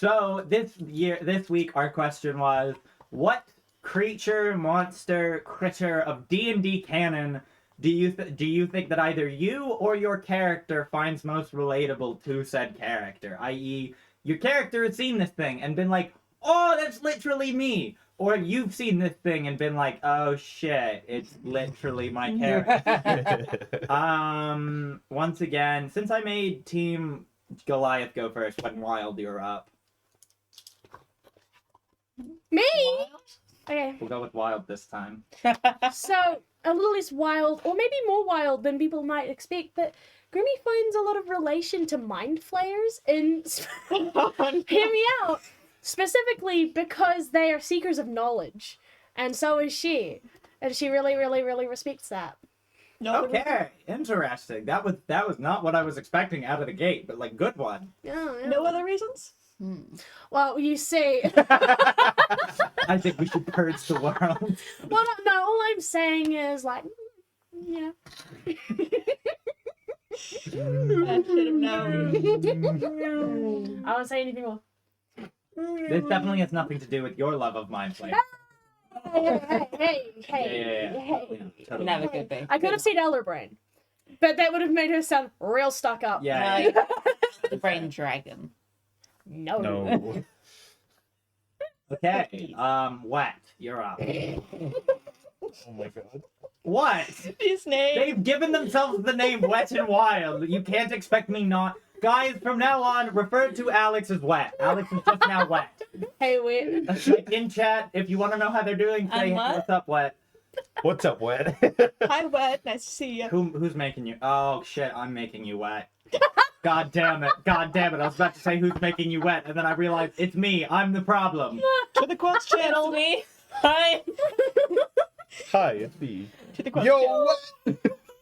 So this week, our question was, what creature, monster, critter of D&D canon do you think that either you or your character finds most relatable to said character? I.e., your character has seen this thing and been like, oh, that's literally me. Or you've seen this thing and been like, oh shit, it's literally my character. Once again, since I made Team Goliath go first, when Wild, you're up. Me? Okay. We'll go with Wild this time. So, a little less wild, or maybe more wild than people might expect, but Grimmy finds a lot of relation to mind flayers in... Hear me out! Specifically because they are seekers of knowledge. And so is she. And she really, really, really respects that. Okay, interesting. That was not what I was expecting out of the gate, but like, good one. Yeah. No other reasons? Well, you see... I think we should purge the world. Well, no, all I'm saying is, like, yeah. I should have known. I won't say anything more. This definitely has nothing to do with your love of mind flayer. Hey. Yeah. Totally. Never could be. I could have said Elder Brain, but that would have made her sound real stuck up. Yeah. The brain dragon. No. Okay. Wet, you're up. Oh my god. What? His name. They've given themselves the name Wet and Wild. You can't expect me not. Guys, from now on, refer to Alex as Wet. Alex is just now Wet. Hey, wait. Like in chat, if you want to know how they're doing, say, what? what's up, Wet? What's up, Wet? Hi, Wet. Nice to see you. Who's making you? Oh, shit, I'm making you Wet. God damn it. I was about to say who's making you Wet, and then I realized it's me. I'm the problem. To the quest channel. Me. Hi. Hi, it's me. To the quest Yo, channel.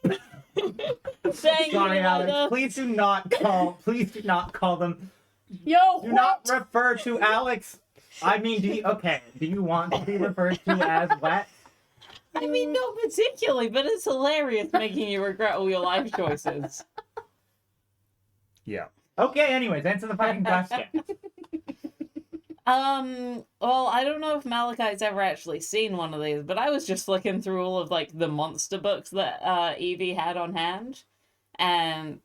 what? Sorry, Alex. Please do not call them. Yo, Do not refer to Alex. I mean, do you want to be referred to as Wet? I mean, not particularly, but it's hilarious making you regret all your life choices. Yeah. Okay, anyways, answer the fucking question. Well, I don't know if Malachi's ever actually seen one of these, but I was just flicking through all of, like, the monster books that, Evie had on hand, and...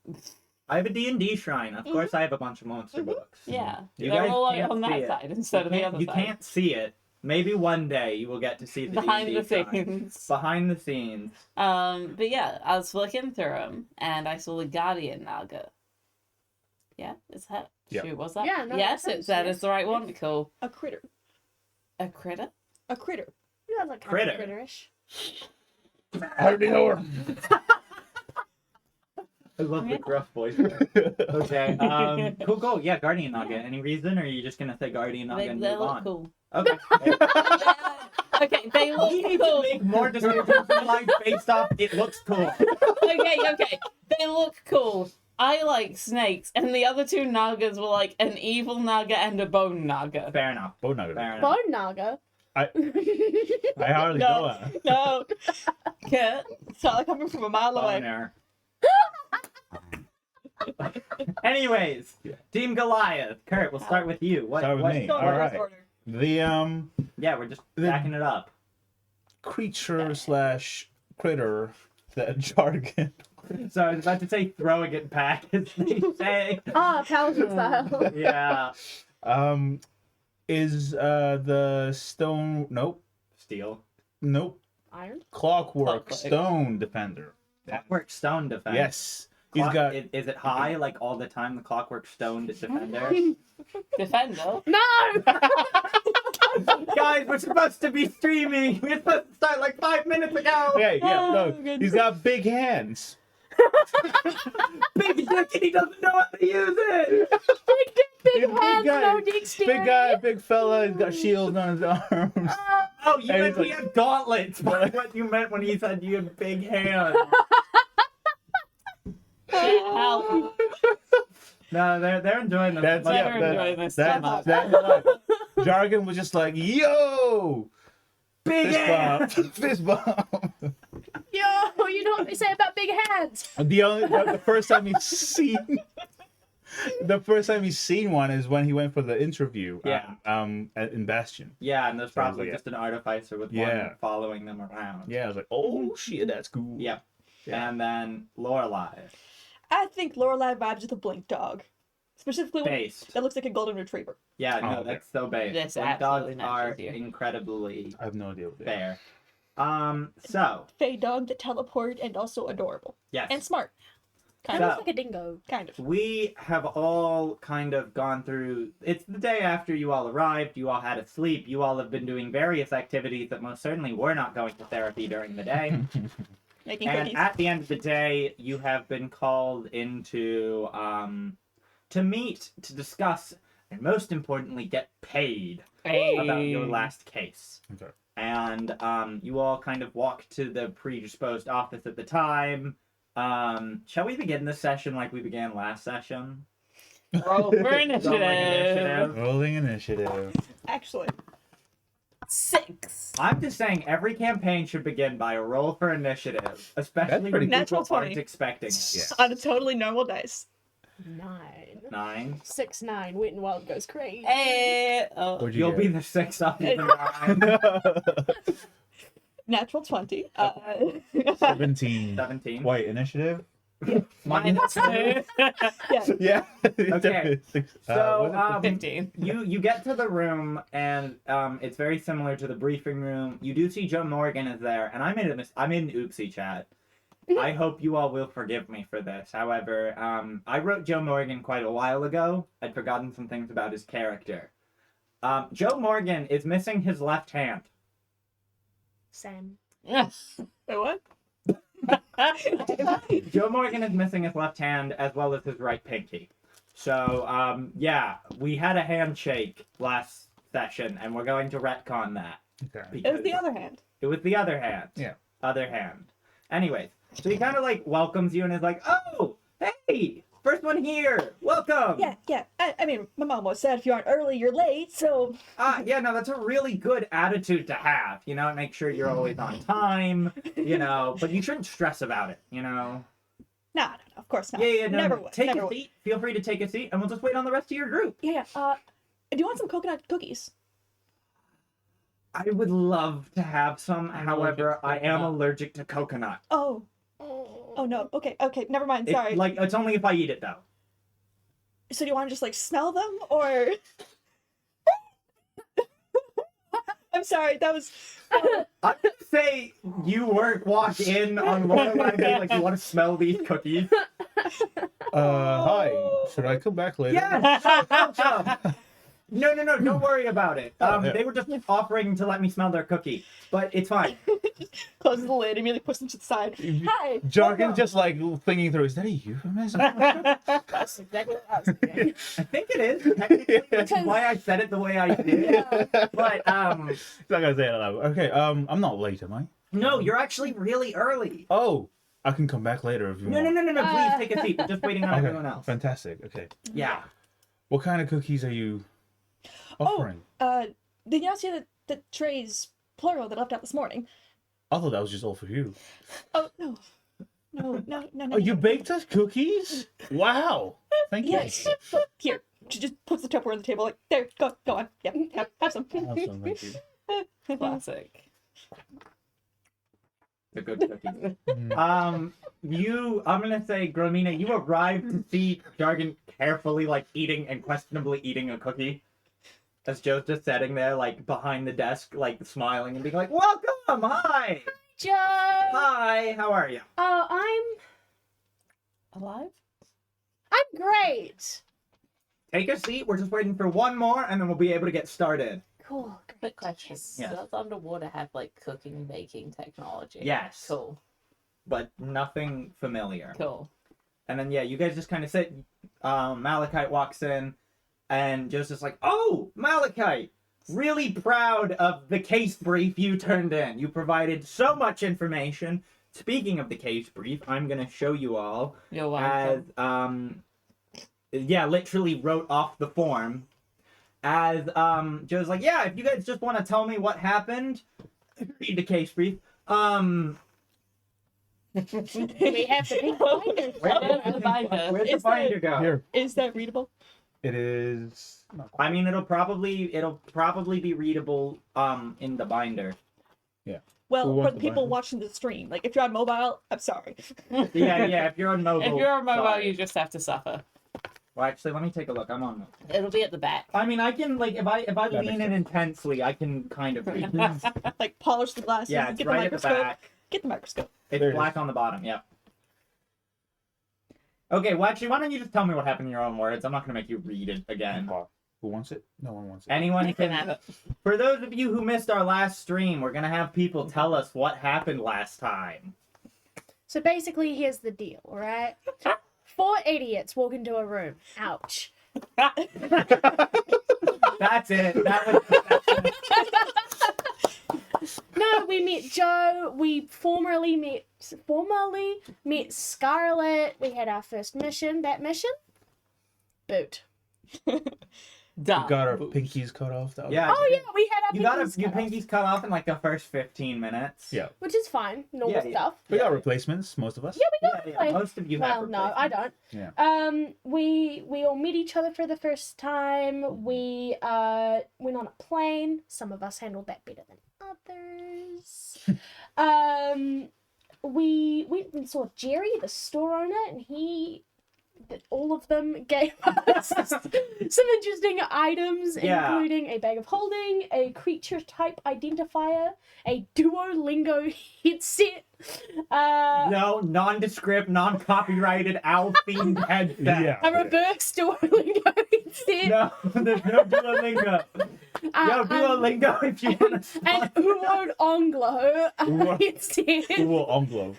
I have a D&D shrine. Of course I have a bunch of monster books. Yeah. You They're guys all, like, can't on see that it. side instead of the other You side. can't see it. Maybe one day you will get to see the Behind D&D the shrine. scenes. Behind the scenes. But yeah, I was flicking through them, and I saw the Guardian Naga. Yeah, is that? Yeah. Shoot, what's that? Yeah, no, yes, that it's that sounds- is the right one. Cool. A critter. A critter? A critter. You guys are kind Critter. of critterish. I already know her. I love the gruff voice. Okay, cool. Yeah, Guardian Naga. Any reason, or are you just gonna say Guardian Naga and They move look on? cool. Okay. Okay, they You look need cool. to make more decisions in life based off it looks cool. Okay. They look cool. I like snakes, and the other two Nagas were like an evil Naga and a bone Naga. Fair enough. Oh, no. Fair enough. Bone Naga. I hardly know her. No. Kurt? It's not like coming from a mile away. Boner. Anyways, Team Goliath. Kurt, we'll start with you. Start with me. Go in All reverse right. order. The Yeah, we're just backing it up. creature slash critter that jargon. So I was about to say throwing it back, as they say. Ah, Paladin style. Yeah. Is the stone? Steel. Nope. Iron. Clockwork Clockwork. stone defender. Clockwork Stone Defense. Yes. Clock, He's got. is it high, like, all the time, the Clockwork Stone Defender? Defender? No! Guys, we're supposed to be streaming! We're supposed to start, like, 5 minutes ago! Yeah. Oh, No. goodness. He's got big hands. Big dick and he doesn't know how to use it! Big Big hands, guy. no dexterity. Big guy, big fella. He's got shields on his arms. Oh, you And meant he's he like- had gauntlets! What you meant when he said you had big hands. How? No, they're enjoying this. That's Like, Never enjoyed this so much. Jargon was just like, yo, big fist hands! bump, fist bump. Yo, you know what they say about big hands? The first time he's seen The first time he's seen one is when he went for the interview. Yeah. In Bastion. Yeah, and there's probably yeah. just an artificer with Yeah. one following them around. Yeah, I was like, oh shit, that's cool. Yep. Yeah. And then Lorelai. I think Lorelai vibes with a blink dog. Specifically one Based. that looks like a golden retriever. Yeah, no, Oh, okay. that's so based. This Like, dogs absolutely are matches you. incredibly I have no idea what they are. fair. So, Fey dog that teleport and also adorable. yes. And smart. Kind Kind of So- looks like a dingo. Kind of. We have all kind of gone through. It's the day after you all arrived. You all had a sleep. You all have been doing various activities that most certainly were not going to therapy during the day. Making And cookies. at the end of the day, you have been called into to meet, to discuss, and most importantly, get paid about your last case. Okay. And you all kind of walked to the predisposed office at the time. Shall we begin this session like we began last session? Roll for initiative. initiative. Rolling initiative. Actually. 6. I'm just saying every campaign should begin by a roll for initiative, especially pretty when good. people Natural aren't 20. expecting it. Yeah. On a totally normal dice. 9. 9. 6, 9. Wait and Wild goes crazy. Hey. Oh. What'd you You'll get? be the 6 up of the 9. Natural 20. 17. 17. Wait, initiative? Minus 2. Yeah. Yeah. Okay. So, 15. you get to the room and it's very similar to the briefing room. You do see Joe Morgan is there, and I made an oopsie chat. I hope you all will forgive me for this. However, I wrote Joe Morgan quite a while ago. I'd forgotten some things about his character. Joe Morgan is missing his left hand. Sam. Wait, what? Joe Morgan is missing his left hand as well as his right pinky. So, yeah, we had a handshake last session, and we're going to retcon that. Okay. It was the other hand. It was the other hand. Yeah. Other hand. Anyways, so he kind of like welcomes you and is like, "Oh, hey, first one here. Welcome." Yeah. I mean, my mom always said if you aren't early, you're late, so. Yeah, no, that's a really good attitude to have. You know, make sure you're always on time. You know, but you shouldn't stress about it. You know. No, of course not. Yeah, no. Never would. Take Never a would. seat. Feel free to take a seat, and we'll just wait on the rest of your group. Yeah, do you want some coconut cookies? I would love to have some. I'm However, allergic to I am coconut. allergic to coconut. Oh no. Okay, never mind. Sorry. It's only if I eat it though. So do you want to just like smell them, or? I'm sorry. That was. I would say you walk in on Lorelai being like, you want to smell these cookies? Hi. Should I come back later? Yes! Welcome! No, don't worry about it. Oh, yeah. They were just offering to let me smell their cookie, but it's fine. Closes the lid, immediately puts them to the side. Hi. Jargon's just like thinking through, is that a euphemism? That's exactly what I was thinking. I think it is. Technically, that's why I said it the way I did. But, He's not gonna say it aloud. Okay, I'm not late, am I? no, you're actually really early. Oh, I can come back later if you No, want. please take a seat. We're just waiting on Okay, everyone else. fantastic. Okay. Yeah. What kind of cookies are you offering? Did you not see the trays plural that I left out this morning? I thought that was just all for you. Oh no. No. Oh, you baked us cookies? Wow. Thank you. Yes. Here. She just puts the Tupperware on the table. Like, there. Go on. Yeah. Have some. Awesome, thank you. Classic. The good cookies. Mm. I'm gonna say, Gromina, you arrived to see Jargon carefully, like, eating and questionably eating a cookie. As Joe's just sitting there, like, behind the desk, like, smiling and being like, welcome! Hi! Joe! Hi! How are you? I'm Alive? great. Take a seat. We're just waiting for one more, and then we'll be able to get started. Cool. Quick question. Yeah. Does underwater have like cooking, baking technology? Yes. Cool. But nothing familiar. Cool. And then, yeah, you guys just kind of sit. Malachite walks in, and Joe's just like, oh, Malachite! Really proud of the case brief you turned in. You provided so much information. Speaking of the case brief, I'm going to show you all You're as, welcome. literally wrote off the form. As, Joe's like, yeah, if you guys just want to tell me what happened, read the case brief. We have to pick binders. Where's the binder? Where's the Is binder go? Here. Is that readable? It is. I mean, it'll probably be readable in the binder. Well, Who for wants the the people binder? watching the stream, like if you're on mobile, I'm sorry. Yeah. If you're on mobile. If you're on mobile, sorry. you just have to suffer. Well, actually, let me take a look. I'm on. It'll be at the back. I mean, I can like if I That lean makes in sense. intensely, I can kind of read. Like polish the glasses, Yeah, it's get right the at the microscope. back. Get the microscope. It's There it black is. on the bottom. Yep. Okay. Well, actually, why don't you just tell me what happened in your own words? I'm not gonna make you read it again. Who wants it? No one wants it. Anyone You can can. have it. For those of you who missed our last stream, we're gonna have people tell us what happened last time. So basically, here's the deal, alright? 4 idiots walk into a room. Ouch. That's it. That was. No, we met Joe. We formerly met Scarlet. We had our first mission. That mission? Boot. Duh. We got our pinkies cut off. That was- Yeah. Oh yeah, we had our You got pinkies your cut off, pinkies cut off in like the first 15 minutes. Yeah. which is fine. Normal Yeah. stuff. We got replacements, most of us. Yeah, most of you have. Well, no, I don't. Yeah. We all met each other for the first time. We went on a plane. Some of us handled that better than others. We went and saw Jerry, the store owner, and all of them gave us some interesting items, Yeah. including a bag of holding, a creature type identifier, a Duolingo headset. No, nondescript, non-copyrighted, owl-themed headset. Yeah. A reverse Duolingo headset. No, there's no Duolingo. Yo, Duolingo, if you want to. And Uod Onglo Uod- headset. Who will unglow?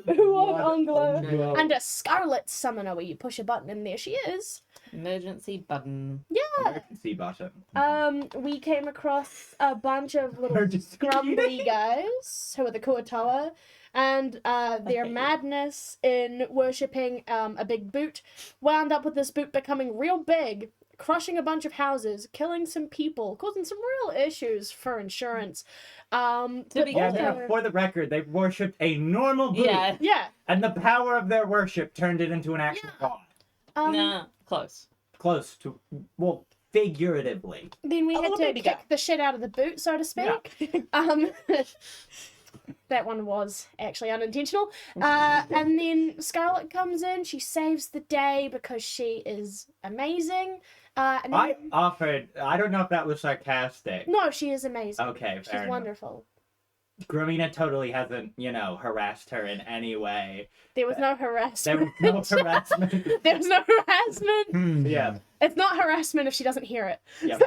Uod Onglo. Onglo. And a Scarlet Summoner where you push a button and there she is. Emergency button. Emergency button. We came across a bunch of little Emergency. grumbly guys who are the Kuatoa, and their madness in worshipping a big boot wound up with this boot becoming real big, crushing a bunch of houses, killing some people, causing some real issues for insurance. But be Yeah, also- for the record, they worshipped a normal boot, Yeah. yeah. and the power of their worship turned it into an actual god. Nah, close. Close to, well, figuratively. Then we A had little to baby kick guy. the shit out of the boot, so to speak. That one was actually unintentional. And then Scarlet comes in. She saves the day because she is amazing. And I then, offered, I don't know if that was sarcastic. no, she is amazing. Okay, She's fair enough. wonderful. Gramina totally hasn't, harassed her in any way. There was no There harassment. was no harassment. There was no harassment. Hmm. Yeah. It's not harassment if she doesn't hear it. Yeah.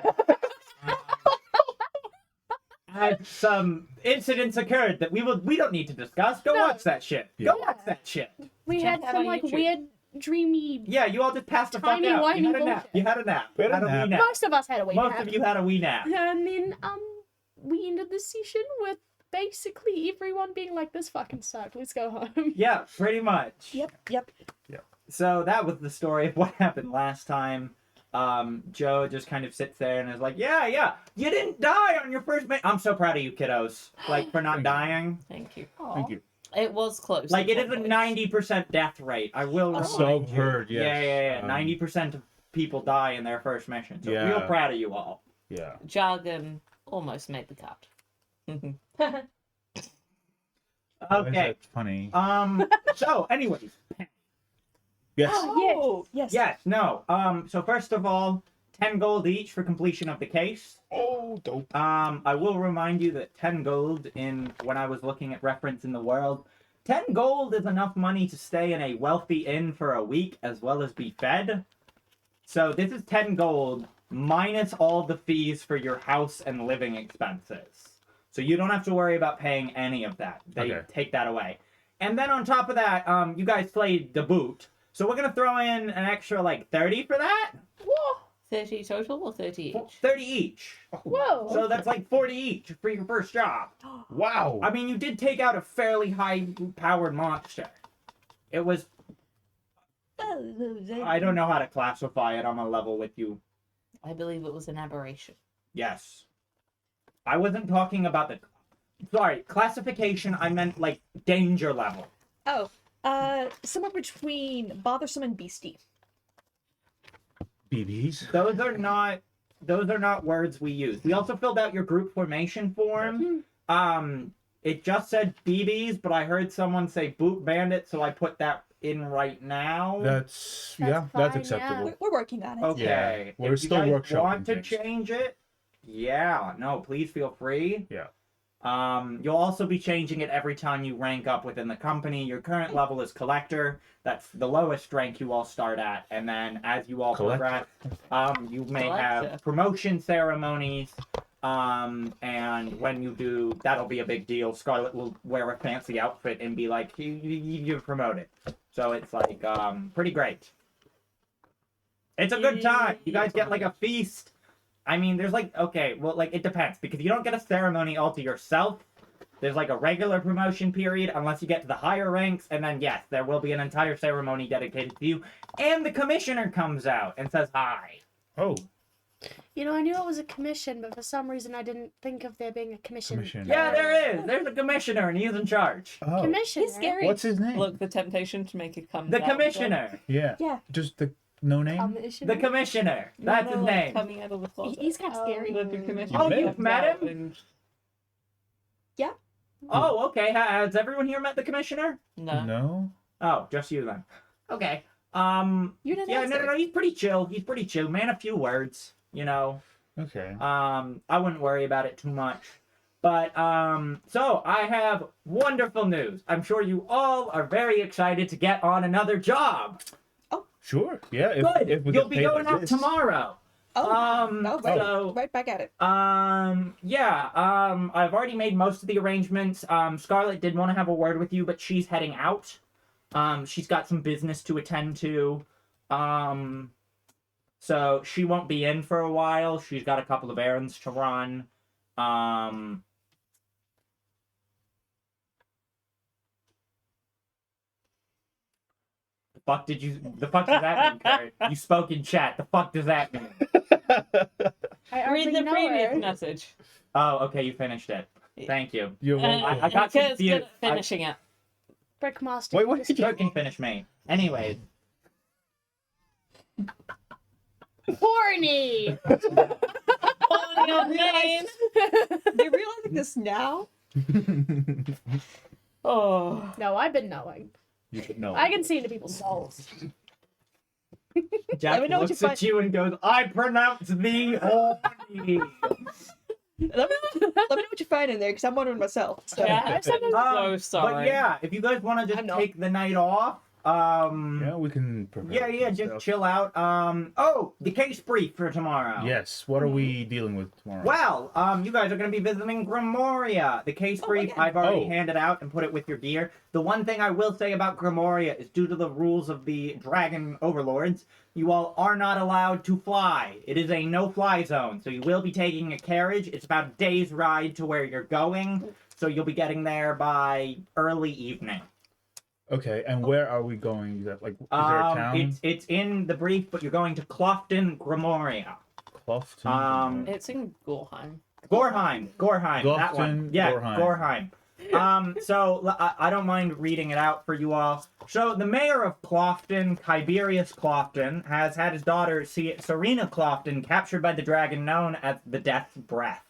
Had some incidents occurred that we don't need to discuss. Go No. watch that shit. Yeah. Go watch that shit. We Check had that some on like YouTube. weird, dreamy. Yeah, you all just passed the fuck Tiny, out. You whiny had a nap. bullshit. You had a nap. We had a Had a wee nap. nap. Most of us had a wee Most nap. of you had a wee nap. And then we ended the session with basically everyone being like, "This fucking sucked. Let's go home." Yeah, pretty much. Yep. So that was the story of what happened last time. Joe just kind of sits there and is like, yeah, you didn't die on your first I'm so proud of you kiddos, like, for not Thank you. dying. Thank you. Thank you. It was close. Like, it at is one a point. 90% death rate. I will Oh. remind So you. heard, yes. Yeah. Um, 90% of people die in their first mission. So Yeah. real proud of you all. Yeah. Jargon almost made the cut. Why is Okay. that funny? So, anyways. Yes. Oh, yes. Yes, no. So first of all, 10 gold each for completion of the case. Oh, dope. I will remind you that 10 gold when I was looking at reference in the world, 10 gold is enough money to stay in a wealthy inn for a week as well as be fed. So this is 10 gold minus all the fees for your house and living expenses. So you don't have to worry about paying any of that. They Okay. take that away. And then on top of that, you guys played the boot. So we're gonna throw in an extra like 30 for that? Whoa! 30 total or 30 each? 30 each. Whoa! So that's like 40 each for your first job. Wow. I mean, you did take out a fairly high-powered monster. It was... I don't know how to classify it on a level with you. I believe it was an aberration. Yes. I wasn't talking about the... Sorry, classification, I meant, like, danger level. Oh, somewhere between bothersome and beastie. BBs. Those are not words we use. We also filled out your group formation form. It just said BBs, but I heard someone say boot bandit, so I put that in right now. That's That's that's fine, acceptable. yeah. We're working on it. Okay. Yeah, we're if still you guys workshopping want to things. change it, yeah, no, please feel free. Yeah. You'll also be changing it every time you rank up within the company. Your current level is collector. That's the lowest rank you all start at, and then as you all Collector. progress, you may Collector. have promotion ceremonies. And when you do, that'll be a big deal. Scarlet will wear a fancy outfit and be like, you're promoted. So it's like, pretty great. It's a good time. You guys get like a feast. I mean, there's like, okay, well, like, it depends, because you don't get a ceremony all to yourself. There's like a regular promotion period, unless you get to the higher ranks, and then yes, there will be an entire ceremony dedicated to you. And the commissioner comes out and says hi. Oh, You know, I knew it was a commission, but for some reason I didn't think of there being a commission. commission. Yeah, there is. There's a commissioner, and he's in charge. Oh, Commissioner. He's scary. what's his name? Look, the temptation to make it come. The down, commissioner. Yeah. Yeah. Just the no name. Commissioner. The commissioner. though. That's No, his like, name. Coming out of the closet. He's kind of scary. Look, the commissioner Oh, you've comes met out him? and- Oh, okay. Has everyone here met the commissioner? No. No. Oh, just you then. Okay. You didn't Yeah, answer. no. He's pretty chill. He's pretty chill. Man, a few words. You know. Okay. I wouldn't worry about it too much. But so I have wonderful news. I'm sure you all are very excited to get on another job. Sure. Yeah. If, Good. if we You'll get be paid going like out this. tomorrow. Oh, right, so right back at it. yeah, I've already made most of the arrangements. Scarlet did want to have a word with you, but she's heading out. She's got some business to attend to. So she won't be in for a while. She's got a couple of errands to run. The fuck does that mean, Kurt? You spoke in chat. The fuck does that mean? I already Read the know previous her. message. Oh, okay, you finished it. Thank you. You're And welcome. I got Kurt's good confused. at finishing it. Brickmaster. Wait, what? Kurt can finish me. Anyways. Horny. Holding your name. You're realizing this now? Oh. No, I've been knowing. You should know. I can see into people's souls. Jack me know what looks you at you and goes, I pronounce thee horny. Let me know what you find in there, because I'm wondering myself. So. Yeah, I'm so But sorry. yeah, if you guys want to just I'm not. take the night off, Yeah, we can prepare. yeah, some just stuff. chill out. Oh, the case brief for tomorrow. Yes. What are we dealing with tomorrow? Well, you guys are going to be visiting Grimoria. The case Oh, brief again. I've already Oh. handed out and put it with your gear. The one thing I will say about Grimoria is due to the rules of the Dragon Overlords, you all are not allowed to fly. It is a no-fly zone, so you will be taking a carriage. It's about a day's ride to where you're going, so you'll be getting there by early evening. Okay, and where are we going? Is that, like, is there a town? It's in the brief, but you're going to Clofton, Grimoria. Clofton. It's in Gorheim. Gorheim, that one. Clofton, Yeah, Gorheim. So I don't mind reading it out for you all. So the mayor of Clofton, Tiberius Clofton, has had his daughter Serena Clofton captured by the dragon known as the Death's Breath,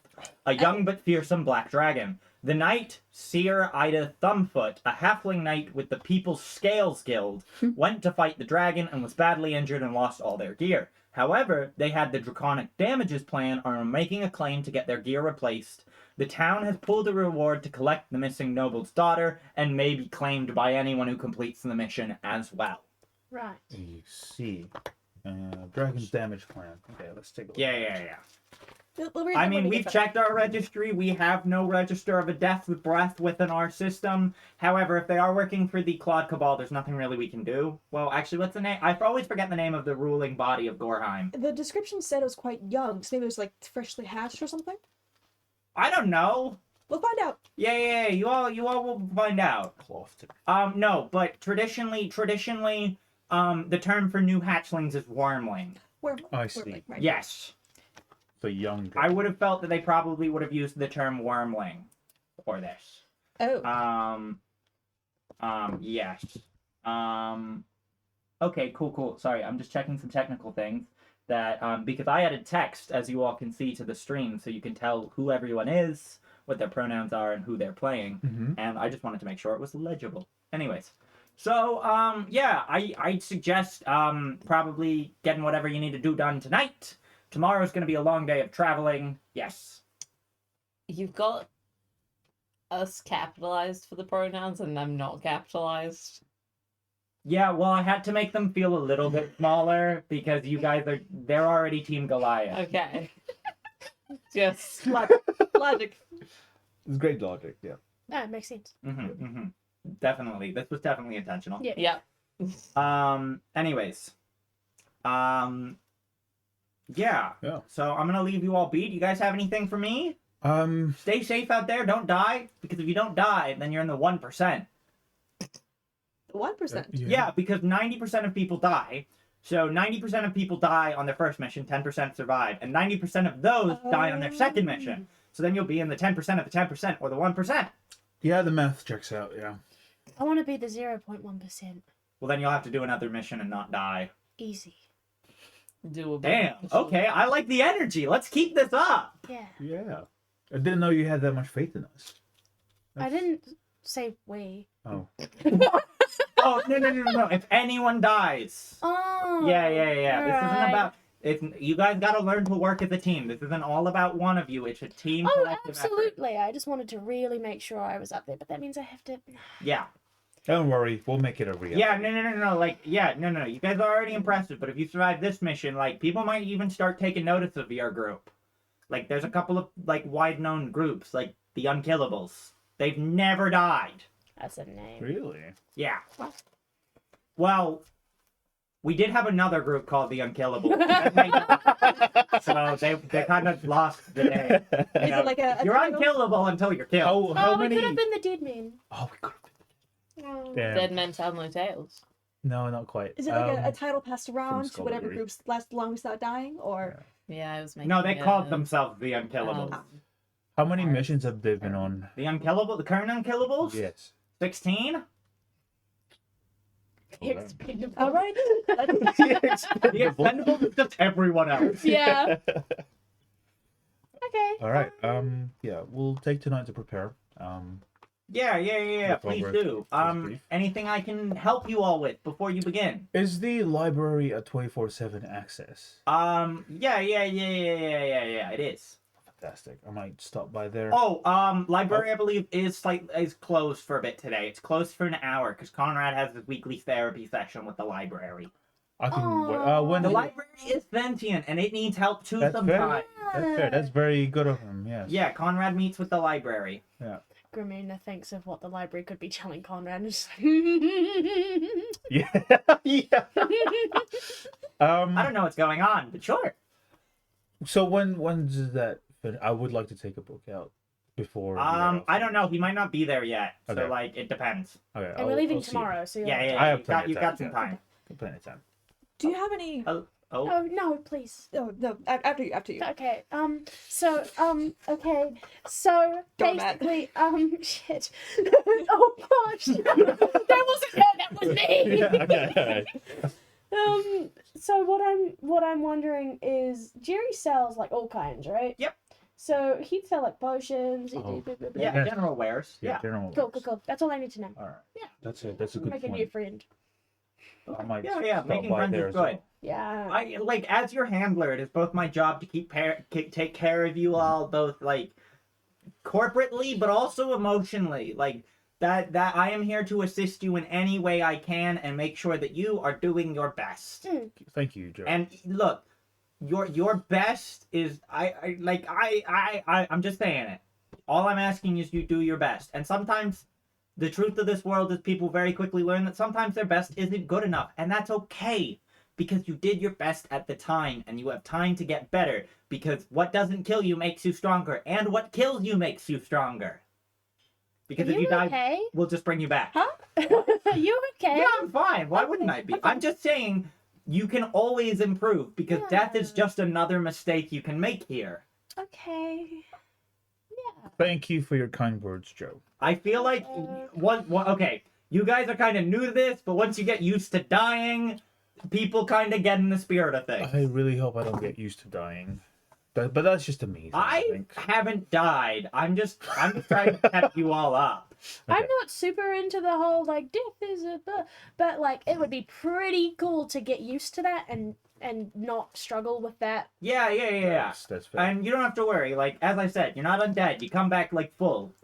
a young but fearsome black dragon. The knight, Seer Ida Thumbfoot, a halfling knight with the People's Scales Guild, went to fight the dragon and was badly injured and lost all their gear. However, they had the draconic damages plan and are making a claim to get their gear replaced. The town has pulled a reward to collect the missing noble's daughter and may be claimed by anyone who completes the mission as well. Right. You see. Dragon's damage plan. Okay, let's take a look. Yeah. We'll read I that when mean, we we've get back. checked our registry. We have no register of a death with breath within our system. However, if they are working for the Claude Cabal, there's nothing really we can do. Well, actually, what's the name? I always forget the name of the ruling body of Gorheim. The description said it was quite young, so maybe it was like freshly hatched or something. I don't know. We'll find out. Yeah. You all will find out. Clofton. No, but traditionally, the term for new hatchlings is wormling. I see. Right. Yes. The young. I would have felt that they probably would have used the term wormling. for this. Oh. Yes. Okay, cool. Sorry, I'm just checking some technical things that because I added text, as you all can see, to the stream, so you can tell who everyone is, what their pronouns are, and who they're playing. Mm-hmm. And I just wanted to make sure it was legible. Anyways, so yeah, I'd suggest probably getting whatever you need to do done tonight. Tomorrow's gonna be a long day of traveling. Yes. You've got us capitalized for the pronouns and I'm not capitalized. Yeah, well, I had to make them feel a little bit smaller because you guys they're already Team Goliath. Okay. Just Logic. It's great logic, yeah. That makes sense. Definitely. This was definitely intentional. Yeah. yeah. Anyways. Yeah. Yeah. So I'm gonna leave you all be. Do you guys have anything for me? Stay safe out there, don't die. Because if you don't die, then you're in the 1%. 1%. Yeah, because 90% of people die. So 90% of people die on their first mission, 10% survive. And 90% of those die on their second mission. So then you'll be in the 10% of the 10% or the 1%. Yeah, the math checks out, yeah. I want to be the 0.1%. Well, then you'll have to do another mission and not die. Easy. Doable. Damn. Okay, I like the energy. Let's keep this up. Yeah. Yeah. I didn't know you had that much faith in us. I didn't say we. Oh. Oh, no. If anyone dies. Oh. Yeah. This isn't alright. about... you guys gotta learn to work as a team. This isn't all about one of you. It's a team Oh, collective effort. absolutely. I just wanted to really make sure I was up there, but that means I have to. Yeah. Don't worry, we'll make it a reality. Yeah, no. Like, yeah, no. You guys are already impressive, but if you survive this mission, like, people might even start taking notice of your group. Like, there's a couple of, like, wide-known groups, like the Unkillables. They've never died. That's a name. Really? Yeah. Well, we did have another group called the Unkillables. So they kind of lost the name. You Is know, it like a you're title? unkillable until you're killed. Oh, how Oh, many? it could have been the dead men. Oh, we could have Oh. been. Dead Damn. men tell no tales. No, not quite. Is it like a title passed around to whatever Skullduggery. groups last longest without dying? Or Yeah, I was making. No, they called a- themselves the Unkillables. How many missions have they been on? The Unkillable, the current Unkillables? Yes. 16? all right, The Expendables is just everyone else. Yeah. Okay. All right. Yeah, we'll take tonight to prepare. Yeah. The Please progress do. is brief. Anything I can help you all with before you begin? Is the library a 24/7 access? Yeah. It is. Fantastic. I might stop by there. Oh, library I believe is closed for a bit today. It's closed for an hour because Conrad has his weekly therapy session with the library. I can. Aw. When The is it? library is sentient and it needs help too That's fair. sometimes. That's fair. That's very good of him. Yes. Yeah, Conrad meets with the library. Grimina thinks of what the library could be telling Conrad. And just Yeah. Yeah. I don't know what's going on, but sure. So when does that? I would like to take a book out before. we head off. I don't know. He might not be there yet. So Okay. like, it depends. Okay. and we're leaving I'll see. tomorrow, so you're Yeah. I have You've plenty of got time, some yeah. time. Plenty of time. do you have any? Oh. Oh no, please. Oh no, after you. Okay. Okay. So Doormat. basically, shit. Oh gosh. That wasn't her. That was me. Okay. So what I'm wondering is Jerry sells like all kinds, right? Yep. So he'd sell like potions. Oh. Yeah, Yeah. general wares. Yeah. General. Cool. That's all I need to know. All right. Yeah. That's a good Make a point. new friend. I might Yeah. stop Making by friends there is as good. well. Yeah. I like as your handler. It is both my job to take care of you all, both like corporately, but also emotionally. Like that I am here to assist you in any way I can and make sure that you are doing your best. Thank you, Joe. And look, your best is I'm just saying it. All I'm asking is you do your best. And sometimes the truth of this world is people very quickly learn that sometimes their best isn't good enough, and that's okay. Because you did your best at the time, and you have time to get better. Because what doesn't kill you makes you stronger, and what kills you makes you stronger. Because Are if you you die, okay? we'll just bring you back. Huh? Are you okay? Yeah, I'm fine. Why wouldn't I be? I'm just saying you can always improve because death is Yeah. just another mistake you can make here. Okay. Yeah. Thank you for your kind words, Joe. I feel like okay, you guys are kind of new to this, but once you get used to dying, people kind of get in the spirit of things. I really hope I don't get used to dying. But that's just amazing. I I think. haven't died. I'm just trying to pep you all up. I'm Okay. not super into the whole like death is a but like it would be pretty cool to get used to that and not struggle with that. Yeah. That's fair. And you don't have to worry. Like as I said, you're not undead. You come back like full.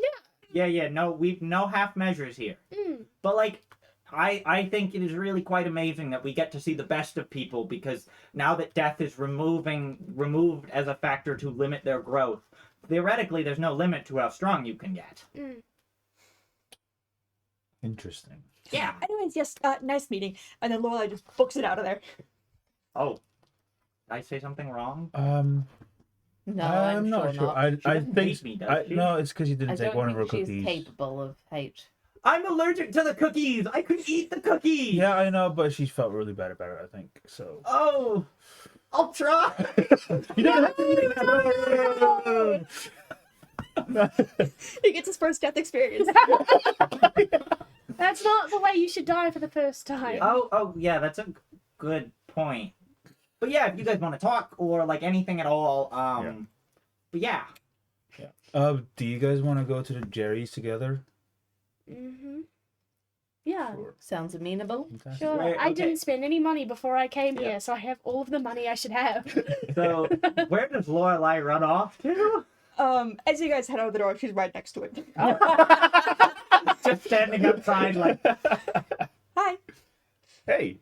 Yeah. No, we've no half measures here. Mm. But like, I think it is really quite amazing that we get to see the best of people because now that death is removed as a factor to limit their growth, theoretically there's no limit to how strong you can get. Mm. Interesting. Yeah. Anyways, yes, nice meeting. And then Lorelai just books it out of there. Oh, did I say something wrong? No, I'm not sure. not. I doesn't think hate me, does she? no, it's because you I didn't take don't one of her think she's cookies. capable of hate. I'm allergic to the cookies. I could eat the cookies. Yeah, I know, but she felt really bad about it. I think so. Oh, I'll try. You don't have to eat it. He gets his first death experience. That's not the way you should die for the first time. Oh, yeah, that's a good point. But yeah, if you guys want to talk or like anything at all, Yeah. But yeah. Do you guys want to go to the Jerry's together? Mm-hmm. Yeah. Sounds amenable. Fantastic. Sure. Right, I okay. didn't spend any money before I came Yeah. here, so I have all of the money I should have. So where does Lorelai run off to? As you guys head out the door, she's right next to it. Just standing outside, like. Hi, Hey.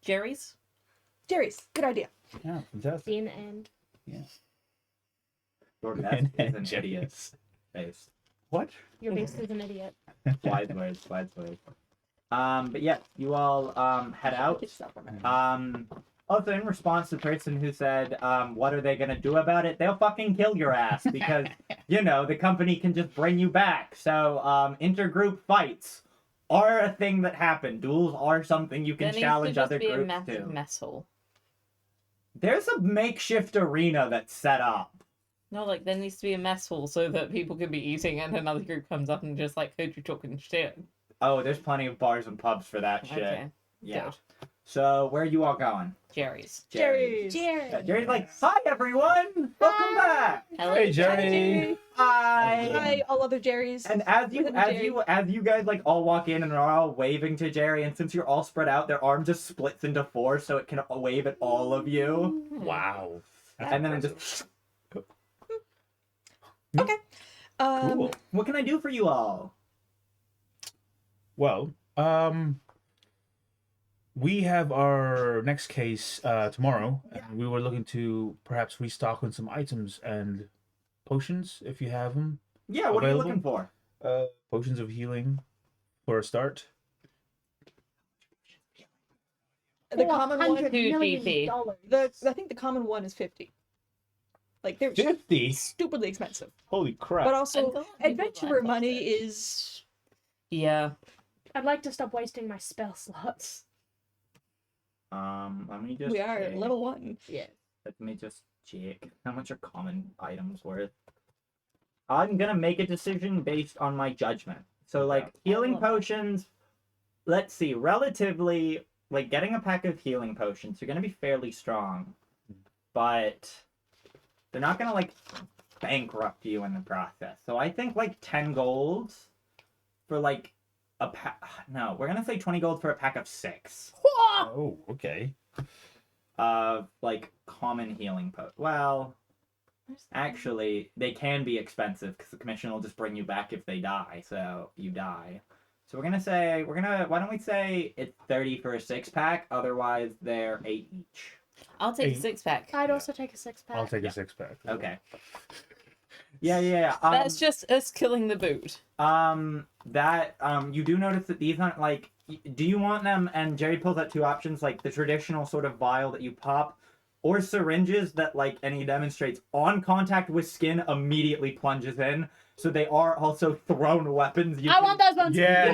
Jerry's? Jerry's. Good idea. Yeah, fantastic. Then and Your best is an idiot face. What? your best is an idiot. Wise words. But yeah, you all head out. It's not for me. Also, in response to the person who said, what are they gonna do about it? They'll fucking kill your ass because, you know, the company can just bring you back. So, intergroup fights are a thing that happen. Duels are something you can There challenge needs to other just be a groups massive to. mess hall. There's a makeshift arena that's set up. No, like there needs to be a mess hall so that people can be eating and another group comes up and just like heard you talking shit. Oh, there's plenty of bars and pubs for that shit. Okay. Yeah. Good. So, where are you all going? Jerry's. Jerry's. Jerry. Yeah, Jerry's like, hi everyone! Welcome back! Hello, Hey, Jerry. Hi! Hi, all other Jerry's. And as you guys like all walk in and are all waving to Jerry, and since you're all spread out, their arm just splits into four so it can wave at all of you. Wow. And then it just Okay. Cool. what can I do for you all? Well, we have our next case tomorrow, and we were looking to perhaps restock on some items and potions if you have them. Yeah, what Available? are you looking for? Potions of healing for a start. The common one, $400 2 million GP. I think the common one is 50. Like they're 50. stupidly expensive. Holy crap! But I also, don't think adventurer people money like it. is. Yeah. I'd like to stop wasting my spell slots. Let me just We are check. at level 1. Yeah. Let me just check. How much are common items worth? I'm gonna make a decision based on my judgment. So like healing love that. potions, let's see, relatively like getting a pack of healing potions, you're gonna be fairly strong. But they're not gonna like bankrupt you in the process. So I think like 10 golds for like a pack. No, we're gonna say 20 gold for a pack of 6 Oh, okay. of like common healing Well, actually, they can be expensive because the commission will just bring you back if they die. So you die. So why don't we say it's 30 for a 6-pack? Otherwise, they're 8 each. I'll take Hey. a 6-pack. I'd also take a 6-pack. I'll take Yeah. a 6-pack. Okay. Yeah. That's just us killing the boot. You do notice that these aren't like. Do you want them? And Jerry pulls out 2 options, like the traditional sort of vial that you pop, or syringes that, like, and he demonstrates on contact with skin immediately plunges in. So they are also thrown weapons. I want those ones. Yeah.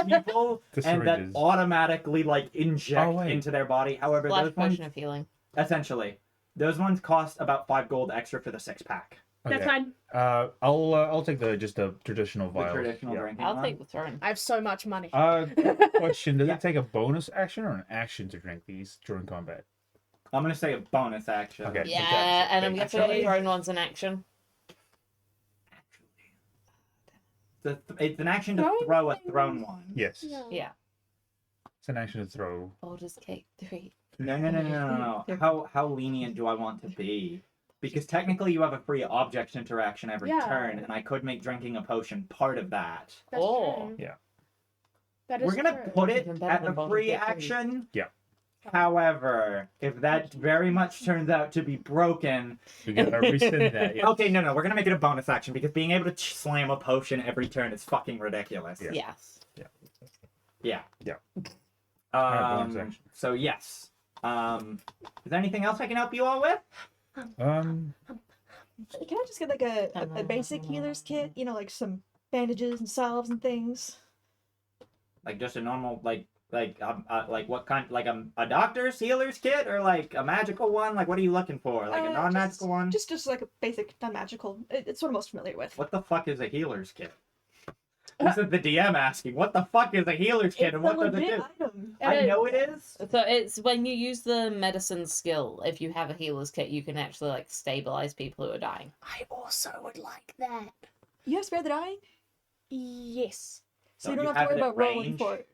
people, The and that syringes. automatically like inject Oh, wait. into their body. However, Flash those ones potion of healing. essentially, those ones cost about 5 gold extra for the 6-pack. That's Okay. fine. I'll take the traditional The vial. traditional Yeah. drinking I'll one. take the throne. I have so much money. Question: Does Yeah. it take a bonus action or an action to drink these during combat? I'm gonna say a bonus action. Okay. Yeah, and I'm guessing the Actually- throne one's an action. It's an action to Throwing throw a things. thrown one. Yes. Yeah. Yeah. It's an action to throw. Baldur's Gate 3. No. How lenient do I want to be? Because technically you have a free object interaction every Yeah. turn, and I could make drinking a potion part of that. That's Oh. true. Yeah. That is We're gonna true. put it Even better at than a Baldur's free Gate 3. action. Yeah. However, if that very much turns out to be broken, We gotta rescind that. Yeah. okay, no, we're gonna make it a bonus action because being able to slam a potion every turn is fucking ridiculous. Yeah. Yes. Yeah. Yeah. Alright, bonus Um. action. So yes. Is there anything else I can help you all with? Can I just get like a basic healer's kit? You know, like some bandages and salves and things. Like just a normal like what kind, like a doctor's healer's kit or like a magical one? Like what are you looking for? Like a non-magical one? Just like a basic non-magical. It's what I'm most familiar with. What the fuck is a healer's kit? This is the DM asking. What the fuck is a healer's kit It's and a what does it legit do? item. I know it is. So it's when you use the medicine skill, if you have a healer's kit, you can actually like stabilize people who are dying. I also would like that. You have spare the dying, Yes. so you Don't don't you have to have worry it at about rolling range? for it.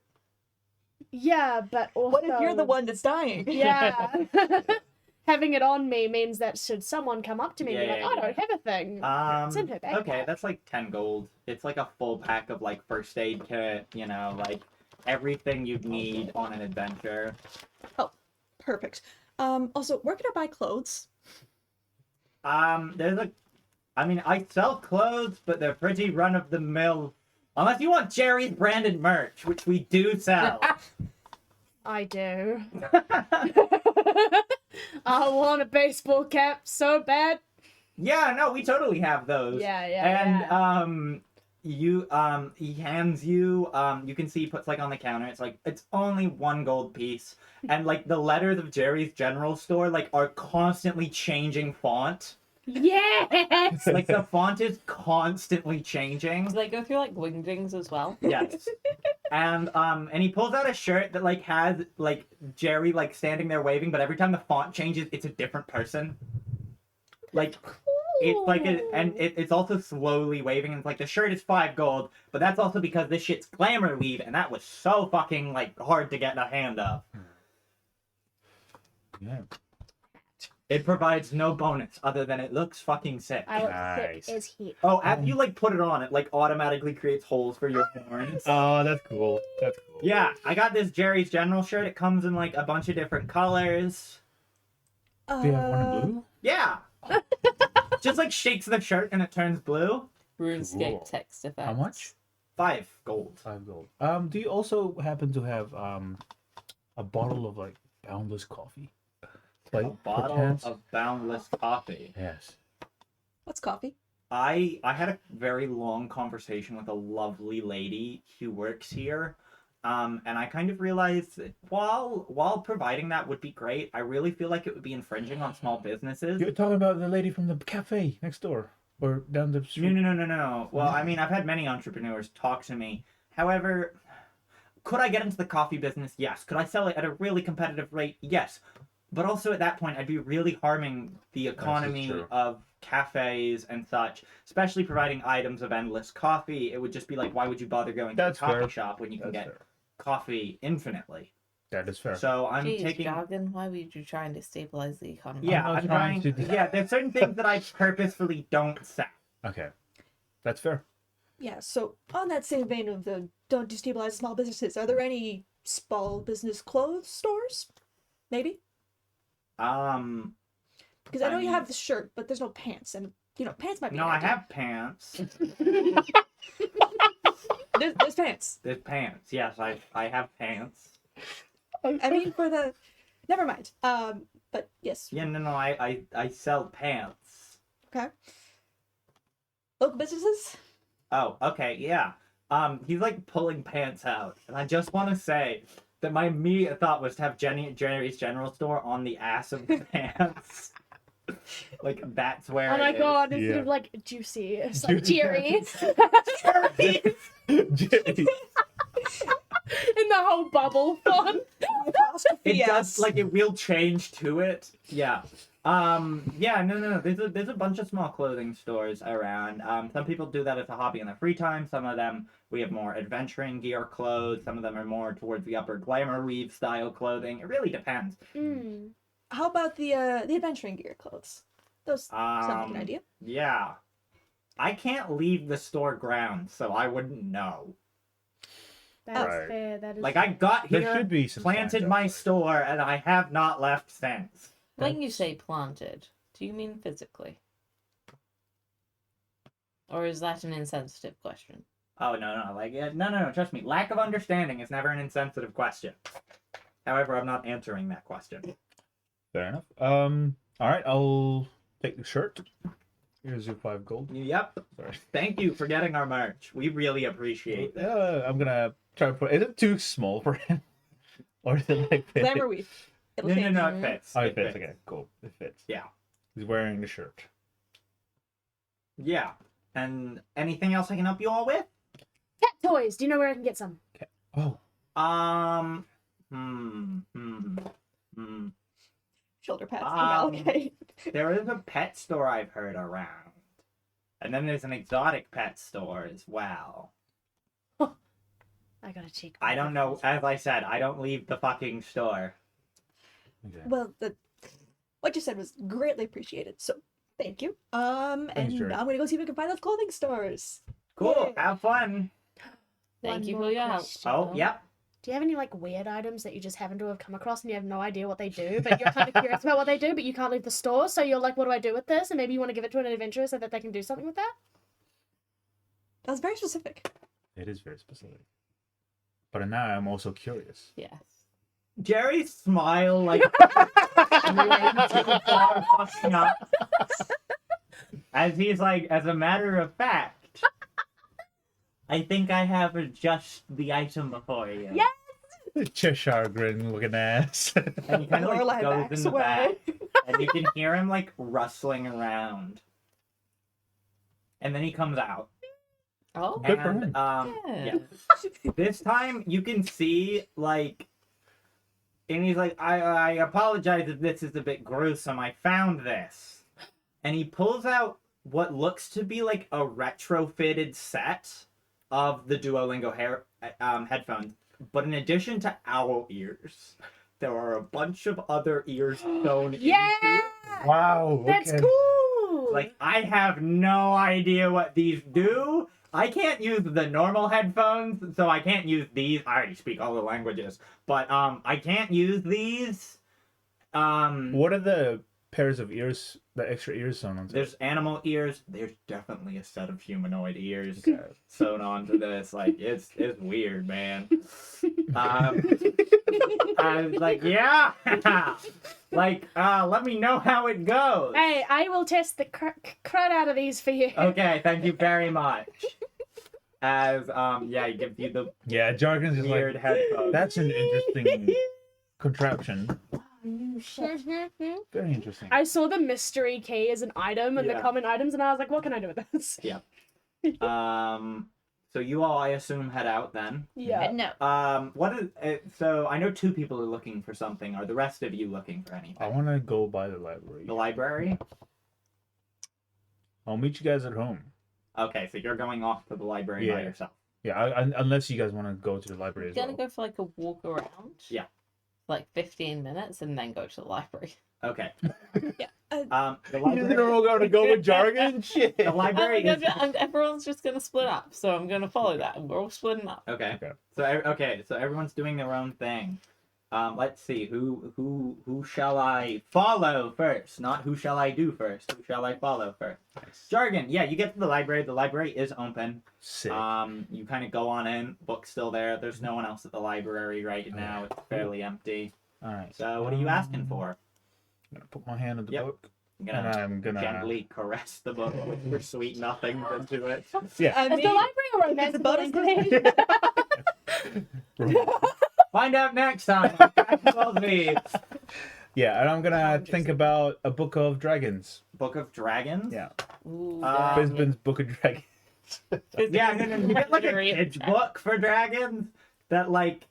Yeah, but also... What if you're the one that's dying? Yeah. Having it on me means that should someone come up to me and be Yeah, like, yeah, I don't have a thing. It's in her backpack. Okay, that's like 10 gold. It's like a full pack of like first aid kit, you know, like everything you'd need on an adventure. Perfect. Also, where can I buy clothes? There's a, I mean, I sell clothes, but they're pretty run of the mill. Unless you want Jerry's branded merch, which we do sell. I do. I want a baseball cap so bad. Yeah, no, we totally have those. Yeah. And he hands you you can see he puts like on the counter, it's like it's only 1 gold piece, and like the letters of Jerry's general store like are constantly changing font. Yes! Like the font is constantly changing. Do they go through like wingdings as well? Yes. And he pulls out a shirt that like has like Jerry like standing there waving, but every time the font changes it's a different person. Like it's like it's also slowly waving, and it's like the shirt is 5 gold, but that's also because this shit's glamour weave, and that was so fucking like hard to get a hand of. Yeah. It provides no bonus other than it looks fucking sick. I look Nice. sick as heck. Oh, as you like put it on, it like automatically creates holes for your horns. Oh, that's cool. That's cool. Yeah, I got this Jerry's General shirt. It comes in like a bunch of different colors. Do you have one in blue? Yeah. Just like shakes the shirt and it turns blue. RuneScape Cool. text effects. How much? 5 gold. 5 gold. Do you also happen to have a bottle of like boundless coffee? A bottle perchance? of boundless coffee. Yes. What's coffee? I had a very long conversation with a lovely lady who works here. And I kind of realized that while providing that would be great, I really feel like it would be infringing on small businesses. You're talking about the lady from the cafe next door or down the street. No. Well, I mean, I've had many entrepreneurs talk to me. However, could I get into the coffee business? Yes. Could I sell it at a really competitive rate? Yes. But also at that point, I'd be really harming the economy true. of cafes and such, especially providing items of endless coffee. It would just be like, why would you bother going That's to a coffee fair. shop when you can That's get fair. coffee infinitely? That is fair. So I'm Jeez, taking... jargon. Why would you trying to stabilize the economy? Yeah, I'm not I'm trying trying... to- Yeah, there's certain things that I purposefully don't sell. Okay. That's fair. Yeah, so on that same vein of the don't destabilize small businesses, are there any small business clothes stores? Maybe? Because I know you have the shirt, but there's no pants, and you know, pants might be No, an I idea. have pants. There's pants. There's pants. Yes, I have pants. I mean, for the... Never mind. But yes. Yeah, no, I sell pants. Okay. Local businesses? Oh, okay, yeah. He's like pulling pants out, and I just want to say that my immediate thought was to have Jerry's General Store on the ass of the pants. Like that's where. Oh my it is. god, instead Yeah. of like juicy, it's like Jerry. Jerry. In the whole bubble font. It does like it will change to it. Yeah. Yeah, no. There's a bunch of small clothing stores around. Some people do that as a hobby in their free time. Some of them we have more adventuring gear clothes. Some of them are more towards the upper glamour weave style clothing. It really depends. Mm. How about the adventuring gear clothes? Those sound like an idea. Yeah. I can't leave the store grounds, so I wouldn't know. That's Right. fair. That is Like I got There here, should be some planted signs my outside. store, and I have not left since. When you say planted, do you mean physically? Or is that an insensitive question? Oh no, like no. Trust me, lack of understanding is never an insensitive question. However, I'm not answering that question. Fair enough. All right, I'll take the shirt. Here's your 5 gold. Yep. Sorry. Thank you for getting our merch. We really appreciate that. I'm gonna try to put. Is it too small for him, or is it like fit? Glamour weave. It'll change. No, it fits. Oh, it fits. Okay, cool. It fits. Yeah. He's wearing the shirt. Yeah. And anything else I can help you all with? cat toys. Do you know where I can get some? Oh, Shoulder pads. Um, Okay. There is a pet store I've heard around. And then there's an exotic pet store as well. I gotta check. I don't know. As I said, I don't leave the fucking store. okay. Well, what you said was greatly appreciated. So thank you. Thanks, And Jerry. I'm gonna go see if we can find those clothing stores. Cool. Yay. Have fun. Thank you One for more your help. question. Oh, yep. Do you have any like weird items that you just happen to have come across and you have no idea what they do, but you're kind of curious about what they do, but you can't leave the store, so you're like, what do I do with this? And maybe you want to give it to an adventurer so that they can do something with that? That was very specific. It is very specific. But now I'm also curious. Yes. Jerry's smile like fucking up. As he's like, as a matter of fact, I think I have just the item before you. Yeah. Cheshire grin looking ass. And he kind of Lorelai like goes backs in the away. back, and you can hear him like rustling around. And then he comes out. Oh, Good for And him. yeah. This time you can see like, and he's like, I apologize if this is a bit gruesome. I found this, and he pulls out what looks to be like a retrofitted set of the Duolingo headphones, but in addition to owl ears, there are a bunch of other ears sewn into Yeah! it. Wow. That's okay. cool! Like, I have no idea what these do. I can't use the normal headphones, so I can't use these. I already speak all the languages, but I can't use these. What are the pairs of ears, the extra ears sewn onto? There's animal ears. There's definitely a set of humanoid ears Okay. sewn onto this. Like, it's weird, man. I was like, yeah, like, let me know how it goes. Hey, I will test the crud out of these for you. Okay, thank you very much. As yeah, he gives you the Yeah, jargon's just weird like, headphones. that's an interesting contraption. Mm-hmm. Very interesting. I saw the mystery key as an item and Yeah. the common items, and I was like, what can I do with this? So you all, I assume, head out then. Yeah. no. What is so? I know 2 people are looking for something. Are the rest of you looking for anything? I want to go by the library. The library. I'll meet you guys at home. Okay, so you're going off to the library by Yeah. yourself. Yeah, unless you guys want to go to the library as Gonna well. go for like a walk around. Yeah. Like 15 minutes and then go to the library. Okay. Yeah. The You're library. all going to go with jargon? Shit. The library is Everyone's just gonna split up, so I'm gonna follow that. We're all splitting up. okay. Okay. So everyone's doing their own thing. Let's see. Who shall I follow first? Not who shall I do first. Who shall I follow first? Nice. Jargon. Yeah, you get to the library. The library is open. Sick. You kind of go on in. Book's still there. There's no one else at the library right now. It's fairly empty. All right. So what are you asking for? I'm going to put my hand on the Yep. book. I'm And gonna I'm going to... gently caress the book with your sweet nothings into it. Yeah. I Is the mean, library a romance the bonus building? Find out next time. on Dragon Ball Z. Yeah, and I'm gonna think about a book of dragons. Book of Dragons? Yeah, Ooh, Brisbane's Book of Dragons. Yeah, no, you get like a kid's book for dragons that like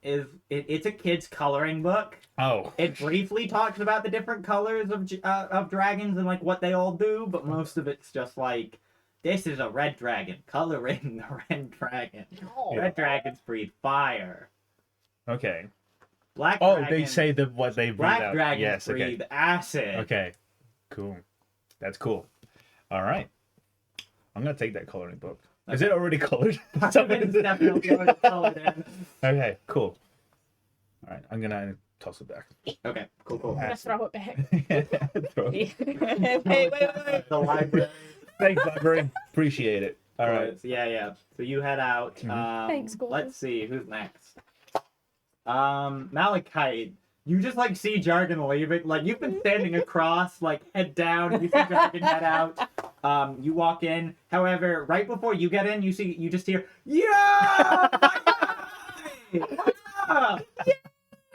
it's a kid's coloring book. Oh, It briefly talks about the different colors of dragons and like what they all do, but most of it's just like this is a red dragon coloring the red dragon. Red dragons breathe fire. okay. Black Oh, dragons, they say that what they breathe black out. dragons Yes, breathe okay. acid. Okay, cool. That's cool. All right. I'm gonna take that coloring book. Is it already colored? It's definitely already colored in. Okay, cool. All right, I'm gonna toss it back. Okay, cool. I'm gonna throw it back. Throw it. wait. The library. Thanks, library. Appreciate it. All right. Yeah. So you head out. Thanks, Gordon. Let's see who's next. Malachite. You just like see Jargon leaving. Like you've been standing across, like head down. You see Jargon head out. You walk in. However, right before you get in, you just hear yeah.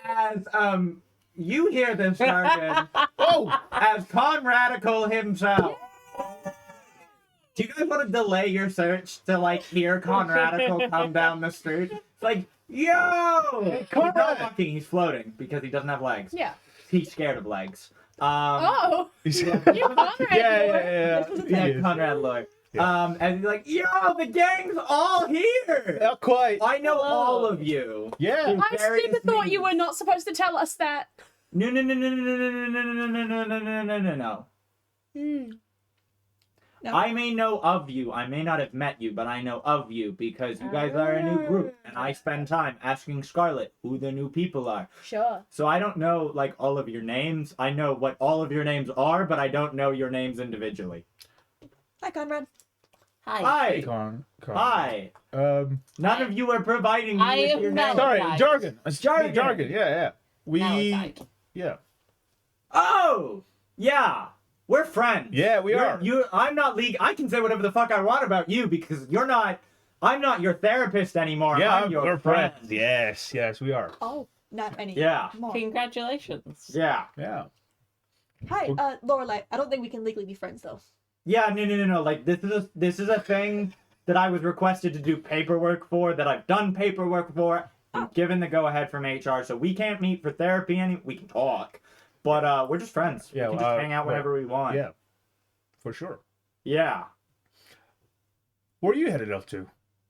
As you hear this Jargon. Oh, As Conradical himself. Do you guys want to delay your search to like hear Conradical come down the street? It's like, yo! He's not Conrad! walking, he's floating because he doesn't have legs. Yeah. He's scared of legs. Oh, he's- you're Conrad. yeah. Yeah, He is. Conrad Lloyd. Yeah. And he's like, yo, the gang's all here! Not quite. I know Hello. all of you. Yeah. I various super thought you means. were not supposed to tell us that. No. Hmm. No. I may know of you. I may not have met you, but I know of you because you guys are a new group, and I spend time asking Scarlet who the new people are. Sure. So I don't know like all of your names. I know what all of your names are, but I don't know your names individually. Hi, Conrad. Hi. Hi. Con. Hi. Um. None of you are providing me I with am your Mel. name. Sorry, Malachite. jargon. It's Jargon. Jargon. Yeah. We. Malachite. Yeah. Oh, yeah. We're friends. Yeah, we are. I'm not I can say whatever the fuck I want about you because I'm not your therapist anymore. Yeah, I'm your we're friend. friends. Yes, we are. Oh, not any Yeah. more. Congratulations. Yeah. Yeah. Hi, Lorelai. I don't think we can legally be friends though. Yeah, no. Like this is a thing that I was requested to do paperwork for, that I've done paperwork for, and given the go ahead from HR. So we can't meet for therapy. We can talk, but we're just friends. Yeah, we can just hang out whenever we want. Yeah. For sure. Yeah. Where are you headed off to?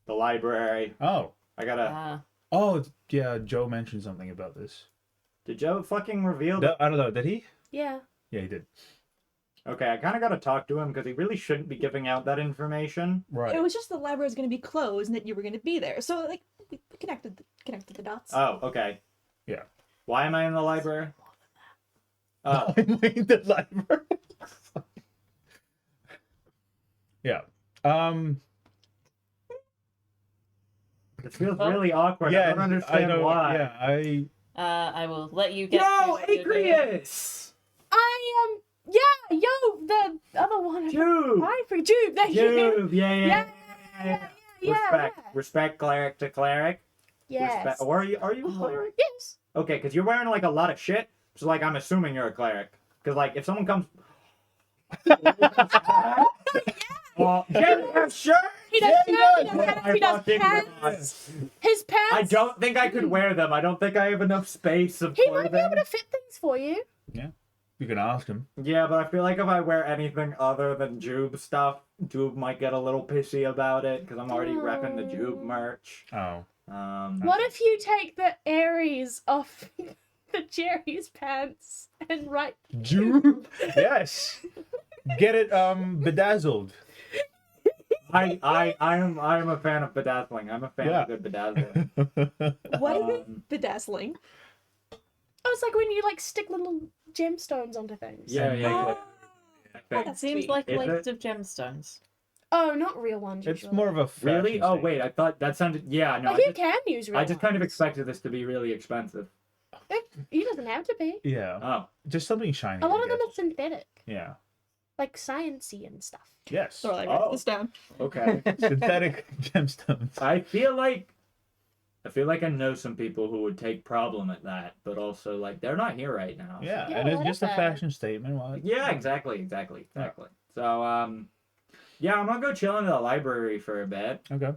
The library. Oh. I gotta. Oh, yeah. Joe mentioned something about this. Did Joe fucking reveal? I don't know. Did he? Yeah. Yeah, he did. Okay, I kind of gotta talk to him because he really shouldn't be giving out that information. Right. It was just the library was going to be closed and that you were going to be there. So like we connected the dots. Oh, okay. Yeah. Why am I in the library? Oh, I made the library. Yeah. it feels really awkward. Yeah. I don't understand know, why. Yeah. I will let you get. Yo, to what you're doing. Acreus! Yeah, yo, the other one. Jude! I for Jude. Thank you. Jude! Yeah. Yeah. Respect cleric to cleric. Yes. Respect. Or are you a cleric? Yes. Okay, because you're wearing like a lot of shit. So like I'm assuming you're a cleric. Because like if someone comes. Well, yeah, sure. He does. Yeah, He he does. does. He does fucking pants. God. His pants. I don't think I could wear them. I don't think I have enough space of He clothing. might be able to fit things for you. You can ask him. Yeah, but I feel like if I wear anything other than Jube stuff, Jube might get a little pissy about it because I'm already repping the Jube merch. Oh. What if you take the Aries off the Jerry's pants and write Jude. Yes. Get it bedazzled. I am a fan of bedazzling. I'm a fan Yeah. of good bedazzling. What is it? Bedazzling. Oh, it's like when you like stick little gemstones onto things. Yeah. That's Seems sweet. like Is waste of gemstones. Oh, not real ones. It's Usually. more of a fashion Really? Oh thing. wait, I thought that sounded. Yeah, no. Like you can use real I just kind of ones. expected this to be really expensive. It doesn't have to be. Yeah. Oh, Just something shiny. A lot I of them guess. are synthetic, Yeah. like sciencey and stuff. Yes. Lorelai, write Oh. this down. okay. Synthetic gemstones. I feel like I feel like I know some people who would take problem at that, but also like they're not here right now. Yeah, so- and it's what just a is it? fashion statement. Well, Yeah, exactly. So yeah, I'm gonna go chill in the library for a bit. Okay,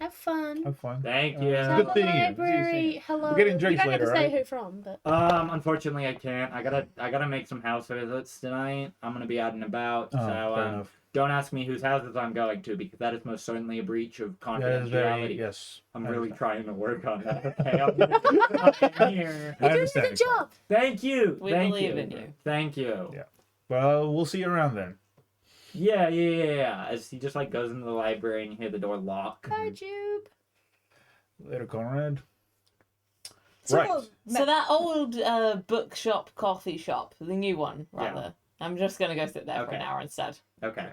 Have fun. have fun. Thank you. Good Tell the seeing you. Good seeing library you. hello. We're getting You drinks don't have to later, say right? who from, but Unfortunately I can't. I gotta make some house visits tonight. I'm gonna be out and about. Oh, so fair enough. don't ask me whose houses I'm going to because that is most certainly a breach of That is confidentiality. very yes. I'm I really understand. trying to work on that. Okay, I'm here. I you're doing a understand. good job. Thank you. We Thank believe you. in you. Thank you. Yeah. Well, we'll see you around then. Yeah. As he just like goes into the library and you hear the door lock. Hi, Jupe. Later, Conrad. So, Right. So that old bookshop, coffee shop, the new one, rather. I'm just gonna go sit there for Okay. an hour instead. Okay.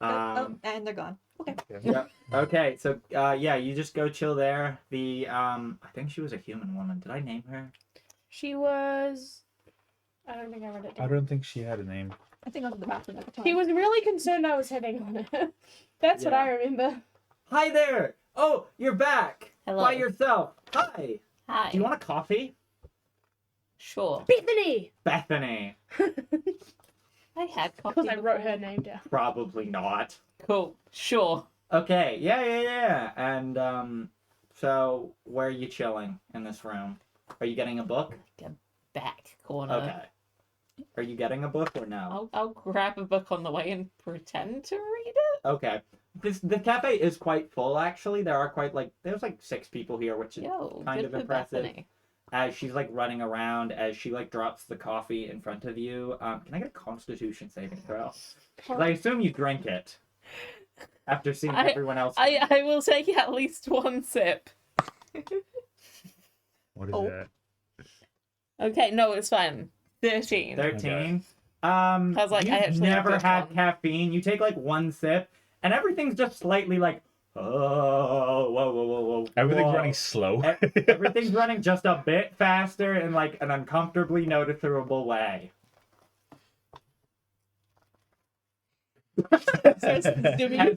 and they're gone. Okay. Yep. Okay, so yeah, you just go chill there. I think she was a human woman. Did I name her? She was. I don't think I read it I down. don't think she had a name. I think I was in the bathroom at the time. He was really concerned I was hitting on it. That's what Yeah. I remember. Hi there. Oh, you're back. Hello. By yourself. Hi. Hi. Do you want a coffee? Sure. Bethany! Bethany. I had coffee. Because I wrote before. her name down. Probably not. Cool. Sure. Okay. Yeah. And so where are you chilling in this room? Are you getting a book? Back corner. Okay. Are you getting a book or no? I'll grab a book on the way and pretend to read it. Okay. The cafe is quite full actually. There's like 6 people here, which is Yo, kind good of for impressive. Bethany. As she's like running around, as she like drops the coffee in front of you. Can I get a Constitution saving throw? 'Cause I assume you drink it after seeing everyone else. I will take at least one sip. What is Oh. that? Okay, no, it's fine. 13. 13. Cause, like, I you've actually have never this had one. caffeine. You take like one sip, and everything's just slightly like, oh, whoa. Everything's whoa. running slow. Everything's running just a bit faster in like an uncomfortably noticeable way.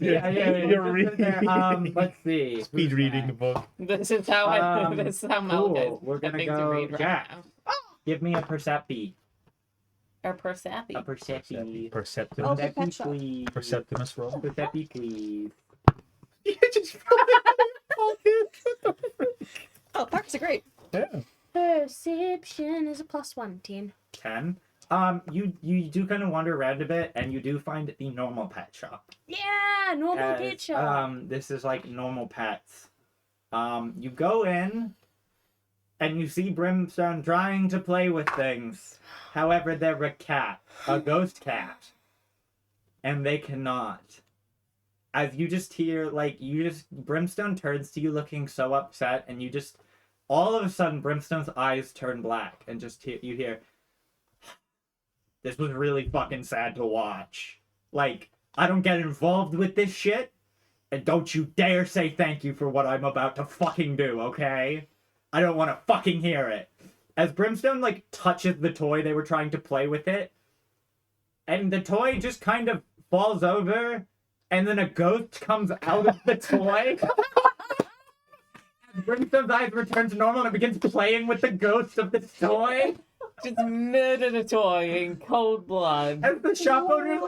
Yeah. You're reading. Let's see. Speed Who's reading the next? book. This is how this is how cool. Malachi's We're gonna attempting to go read right Jack. now. Give me a percepti. Or Persepi. A percepti. Perceptimus. Oh, Percepti, pet shop. please. Perceptimus roll. Percepti, please. You just Oh, parks are great. yeah. Perception is a +1, 10. 10. You do kind of wander around a bit, and you do find the normal pet shop. Yeah, normal As, pet shop. This is like normal pets. You go in, and you see Brimstone trying to play with things. However, they're a ghost cat, and they cannot. As you just hear, Brimstone turns to you looking so upset, and you just, all of a sudden, Brimstone's eyes turn black, and you hear, this was really fucking sad to watch. Like, I don't get involved with this shit, and don't you dare say thank you for what I'm about to fucking do, okay? I don't want to fucking hear it. As Brimstone, touches the toy they were trying to play with it, and the toy just kind of falls over, and then a ghost comes out of the toy. And Brimstone's eyes return to normal and it begins playing with the ghost of this toy. Just murdered a toy in cold blood. As the shop owner,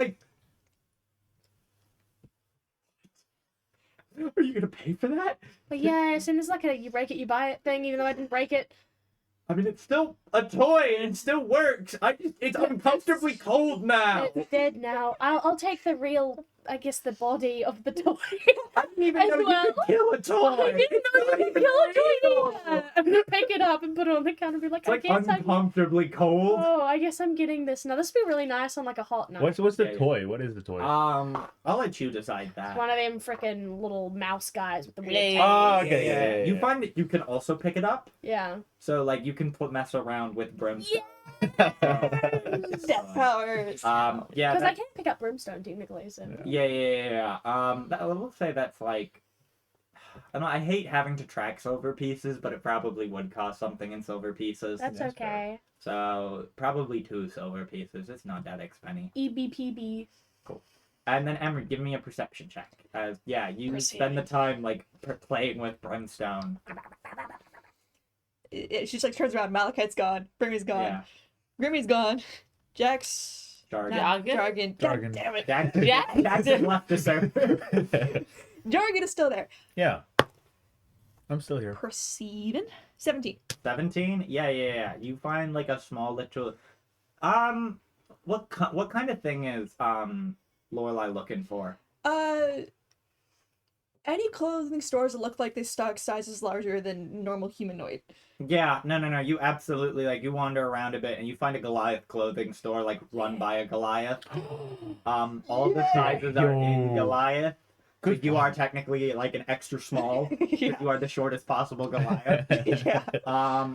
are you gonna pay for that? But yeah, as soon as you break it, you buy it thing, even though I didn't break it. I mean, it's still a toy and it still works. It's uncomfortably cold now. It's dead now. I'll take the real, I guess, the body of the toy. I didn't even As know well. you could kill a toy. I didn't know you could kill a toy either. I'm gonna pick it up and put it on the counter and be like, It's I guess I'm. uncomfortably cold. Oh, I guess I'm getting this now. This would be really nice on a hot night. What's the Yeah, yeah. toy? What is the toy? I'll let you decide that. One of them freaking little mouse guys with the weird. Yeah. tail. Oh, okay, yeah. You find that you can also pick it up, Yeah. so you can mess around with Brimstone. Death powers. Yeah. Because I can't pick up Brimstone technically, so. Yeah. I will say that's I hate having to track silver pieces, but it probably would cost something in silver pieces. That's That's okay. So probably 2 silver pieces. It's not that expensive. EBPB. And then Emery, give me a perception check. Yeah, you spend the time like playing with brimstone. She just like turns around. Malachite's gone. Grimmy's gone. Yeah. Grimmy's gone. Jack's Jargon. Jargon? Jargon. God damn it. Jackson left the server. Jargon is still there. Yeah. I'm still here. Perceiving. 17. 17? Yeah. You find like a small little. What kind of thing is Lorelai looking for? Any clothing stores that look like they stock sizes larger than normal humanoid. Yeah, no. You absolutely you wander around a bit and you find a Goliath clothing store run by a Goliath. All the sizes are in Goliath. Good You point. are technically an extra small. Yeah. You are the shortest possible Goliath. Yeah.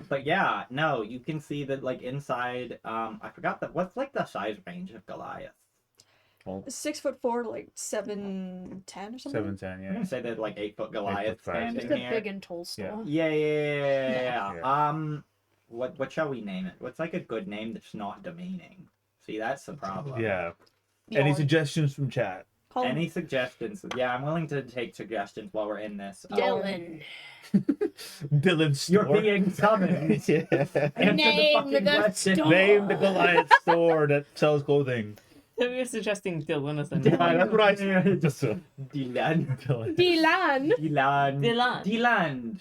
But yeah, no, you can see that inside. I forgot what's the size range of Goliath. 6'4" to 7'10" or something. 7'10", I'm yeah. gonna say that 8-foot Goliath 8'5", standing Just a here. big and tall store. Yeah. What shall we name it? What's a good name that's not demeaning? See, that's the problem. Yeah. Any Yawn. suggestions from chat? Call him- Any suggestions? Yeah, I'm willing to take suggestions while we're in this. Dylan. Dylan's You're store. being summoned. Yeah. Answer Name fucking the question. store. Name the Goliath store that sells clothing. So you're suggesting Dylan as a Dylan. name. That's what I said. Just Dylan. Dylan. Dylan. Dylan.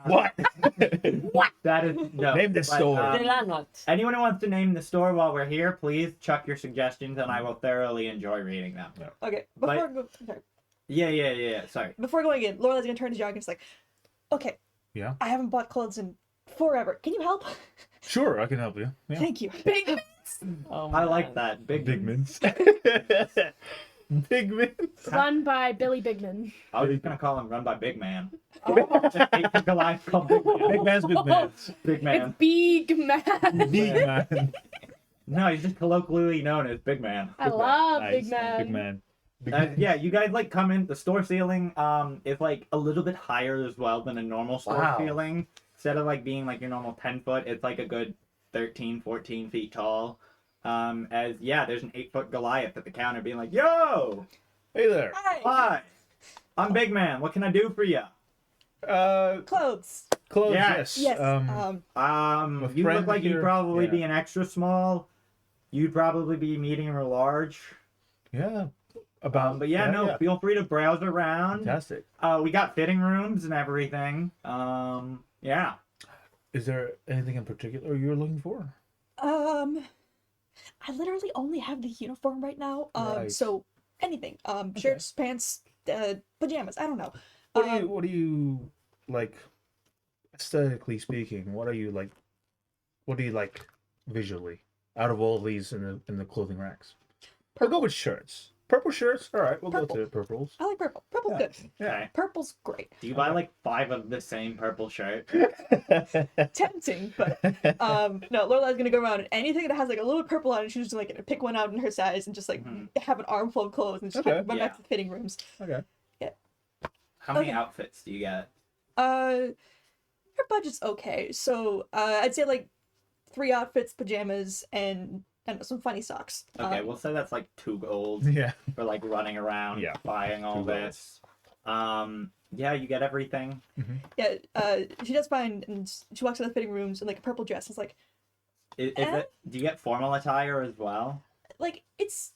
What? What? That is no. Name the but, store. Dylan what? Anyone who wants to name the store while we're here, please chuck your suggestions, and I will thoroughly enjoy reading them. Okay, But- Yeah. Sorry. before going in, Lorelai's gonna turn to Jargon and like, okay, Yeah. I haven't bought clothes in forever. Can you help? Sure, I can help you. Yeah. Thank you. Oh, I like man. that. Big. Bigmans. Bigmans. Run by Billy Bigman. I was just gonna call him Run by Big Man. Oh, Just take the Goliath called Big Man. Big man's big man's. Big Man. it's Big Man. Big man. No, he's just colloquially known as Big Man. I love Nice. Big Man. Big man. Big Yeah, you guys come in. The store ceiling is a little bit higher as well than a normal store Wow. ceiling. Instead of being your normal 10 foot, it's a good 13, 14 feet tall. There's an 8-foot Goliath at the counter being like, "Yo, Hey there. Hi. hi, I'm Big Man. What can I do for you?" Clothes. Clothes, Yes. yes. Yes. A You look friend like you'd here- probably yeah. be an extra small. You'd probably be medium or large. Yeah. About. But yeah, feel free to browse around. Fantastic. We got fitting rooms and everything. Yeah. Is there anything in particular you're looking for? I literally only have the uniform right now. Right. So anything. Shirts, pants, pajamas. I don't know. What do you like? Aesthetically speaking, what do you like visually out of all these in the clothing racks? We'll go with shirts. Purple shirts. All right, we'll Purple. go to purples. I like purple. Purple's Yeah. good. Yeah. Purple's great. Do you buy 5 of the same purple shirt? Tempting, but no. Lorelai's gonna go around and anything that has a little purple on it, she's just gonna pick one out in her size and just have an armful of clothes and just Okay. run Yeah. back to the fitting rooms. Okay. How many Okay. outfits do you get? Her budget's okay, so I'd say 3 outfits, pajamas, and I don't know, some funny socks. Okay, we'll say that's 2 gold Yeah. for running around, Yeah. buying all 2 gold. this. Yeah, you get everything. Yeah, she does fine, and she walks out of the fitting rooms in a purple dress. And it's Is it? Do you get formal attire as well? it's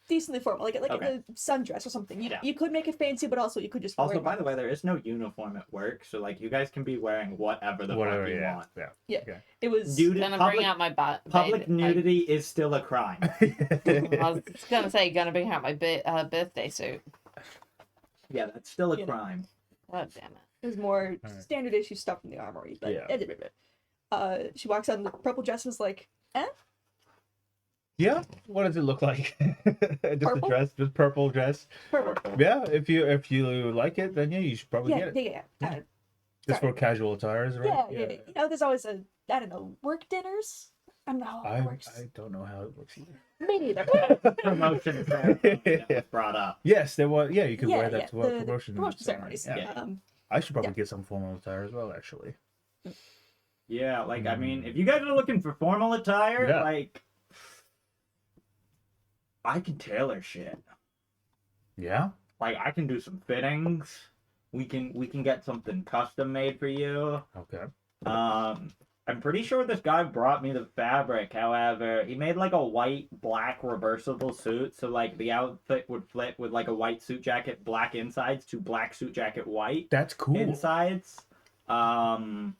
decently formal, like Okay. a sundress or something. Yeah. You could make it fancy, but also you could just Also, wear it. by the way, there is no uniform at work, so you guys can be wearing whatever the Whatever. fuck you Yeah. want. Yeah. It was Nudity, Gonna bring out my public nudity is still a crime. I was gonna say, gonna bring out my birthday suit. Yeah, that's still a You know. crime. God damn it. It was more Alright. standard issue stuff from the armory, but Yeah. she walks out in the purple dress and is like, Yeah. What does it look like? Just Purple? a dress, just purple dress. purple. Yeah. If you like it, then yeah, you should probably Yeah, get it. yeah. Just for casual attires, right? Yeah. You know, there's always I don't know, work dinners. I don't know how it works. I don't know how it works either. Me neither. Promotion ceremony that was brought up. Yes, there was. Yeah, you could Yeah, wear that yeah, to a the promotion. promotion ceremonies. Yeah. Yeah. I should probably Yeah. get some formal attire as well, actually. Yeah, I mean, if you guys are looking for formal attire, Yeah. I can tailor shit. Yeah. Like I can do some fittings. We can get something custom made for you. Okay. I'm pretty sure this guy brought me the fabric. However, he made like a white black reversible suit, so like the outfit would flip with like a white suit jacket, black insides to black suit jacket, white That's cool. insides. So,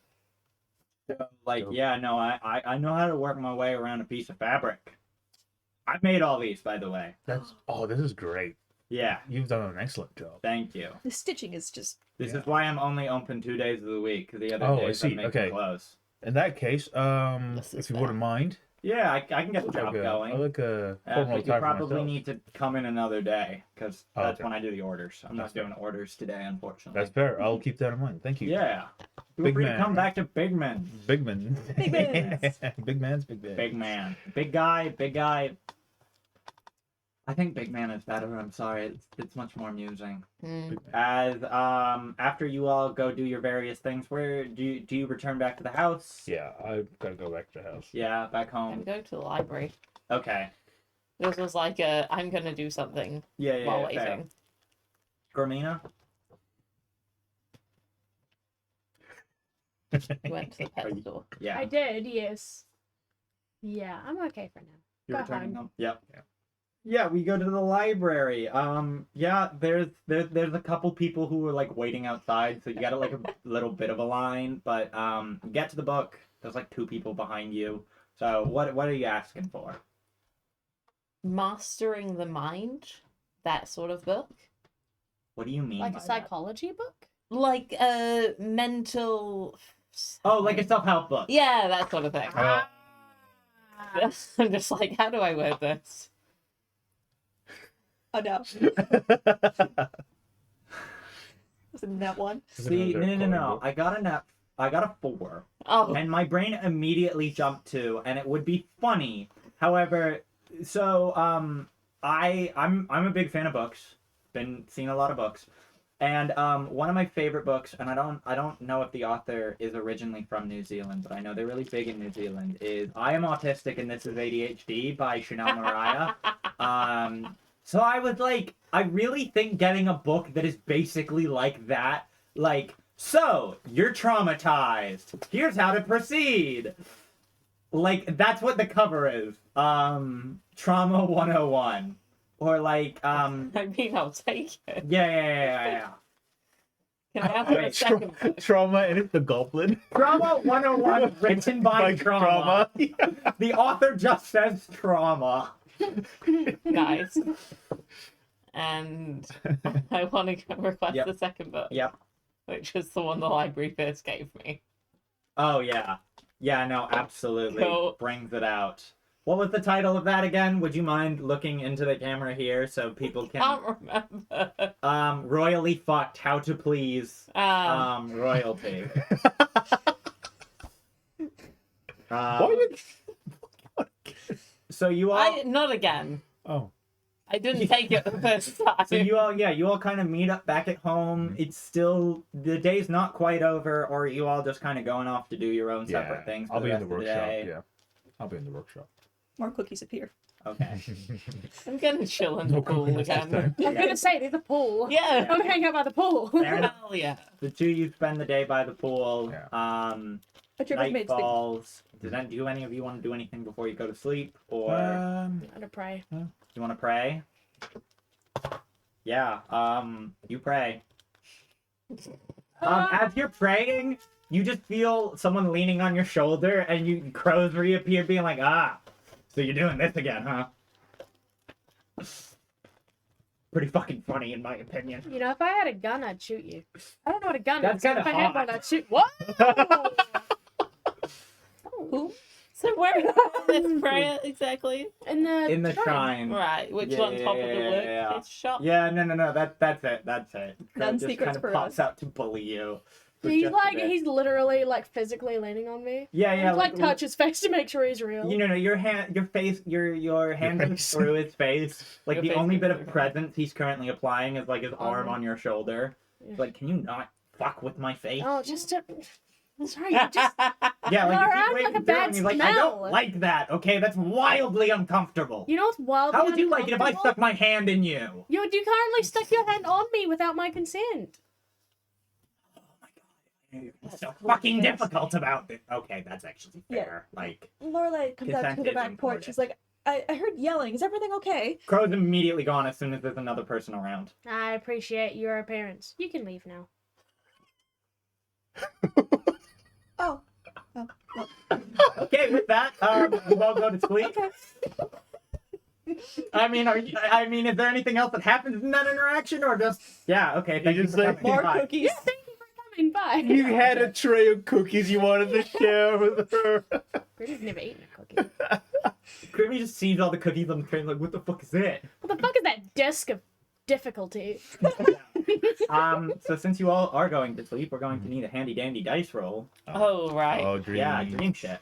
like Dope. yeah, no, I know how to work my way around a piece of fabric. I made all these, by the way. That's this is great. Yeah, You've done an excellent job. thank you. The stitching is just. This Yeah. is why I'm only open 2 days of the week. The other Oh, I days see. I'm making Okay. clothes. In that case, This is if you fair. wouldn't mind, Yeah, I can get the job going. I like a But formal you time for probably myself. need to come in another day because Oh, that's okay. when I do the orders. I'm That's not doing orders today, unfortunately. That's fair. I'll keep that in mind. Thank you. Yeah. Feel Big free man. to come back to Big Man. Big man. Big mans. Big man's big man. Big Man. Big guy. I think Big Man is better. I'm sorry. It's much more amusing. Mm. As after you all go do your various things, where do you return back to the house? Yeah, I've got to go back to the house. Yeah, back And home. go to the library. Okay. This was like I'm gonna do something Yeah, while yeah, fair. waiting. Gormina? We went to the pet store. Yeah. I did, yes. Yeah, I'm okay for now. You're Go returning home. home. Yep. Yeah. Yeah, we go to the library. Yeah, there's a couple people who are like waiting outside, so you got like a little bit of a line, but you get to the book. There's like 2 people behind you. So what are you asking for? Mastering the Mind, that sort of book. What do you mean? Like by a psychology book? Like a mental. That? Oh, like a self-help book. Yeah, that sort of thing. Oh. I'm just like, how do I word this? Oh no. Was it that one? See, Another no. coloring book. I got a 4. Oh, And my brain immediately jumped to, and it would be funny. However, so I'm a big fan of books. Been seeing a lot of books, and one of my favorite books, and I don't know if the author is originally from New Zealand, but I know they're really big in New Zealand. Is I Am Autistic and This Is ADHD by Chanel Mariah. So I was like, I really think getting a book that is basically like that, like. So, you're traumatized. Here's how to proceed. Like, that's what the cover is. Trauma 101. Or like, I mean, I'll take it. yeah. Can I have a Wait, second book? Trauma and it's the Goblin. Trauma 101 written by Trauma. The author just says trauma. Nice. And I want to request Yep. the second book, Yep. which is the one the library first gave me. Oh, yeah. Yeah, no, absolutely. Cool. Brings it out. What was the title of that again? Would you mind looking into the camera here so people can... Can't remember. Royally fucked. How to please royalty. Why So you all, Not again. Oh. I didn't take it the first time. so you all kind of meet up back at home. It's still the day's not quite over, or you all just kind of going off to do your own separate things. For I'll be in the rest of workshop. day. Yeah. I'll be in the workshop. More cookies appear. Okay. I'm gonna chill in the No pool cookies this again. time. I was gonna say, there's a pool. Yeah. I'm gonna hang out by the pool. Fair enough. Hell yeah. The 2 you spend the day by the pool. Yeah. But your Night mates think falls. Do any of you want to do anything before you go to sleep, or I'm gonna pray. you want to pray? Yeah. You pray. As you're praying, you just feel someone leaning on your shoulder, and crows reappear, being like, so you're doing this again, huh? Pretty fucking funny, in my opinion. You know, if I had a gun, I'd shoot you. I don't know what a gun That's is. But kinda if I had hot. one, I'd shoot. What? Who? So where is this prayer exactly? In the shrine. Right, which on top of the work Yeah. is shop? Yeah, no. That's it. Crow None just secrets kind of for pops us. out to bully you. for He's just a like, bit. he's literally like physically leaning on me. Yeah, I like like touch his face to make sure he's real. You know, your hand is face. through his face. Like Your the face only is bit through of him. presence he's currently applying is like his arm Oh. on your shoulder. Yeah. Like, can you not fuck with my face? Oh, just to... Sorry, you just Yeah, like You're you keep around waving like a through bad and he's like, I don't smell. like that. Okay, that's wildly uncomfortable. you know what's wild? How would you like it if I stuck my hand in you? You kindly stuck your hand on me without my consent. What's so fucking difficult about it? Okay, that's actually fair. Like, Lorelai comes out Consent to the is back porch. important. She's like, I heard yelling. Is everything okay? Crow's immediately gone as soon as there's another person around. I appreciate your appearance. You can leave now. Oh. Okay, with that, we'll all go to sleep. Okay. I mean, is there anything else that happens in that interaction, or just okay? Thank you just for like, coming. More Bye. cookies. Thank you for coming by. You had a tray of cookies you wanted to share with her. Grimmy's never eaten a cookie. Grimmy just sees all the cookies on the tray, like, what the fuck is it? What the fuck is that disc of difficulty? So since you all are going to sleep, we're going to need a handy dandy dice roll. Oh, right. Oh, dream. Yeah, dream shit.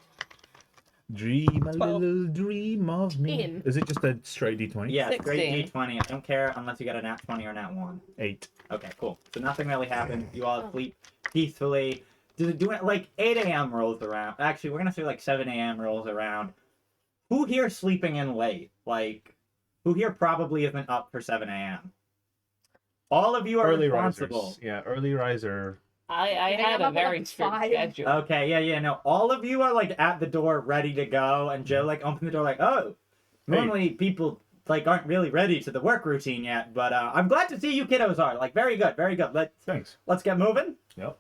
Dream a 12. little dream of me. 10. Is it just a straight D20? Yeah, it's great 16. D20. I don't care unless you get a nat 20 or nat 1. 8. Okay, cool. So nothing really happens. You all sleep peacefully. Doing like 8 a.m. rolls around. Actually, we're gonna say like 7 a.m. rolls around. Who here sleeping in late? Like, who here probably isn't up for 7 a.m.? All of you are Early responsible. risers. Yeah, early riser. I think had I'm a up at, very like, strict 5. schedule. Okay, yeah, no. All of you are like at the door ready to go, and Joe like opened the door like, oh, normally people like aren't really ready to the work routine yet, but I'm glad to see you kiddos are. Like, very good, very good. Thanks. Let's get moving. Yep.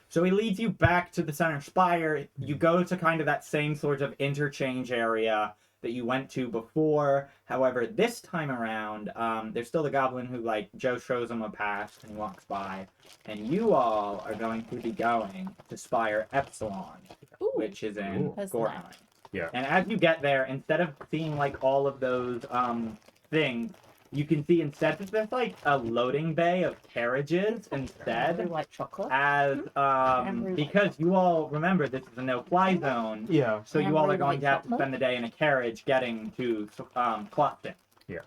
So he leads you back to the center spire. You go to kind of that same sort of interchange area that you went to before. However, this time around, there's still the goblin who, like, Joe shows him a path and he walks by. And you all are going to be going to Spire Epsilon, Ooh. which is in Ooh. That's Gorheim. nice. Yeah. And as you get there, instead of seeing, like, all of those things, you can see instead that there's, like, a loading bay of carriages I instead. like chocolate. As because you all remember this is a no-fly zone, Yeah. so you all are going to have to Chocolate? spend the day in a carriage getting to Clopton. Yeah.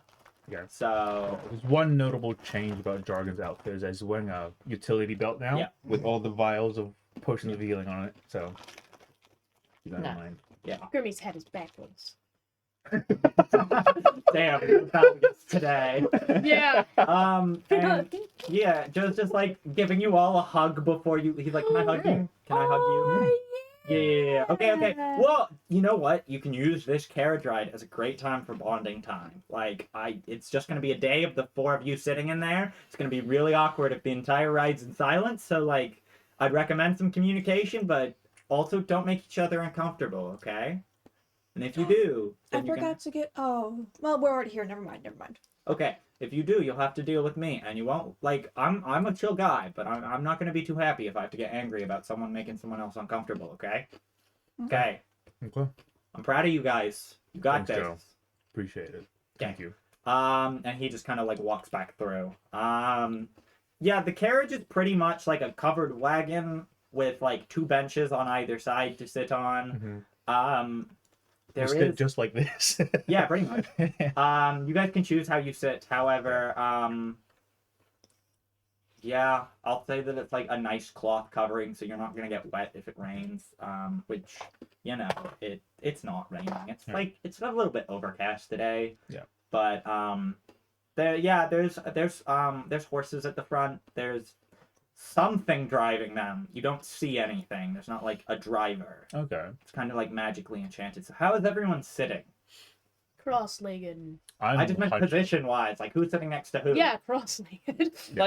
So There's one notable change about Jargon's outfit is that he's wearing a utility belt now Yeah. with all the vials of potions of healing on it. So keep that No. in mind. Grimmy's head is backwards. damn, we found this today. Yeah. And yeah, Joe's just like giving you all a hug before you. He's like, "Can I hug you? Can I hug you?" Yeah. Okay. Well, you know what? You can use this carriage ride as a great time for bonding time. Like, it's just gonna be a day of the 4 of you sitting in there. It's gonna be really awkward if the entire ride's in silence. So, like, I'd recommend some communication, but also don't make each other uncomfortable. Okay. And if you do, I then you forgot to get. Oh, well, we're already here. Never mind. Okay, if you do, you'll have to deal with me, and you won't. Like, I'm a chill guy, but I'm not gonna be too happy if I have to get angry about someone making someone else uncomfortable. Okay. Okay. Okay. I'm proud of you guys. You got Thanks, this. Joe. Appreciate it. Thank you. And he just kind of like walks back through. Yeah, the carriage is pretty much like a covered wagon with like 2 benches on either side to sit on. There is Just like this. yeah, pretty much. You guys can choose how you sit. However, yeah, I'll say that it's like a nice cloth covering, so you're not gonna get wet if it rains. Which, you know, it's not raining. It's Yeah. like it's a little bit overcast today. Yeah. But there's horses at the front. There's something driving them. You don't see anything. There's not like a driver. Okay. It's kind of like magically enchanted. So how is everyone sitting? Cross-legged. I just meant hunched. position-wise, like who's sitting next to who. Yeah, cross-legged. Yeah,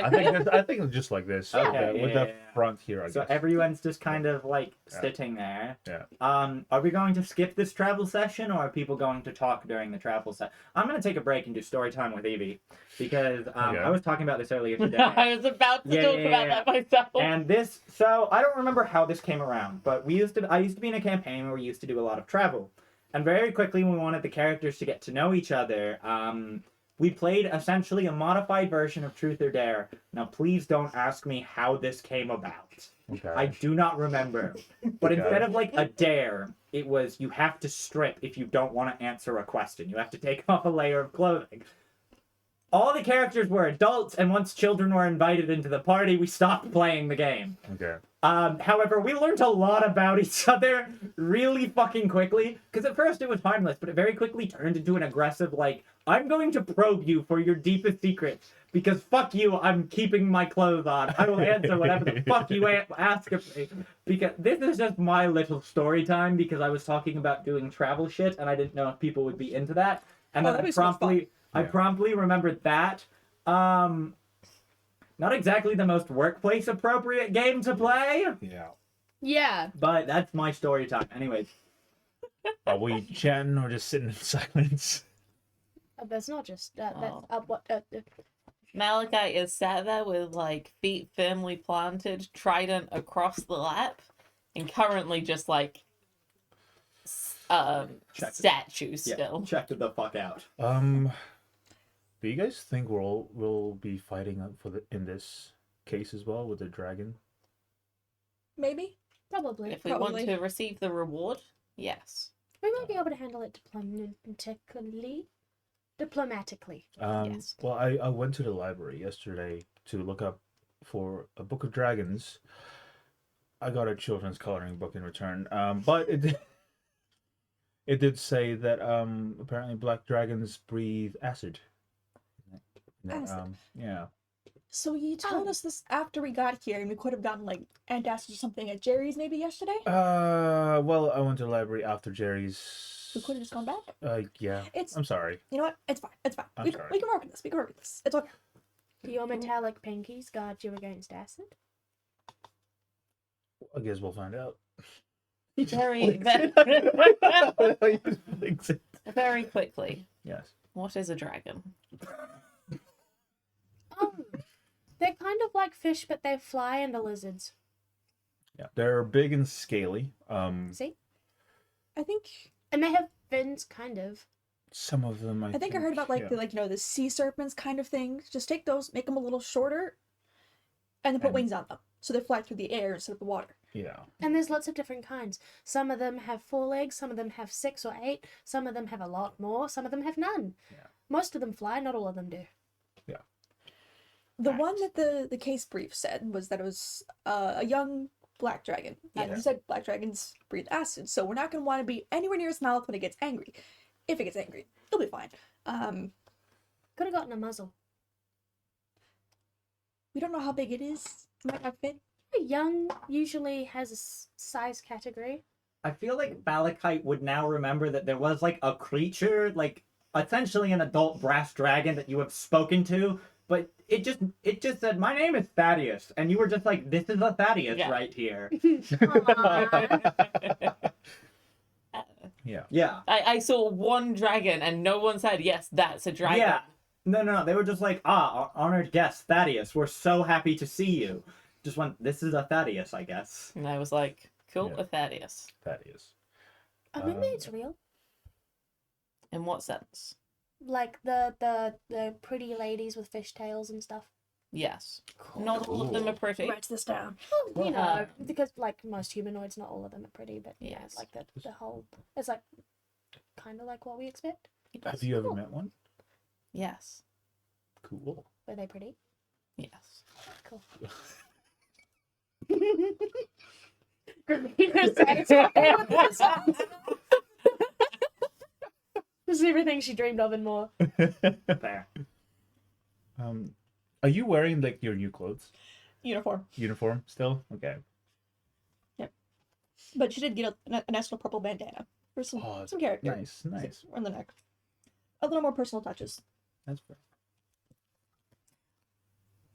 I think it's just like this. Okay, with yeah, the yeah. front here, I So guess. everyone's just kind of like Yeah. sitting there. Yeah. Are we going to skip this travel session, or are people going to talk during the travel session? I'm going to take a break and do story time with Evie because Okay. I was talking about this earlier today. I was about to Yeah, talk yeah, about yeah. that myself. And this, so I don't remember how this came around, but I used to be in a campaign where we used to do a lot of travel. And very quickly, we wanted the characters to get to know each other. We played essentially a modified version of Truth or Dare. Now, please don't ask me how this came about. Okay. I do not remember. But Okay. instead of like a dare, it was you have to strip if you don't want to answer a question. You have to take off a layer of clothing. All the characters were adults, and once children were invited into the party, we stopped playing the game. Okay. However, we learned a lot about each other really fucking quickly. Because at first it was harmless, but it very quickly turned into an aggressive, like, I'm going to probe you for your deepest secrets. Because fuck you, I'm keeping my clothes on. I will answer whatever the fuck you ask of me. Because this is just my little story time, because I was talking about doing travel shit, and I didn't know if people would be into that. And then that'd be so much fun. I promptly remembered that. Not exactly the most workplace appropriate game to play, Yeah. Yeah. but that's my story time. Anyways, Are we chatting or just sitting in silence? That's not just Oh. what. Malachite is sat there with like feet firmly planted, trident across the lap, and currently just like Check it. statue yeah, still. check the fuck out. Do you guys think we'll be fighting in this case as well with the dragon? Maybe. Probably. If we want Probably. to receive the reward, yes. We might be able to handle it diplomatically. Diplomatically. Yes. Well, I went to the library yesterday to look up for a book of dragons. I got a children's coloring book in return. But it did say that apparently black dragons breathe acid. Acid. Yeah. So you told us this after we got here, and we could have gotten like antacids or something at Jerry's maybe yesterday. Well, I went to the library after Jerry's. We could have just gone back. Yeah. It's I'm sorry. You know what? It's fine. It's fine. I'm We sorry. can work with this. We can work with this. It's okay. Do your metallic pinkies guard you against acid? I guess we'll find out. Very, very quickly. Yes. What is a dragon? Oh, they're kind of like fish, but they fly and are lizards. Yeah. They're big and scaly. See? I think And they have fins, kind of. Some of them. I think I heard about like yeah. the the sea serpents kind of thing. Just take those, make them a little shorter, and then put And- wings on them so they fly through the air instead of the water. Yeah. And there's lots of different kinds. Some of them have 4 legs, some of them have 6 or 8, some of them have a lot more, some of them have none. Yeah. Most of them fly, not all of them do. The one that the case brief said was that it was a young black dragon, and Yeah. it said black dragons breathe acid, so we're not going to want to be anywhere near its mouth when it gets angry. If it gets angry, it'll be fine. Could have gotten a muzzle. We don't know how big it is. It might not fit. Young usually has a size category. I feel like Malachite would now remember that there was like a creature, like essentially an adult brass dragon that you have spoken to, but it just said, "My name is Thaddeus," and you were just like, "This is a Thaddeus Yeah. right here." Aw. Yeah. Yeah. I saw one dragon and no one said, yes, that's a dragon. Yeah. No. They were just like, our honored guest, Thaddeus. We're so happy to see you. Just went, this is a Thaddeus, I guess. And I was like, cool Yeah. with Thaddeus. That is. Maybe it's real. In what sense? Like the pretty ladies with fishtails and stuff. Yes. Not all of them are pretty. Write this down. Well, you know, Uh, because like most humanoids, not all of them are pretty, but yeah, Yes. like the whole, it's like kind of like what we expect. Have you ever met one? Yes. Cool. Were they pretty? Yes. Cool. You're satisfied with this. This is everything she dreamed of and more. Fair. Are you wearing like your new clothes? Uniform. Still? Okay. But she did get a nice little purple bandana for some character Nice. on the neck. A little more personal touches. That's fair.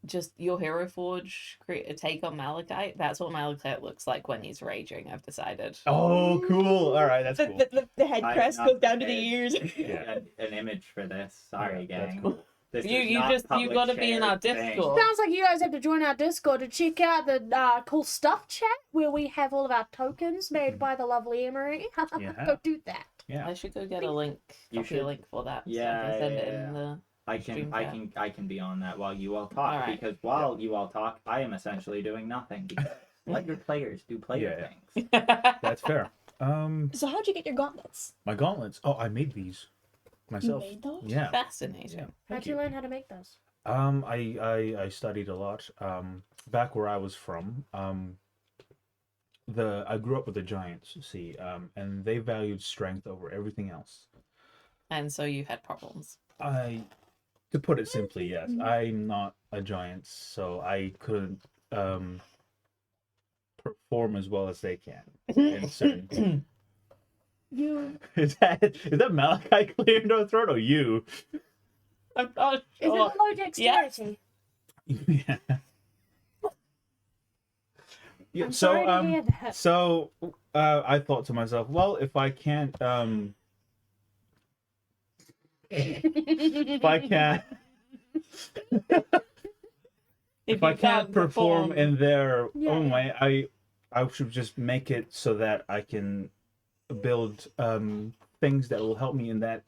Just your Hero Forge create a take on Malachite. That's what Malachite looks like when he's raging, I've decided. Oh, cool. All right, that's cool. The head I'm crest not goes down to the prepared. ears. Yeah. An image for this. Sorry, Yeah, that's gang. cool. This You- is you not just- you public gotta be in our shared thing. Discord. Sounds like you guys have to join our Discord to check out the cool stuff chat where we have all of our tokens made by the lovely Emery. Yeah. Go do that. Yeah. I should go get a link. You Copy a should. link for that. So I Yeah, can send yeah, it in the. I Stream can be on that while you all talk, Alright. because while you all talk, I am essentially doing nothing. Because let your players do player Yeah. things. That's fair. So how'd you get your gauntlets? My gauntlets. Oh, I made these myself. You made those? Yeah. Fascinating. Yeah. How'd Thank you you. learn how to make those? I studied a lot. Back where I was from, I grew up with the giants, you see, and they valued strength over everything else. And so you had problems. To put it simply, yes, I'm not a giant, so I couldn't perform as well as they can in certain. You Is that Malachi clearing their throat or you? I'm not is it sure. low dexterity? Yeah. Yeah, I'm so sorry to hear that. so I thought to myself, well, if I can't if I can't if I you can't perform in their Yeah, own yeah. way, I should just make it so that I can build things that will help me in that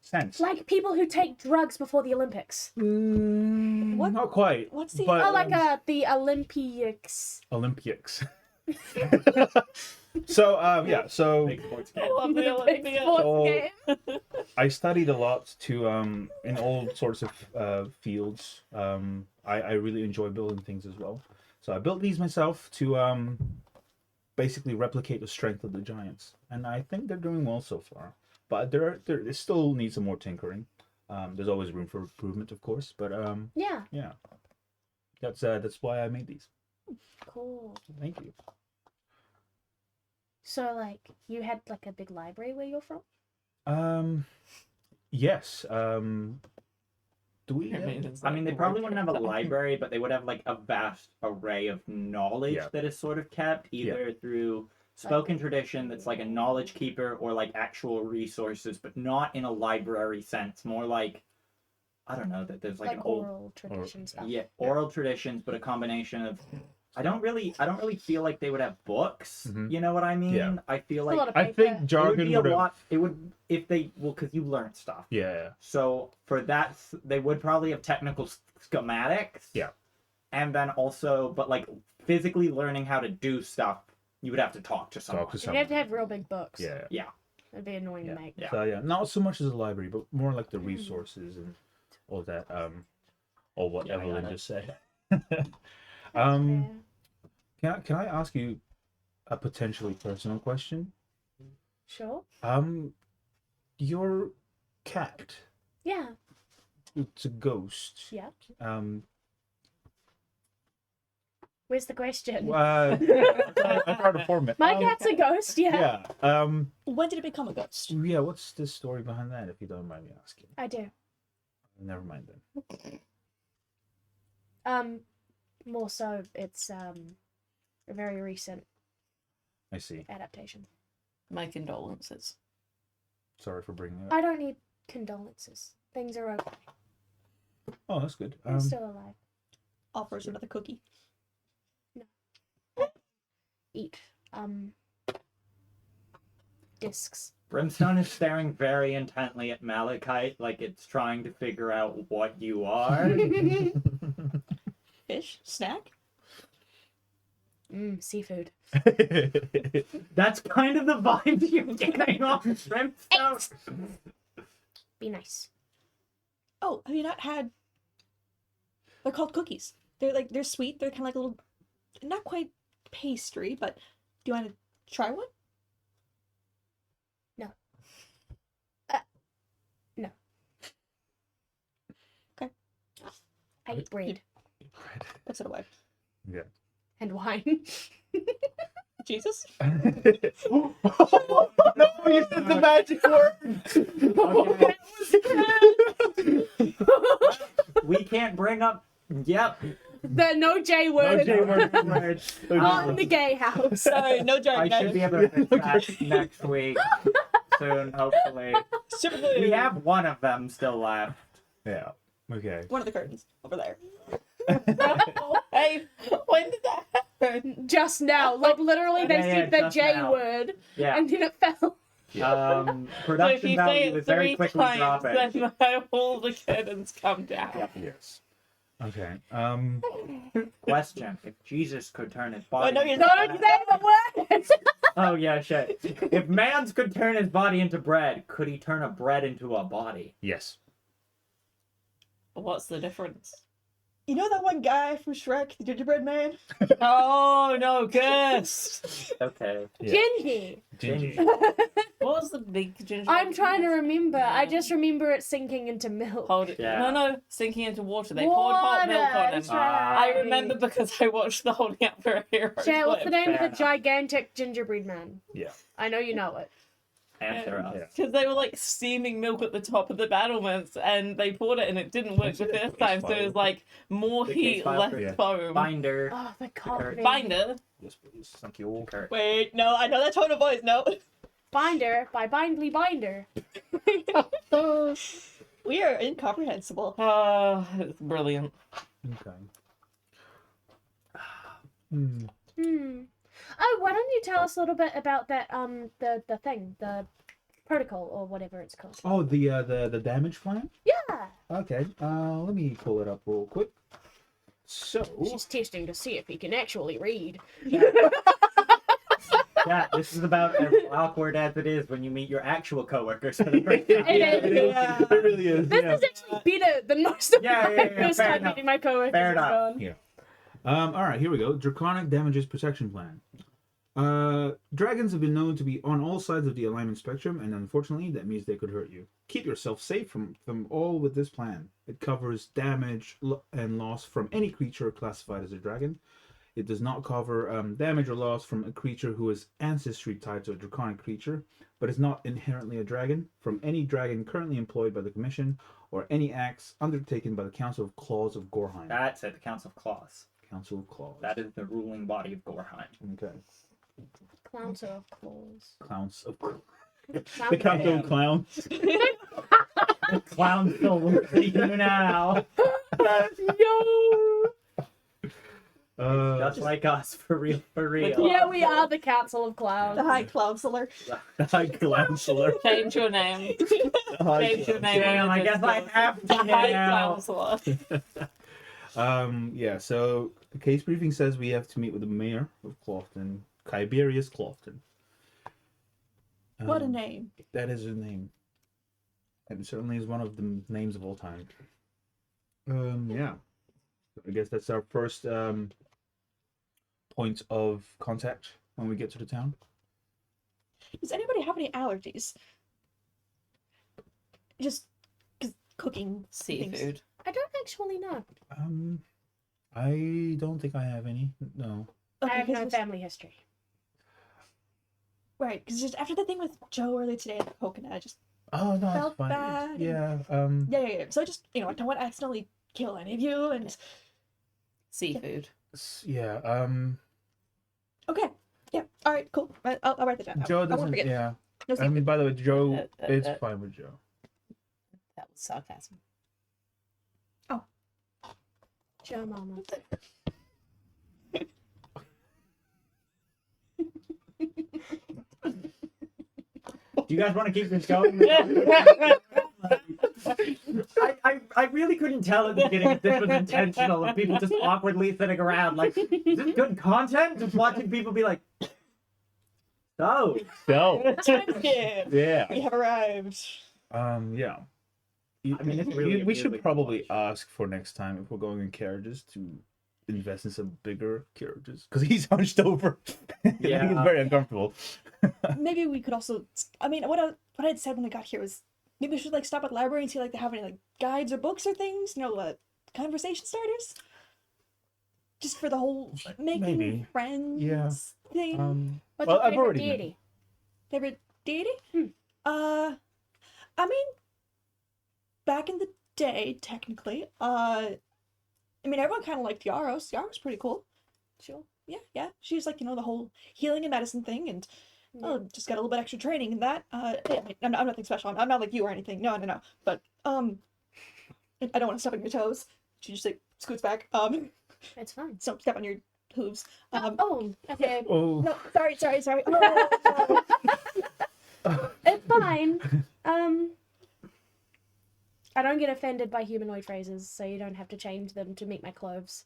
sense. Like people who take drugs before the Olympics. What? Not quite. What's the- but, Oh, like the Olympics. Olympics. So yeah, so Big sports I game. love the Big Olympics. sports So- game. I studied a lot to in all sorts of fields. I really enjoy building things as well. So I built these myself to basically replicate the strength of the giants, and I think they're doing well so far. But there still needs some more tinkering. There's always room for improvement, of course, but Yeah. yeah, that's why I made these. Cool. Thank you. So like you had like a big library where you're from? Yes. Do we? I mean, they probably wouldn't have a library, but they would have like a vast array of knowledge Yeah. that is sort of kept either through spoken tradition that's like a knowledge keeper or like actual resources, but not in a library sense. More like, I don't know, that there's like, an old oral tradition stuff. yeah, oral traditions, but a combination of. I don't really feel like they would have books. Mhm. You know what I mean? Yeah. I feel A lot like of I paper. think it would jargon be a would have. lot. It would if they because you learn stuff. Yeah. So for that, they would probably have technical schematics. Yeah. And then also, but like physically learning how to do stuff, you would have to talk to someone. Talk to You'd someone. have to have real big books. Yeah. It'd be annoying Yeah. to make. Yeah. So yeah, not so much as a library, but more like the resources and all that. Or what Yeah, I Evelyn got it. just said. Yeah. Can I ask you a potentially personal question? Sure. Your cat, Yeah. it's a ghost. Yeah. Well, Where's the question? I tried to form it. My cat's a ghost. Yeah. Yeah. When did it become a ghost? Yeah. What's the story behind that? If you don't mind me asking. I do. Never mind then. More so, it's a very recent I see. adaptation. My condolences. Sorry for bringing it up. I don't need condolences. Things are okay. Oh, that's good. I'm still alive. Offers another cookie. Eat discs. Brimstone is staring very intently at Malachite, like it's trying to figure out what you are. Fish? Snack? Seafood. That's kind of the vibe you're getting off Brimstone. Be nice. Oh, have you not had... They're called cookies. They're sweet. They're kind of like a little... Not quite pastry, but do you want to try one? No. Okay. I eat bread What's it away? Yeah. and wine. Jesus? No, you said the magic word. We can't bring up. Yep. The no J No word. J word. Not in the gay house. Sorry, no I jargon. should be able to fix that next week. Soon, hopefully. Typically, We have one of them still left. Yeah. Okay. one of the curtains over there. Hey, when did that happen? Just now. Like literally they Yeah, yeah, said the just J now. word Yeah. and then it fell. So if Production you say value it is very 3 quickly times, dropping. then all the curtains come down. Yeah. Yes. Okay. Question: if Jesus could turn his Oh, body, no, you're No, not. don't say the word. oh yeah, shit. If man's could turn his body into bread, could he turn a bread into a body? Yes. What's the difference? You know that one guy from Shrek, the gingerbread man? Oh no, cursed! Okay. Yeah. Gingy. Ginger. What was the big ginger? I'm trying to remember. I Yeah. just remember it sinking into milk. Hold it. Yeah. No, sinking into water. They poured hot milk on him. That's I right. remember because I watched the Holding Out for a Hero Jay, what's the clip. name of Fair the enough. gigantic gingerbread man? Yeah. I know you know it. Answer us. Yeah. Because they were like steaming milk at the top of the battlements, and they poured it, and it didn't work the first time. So it was like more The heat, case file less for you. foam. Binder. Oh, the coffee. Binder. Yes, please. Thank you. Kurt. Wait, no, I know that tone of voice. No. Binder by Bindly Binder. We are incomprehensible. It's brilliant. Okay. Hmm. Oh, why don't you tell us a little bit about that the thing, the protocol or whatever it's called. Oh, the damage plan. Yeah. Okay. Let me pull it up real quick. So. She's testing to see if he can actually read. Yeah, this is about as awkward as it is when you meet your actual coworkers for the first time. It is. Yeah. It really is. This Yeah. is actually better than most of Yeah, my yeah, yeah, first fair time enough. meeting my coworkers. Fair has enough. gone. Yeah. All right, here we go. Draconic Damages Protection Plan. Dragons have been known to be on all sides of the alignment spectrum, and unfortunately, that means they could hurt you. Keep yourself safe from them all with this plan. It covers damage and loss from any creature classified as a dragon. It does not cover damage or loss from a creature who is ancestry tied to a draconic creature, but is not inherently a dragon, from any dragon currently employed by the Commission, or any acts undertaken by the Council of Claws of Gorheim. That's it, the Council of Claws. Council of Claws. That is the ruling body of Gorheim. Okay. Clowns of claws. Clowns of Clowns the Council of Clowns. The clown still will see you now. No. Just like us, for real, for real. Yeah, we are the Council of Clowns. The High Counselor. The High Counselor. Change your name. Change your name. Damn, I guess I have to High now. Counselor. Yeah, so the case briefing says we have to meet with the mayor of Clofton, Tiberius Clofton. What a name. That is his name. And certainly is one of the names of all time. Yeah. I guess that's our first point of contact when we get to the town. Does anybody have any allergies? Just 'cause cooking things. Seafood. I don't actually know. I don't think I have any. No. I Okay, have 'cause no this- family history. Right, because just after the thing with Joe earlier today at the coconut, I just Oh no, Felt that's fine. bad. Yeah. yeah. So I just I don't want to accidentally kill any of you, and Seafood. Yeah. okay, yeah, all right, cool. I'll write that down. Joe I won't doesn't. forget. Yeah. No I secret. mean, by the way, Joe, it's uh. fine with Joe. That was sarcasm. Joe Mama. Do you guys want to keep this going? I really couldn't tell at the beginning if this was intentional, of people just awkwardly sitting around like, is this good content? Just watching people be like, so. So. Yeah, Yeah. we have arrived. Yeah. I mean, it's really we should amusing to probably watch. ask for next time if we're going in carriages to invest in some bigger carriages because he's hunched over. Yeah. He's very uncomfortable. Maybe we could also. I mean, what I had said when I got here was maybe we should like stop at the library and see like they have any like guides or books or things. Conversation starters. Just for the whole making Maybe. friends Yeah. thing. What's Well, your I've favorite already deity? Favorite deity? Hmm. I mean, back in the day, technically, I mean, everyone kind of liked Yaros. Yaros pretty cool. Sure. Yeah. She's like, the whole healing and medicine thing, and just got a little bit extra training in that. I mean, I'm nothing special. I'm not like you or anything. No. But, I don't want to step on your toes. She just like scoots back. It's fine. So step on your hooves. Oh, okay. Oh. No, sorry. Oh, It's fine. I don't get offended by humanoid phrases, so you don't have to change them to meet my clothes.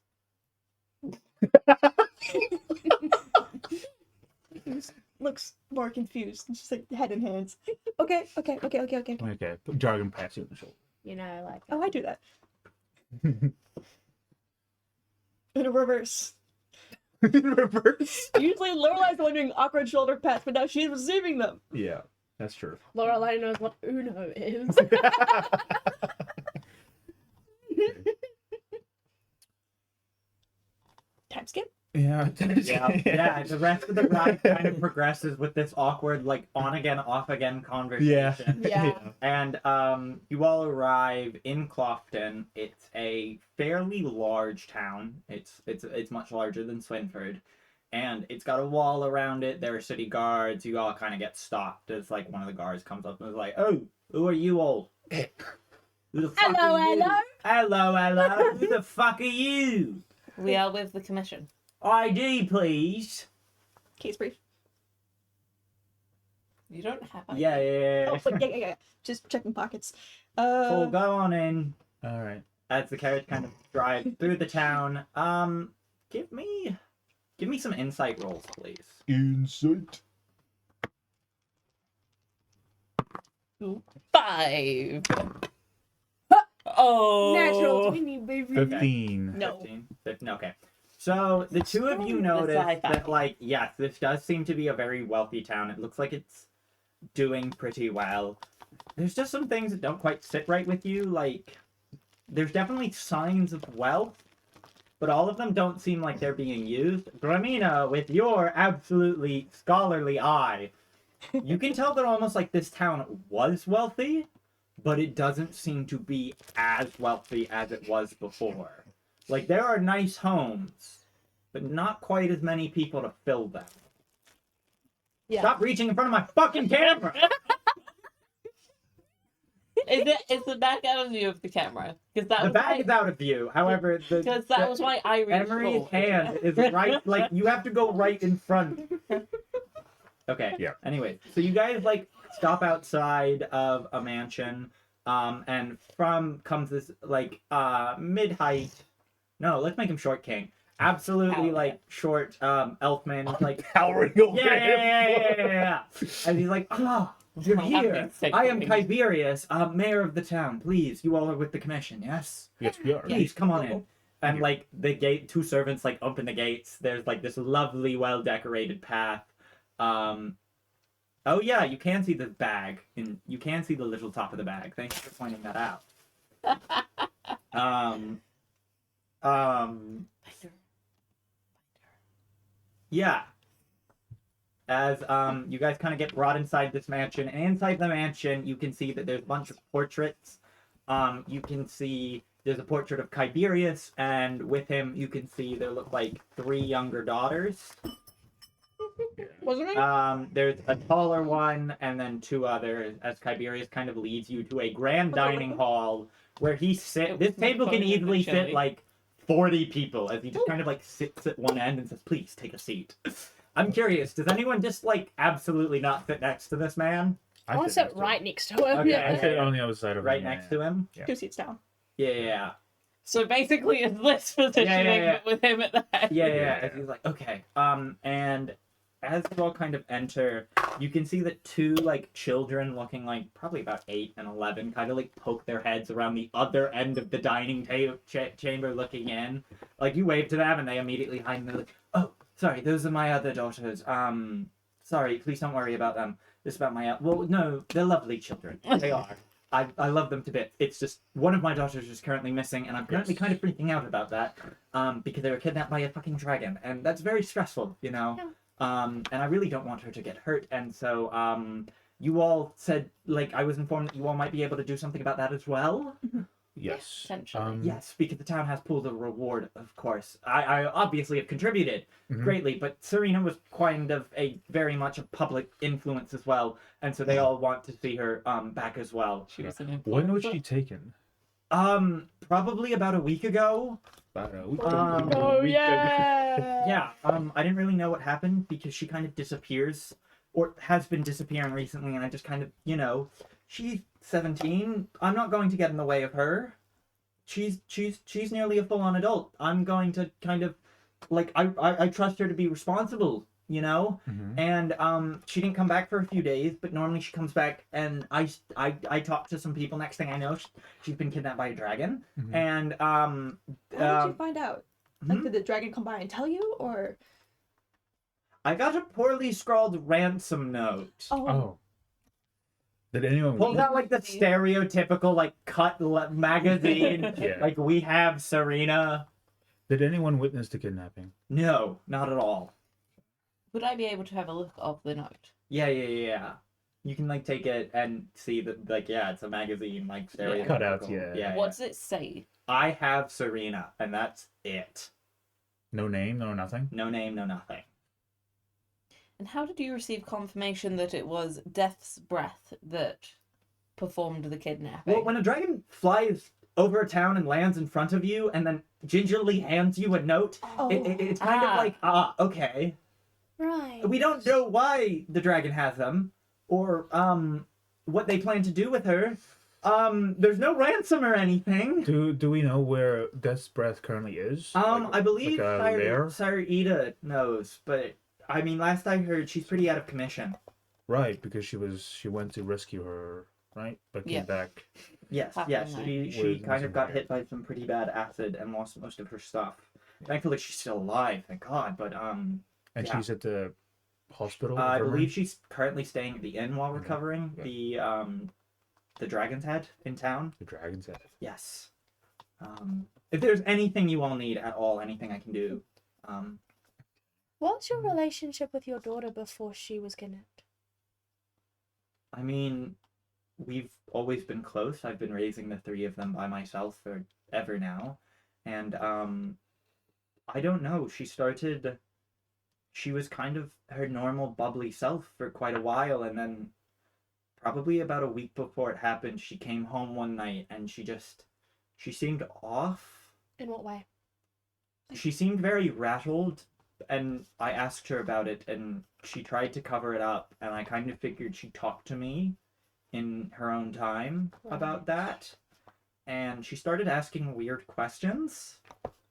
looks more confused. She's like head in hands. Okay. Okay. Put jargon pats you on the shoulder. You know, like Oh, I do that. In reverse. In reverse. Usually Lorelai's the one doing awkward shoulder pats, but now she's receiving them. Yeah, that's true. Lorelai knows what Uno is. Time skip? Yeah. Yeah. The rest of the ride kind of progresses with this awkward, like, on again, off again conversation. Yeah. And you all arrive in Cloughton. It's a fairly large town. It's much larger than Swinford, and it's got a wall around it. There are city guards. You all kind of get stopped as like one of the guards comes up and is like, "Oh, who are you all? Who the fuck Hello, are you? hello. Hello. Who the fuck are you? We are with the commission. ID, please." Case brief. You don't have. Yeah. Oh, but yeah. Just checking pockets. Cool, go on in. All right. As the carriage kind of drives through the town, give me some insight rolls, please. Insight. 5. Oh. Natural 20, baby. 15. No. 15, okay. So the two of you The notice sci-fi. that, like, yes, this does seem to be a very wealthy town. It looks like it's doing pretty well. There's just some things that don't quite sit right with you. Like, there's definitely signs of wealth, but all of them don't seem like they're being used. Gramina, with your absolutely scholarly eye, you can tell that almost like this town was wealthy, but it doesn't seem to be as wealthy as it was before. Like, there are nice homes, but not quite as many people to fill them. Yeah. Stop reaching in front of my fucking camera! Is the back out of view of the camera? Because that The was bag my, is out of view. However, because that was why I reached Emery's forward. hand is right, like, you have to go right in front. Okay. Yeah. Anyway, so you guys, like, stop outside of a mansion, and from comes this, like, mid-height, no, let's make him short king. Absolutely, Hell like, short, elfman, like, Powering over yeah. And he's like, you're I have here. been sick I am for Tiberius, mayor of the town. Please, you all are with the commission, yes? Yes, we are. Please, come on in. And, Yeah. like, the gate, two servants, like, open the gates. There's, like, this lovely, well-decorated path. Oh, yeah, you can see the bag. And you can see the little top of the bag. Thanks for pointing that out. Yeah. As you guys kind of get brought inside this mansion, and inside the mansion you can see that there's a bunch of portraits. You can see there's a portrait of Tiberius, and with him you can see there look like 3 younger daughters. Wasn't it? There's a taller one, and then 2 others, as Tiberius kind of leads you to a grand dining hall where he sits. This table can easily fit like 40 people, as he just kind of like sits at one end and says, "Please take a seat." I'm curious, does anyone just like absolutely not sit next to this man? I want to sit right next to him. Okay. I sit on the other side of Right him, next to him? Yeah. 2 seats down. Yeah. So basically, it's this positioning, Yeah. but with him at the head. Yeah. Yeah. As he's like, okay. And as you all kind of enter, you can see that 2 like children looking like probably about 8 and 11 kind of like poke their heads around the other end of the dining chamber looking in. Like, you wave to them and they immediately hide and they're like, "Oh, sorry, those are my other daughters. Sorry, please don't worry about them. This is about my well, no, they're lovely children. They are. I love them to bits. It's just one of my daughters is currently missing, and I'm currently kind of freaking out about that. Because they were kidnapped by a fucking dragon, and that's very stressful, you know. And I really don't want her to get hurt, and so you all said, like, I was informed that you all might be able to do something about that as well. Yes. Potentially. Yes, because the town has pulled a reward, of course. I obviously have contributed Mhm. greatly, but Serena was kind of a very much a public influence as well, and so they all want to see her back as well. She was an When was influencer. she taken? Probably about a week ago. About a week Oh, week yeah. Yeah, I didn't really know what happened because she kind of disappears, or has been disappearing recently, and I just kind of, you know, she's 17. I'm not going to get in the way of her. She's nearly a full-on adult. I'm going to kind of, like, I trust her to be responsible, you know? Mhm. And she didn't come back for a few days, but normally she comes back, and I talked to some people. Next thing I know, she's been kidnapped by a dragon. Mhm. And How did you find out? Like, did the dragon come by and tell you, or? I got a poorly scrawled ransom note. Oh. Did anyone Pulled out like the stereotypical like cut magazine. Yeah. Like we have Serena. Did anyone witness the kidnapping? No, not at all. Would I be able to have a look of the note? Yeah. You can like take it and see that like it's a magazine like stereotypical. Cutouts, yeah. What does it say? I have Serena, and that's it. No name, no nothing. No name, no nothing. And how did you receive confirmation that it was Death's Breath that performed the kidnapping? Well, when a dragon flies over a town and lands in front of you, and then gingerly hands you a note, Oh. it's kind of like okay. Right. We don't know why the dragon has them, or what they plan to do with her. There's no ransom or anything. Do we know where Death's Breath currently is? I believe like a lair? Sire Ida knows, but I mean, last I heard, she's pretty out of commission. Right, because she went to rescue her, right? But came Yeah. back. Yes, Half yes, the night. she Was kind of got impaired. hit by some pretty bad acid and lost most of her stuff. Thankfully, she's still alive, thank God. But And Yeah. she's at the hospital. I recovering? believe she's currently staying at the inn while recovering. Yeah. The Dragon's Head in town. The dragon's head. Yes. If there's anything you all need at all, anything I can do. What's your relationship with your daughter before she was kidnapped? I mean, we've always been close. I've been raising the three of them by myself forever now. And I don't know. She was kind of her normal bubbly self for quite a while, and then probably about a week before it happened, she came home one night and she seemed off. In what way? She seemed very rattled, and I asked her about it, and she tried to cover it up, and I kind of figured she'd talk to me in her own time about that. And she started asking weird questions.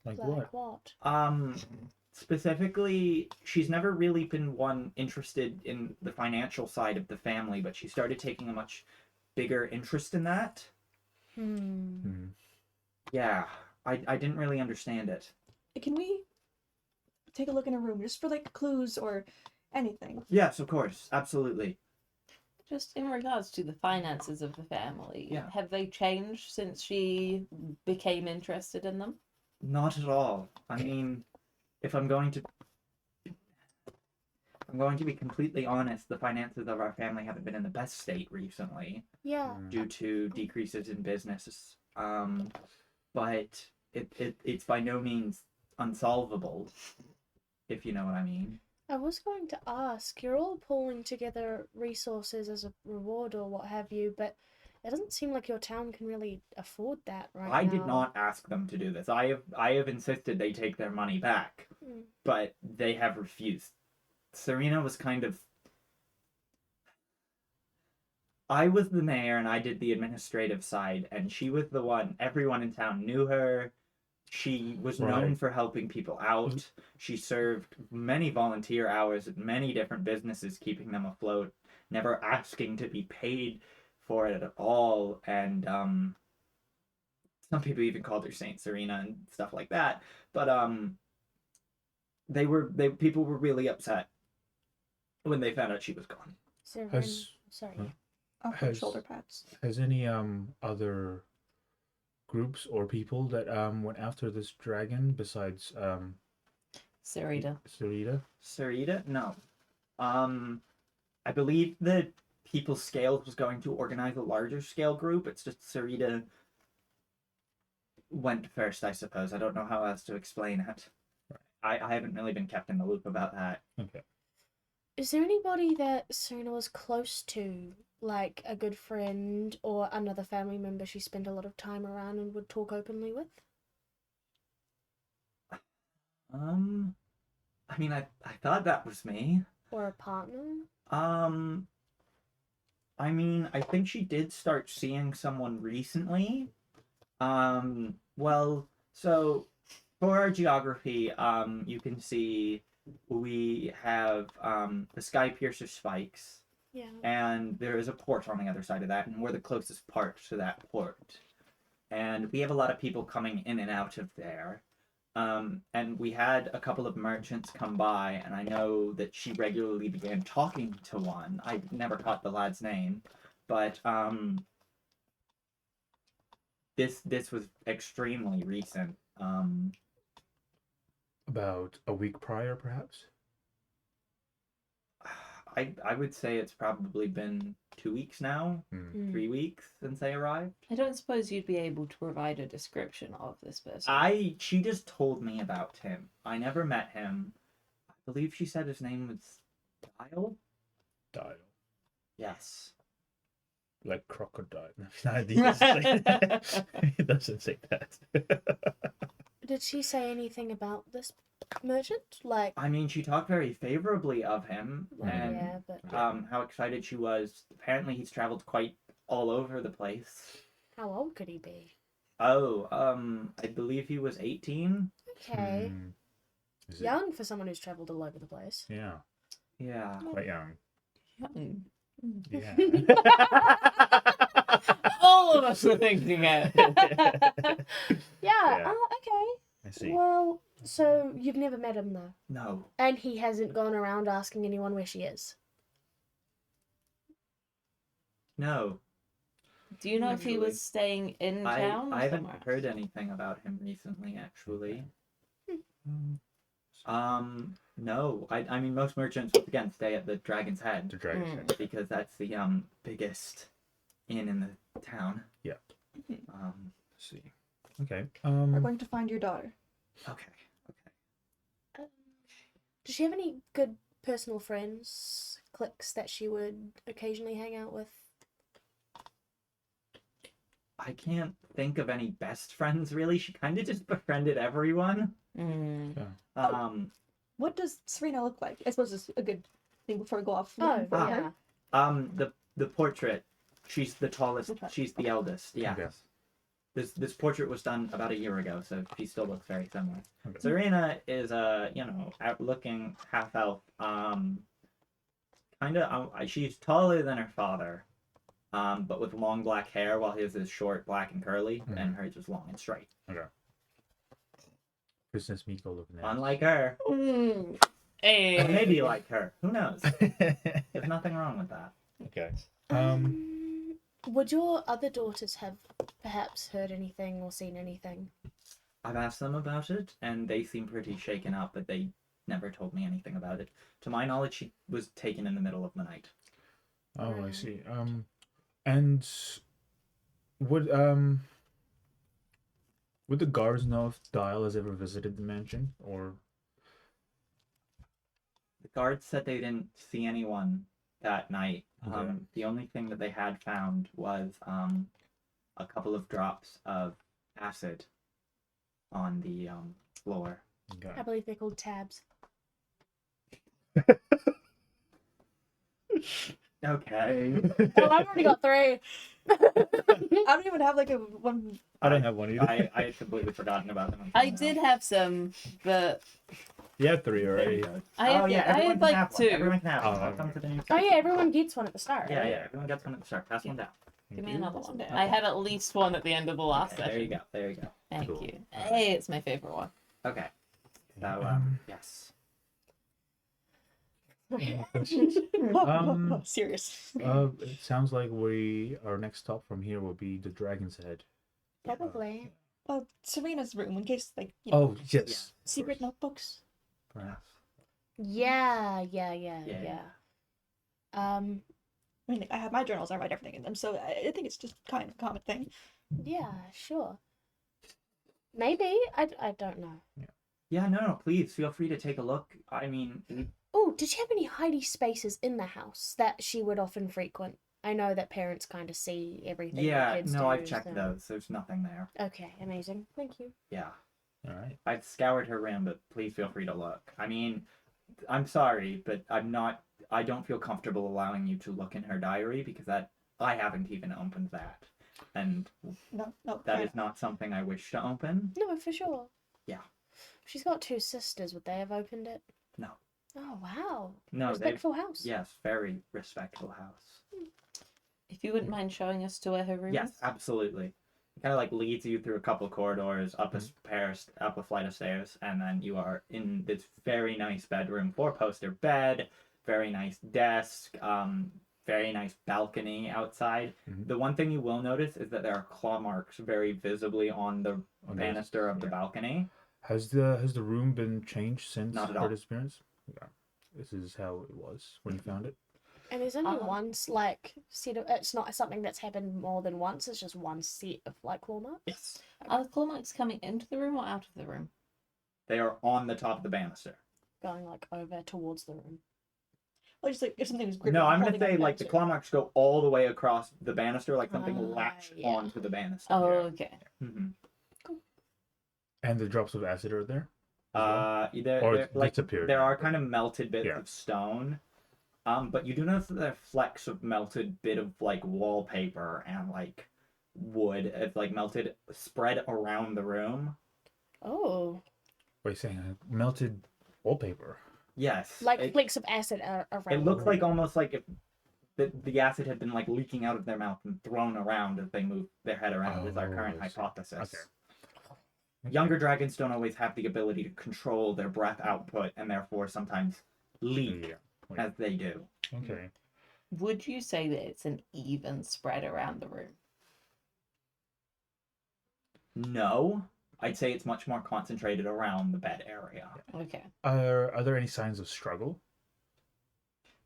Like Like what? what? Specifically, she's never really been one interested in the financial side of the family, but she started taking a much bigger interest in that. Hmm. Yeah, I didn't really understand it. Can we take a look in her room just for like clues or anything? Yes, of course, absolutely. Just in regards to the finances of the family, Yeah. have they changed since she became interested in them? Not at all. I mean, if I'm going to be completely honest, the finances of our family haven't been in the best state recently Yeah. due to decreases in business. But it's by no means unsolvable, if you know what I mean. I was going to ask, you're all pulling together resources as a reward or what have you, but it doesn't seem like your town can really afford that right now. I did not ask them to do this. I have insisted they take their money back, but they have refused. Serena was kind of... I was the mayor and I did the administrative side, and she was the one, everyone in town knew her. She was known Right. for helping people out. She served many volunteer hours at many different businesses, keeping them afloat, never asking to be paid for it at all. And some people even called her Saint Serena and stuff like that. But people were really upset when they found out she was gone. Sorry. Has- Shoulder pads. Has any other groups or people that went after this dragon besides Sarita. Sarita? Sarita? No. I believe the People's Scales was going to organize a larger scale group. It's just Sarita went first, I suppose. I don't know how else to explain it. I haven't really been kept in the loop about that. Okay. Is there anybody that Serena was close to, like a good friend or another family member she spent a lot of time around and would talk openly with? I mean, I thought that was me. Or a partner? I mean, I think she did start seeing someone recently. Well, so for our geography, you can see we have the Sky Piercer spikes, Yeah. and there is a port on the other side of that, and we're the closest part to that port. And we have a lot of people coming in and out of there. And we had a couple of merchants come by, and I know that she regularly began talking to one. I never caught the lad's name, but this was extremely recent. About a week prior, perhaps. I would say it's probably been 2 weeks now, Mm. 3 weeks since they arrived. I don't suppose you'd be able to provide a description of this person. She just told me about him. I never met him. I believe she said his name was Dial. Dial. Yes. Like crocodile. No, he doesn't say that. He doesn't say that. Did she say anything about this merchant? Like, I mean, she talked very favorably of him, and yeah, but how excited she was. Apparently, he's traveled quite all over the place. how old could he be? Oh, I believe he was 18. Okay. Hmm. Is it- Young for someone who's traveled all over the place. Yeah, Yeah. quite young. Young. Yeah. All of us were thinking it. Yeah, Yeah. okay. I see. Well, so you've never met him though? No. And he hasn't gone around asking anyone where she is? No. Do you know if he Usually. was staying in town? or I haven't somewhere else? heard anything about him recently, actually. No. I mean, most merchants, once again, stay at the Dragon's Head. The dragon's Hmm. head. Because that's the biggest inn in the town. Yeah. Um. I see. Okay. We're going to find your daughter. Okay. Does she have any good personal friends, cliques that she would occasionally hang out with? I can't think of any best friends really. She kind of just befriended everyone. Mm. What does Serena look like? I suppose it's a good thing before we go off. Oh, looking for yeah. her. The portrait. She's the tallest. Okay. She's the eldest. Yeah. Okay. This portrait was done about a year ago, so she still looks very similar. Okay. Serena is a out-looking half elf. She's taller than her father, but with long black hair, while his is short, black and curly, and hers is long and straight. Princess Miko looking at. Unlike her, Hey. or maybe like her. Who knows? There's nothing wrong with that. Okay. Would your other daughters have perhaps heard anything or seen anything? I've asked them about it, and they seem pretty shaken up, but they never told me anything about it. To my knowledge, she was taken in the middle of the night. Oh, I Right. see. And would the guards know if Dial has ever visited the mansion, or? The guards said they didn't see anyone that night. Okay. The only thing that they had found was a couple of drops of acid on the floor. I Okay. believe they're called tabs. Okay. Oh, I've already got 3. I don't even have like a one. I don't have one either. I had completely forgotten about them. I did have some, but You have 3 There you already. go. I Oh had, yeah, I everyone had can like have one. 2. Everyone can have one. Oh, Welcome to the new. Oh yeah, everyone gets one at the start. Yeah, right? yeah. Everyone gets one at the start. Pass one down. Give me another one. Okay. I had at least one at the end of the last Okay, session. there you go. There you go. Thank Cool. you. Hey, it's my favorite one. Okay. So yes. Serious. It sounds like our next stop from here will be the Dragon's Head. Probably. Serena's room, in case like Oh yes. secret notebooks. Perhaps. Yeah. Yeah. I mean, like, I have my journals. I write everything in them, so I think it's just kind of a common thing. Yeah, sure. Maybe. I don't know. Yeah. No. Please feel free to take a look. I mean, Oh, did she have any hidey spaces in the house that she would often frequent? I know that parents kind of see everything. yeah. the kids No, do, I've checked so- those. There's nothing there. Okay, amazing. Thank you. Yeah. All right. I've scoured her room, but please feel free to look. I mean, I'm sorry, but I don't feel comfortable allowing you to look in her diary because I haven't even opened that. And No, that fair is not something I wish to open. No, for sure. Yeah. She's got 2 sisters. Would they have opened it? No. Oh, wow. No, they Respectful house. yes, very respectful house. If you wouldn't mind showing us to where her room Yes, is. absolutely. kind of like leads you through a couple corridors, up up a flight of stairs, and then you are in this very nice bedroom, 4-poster bed, very nice desk, very nice balcony outside. Mhm. The one thing you will notice is that there are claw marks very visibly on the banister of the balcony. Has the room been changed since Not at her all. disappearance? Yeah. This is how it was when you found it. And there's only Uh-huh. one like set of. It's not something that's happened more than once. It's just one set of like claw marks. Yes. Are the claw marks coming into the room or out of the room? They are on the top of the banister. Going like over towards the room. Well, just like if something was gripping. No, I'm holding gonna say on like the to. claw marks go all the way across the banister, like something Ah, latched yeah. onto the banister. Oh, okay. Mhm. And the drops of acid are there? as well? Or They're, it like disappeared. there are kind of melted bits Yeah. of stone, but you do notice that there are flecks of melted bit of like wallpaper and like wood. It's like melted, spread around the room. Oh, What are you saying? Melted wallpaper. Yes, like flakes of acid around. it looks the like room. almost like if the acid had been like leaking out of their mouth and thrown around as they move their head around. Is our current I see. hypothesis. Okay. Younger dragons don't always have the ability to control their breath output and therefore sometimes leak Yeah. as they do. Okay. Would you say that it's an even spread around the room? No, I'd say it's much more concentrated around the bed area. Okay. Are there any signs of struggle?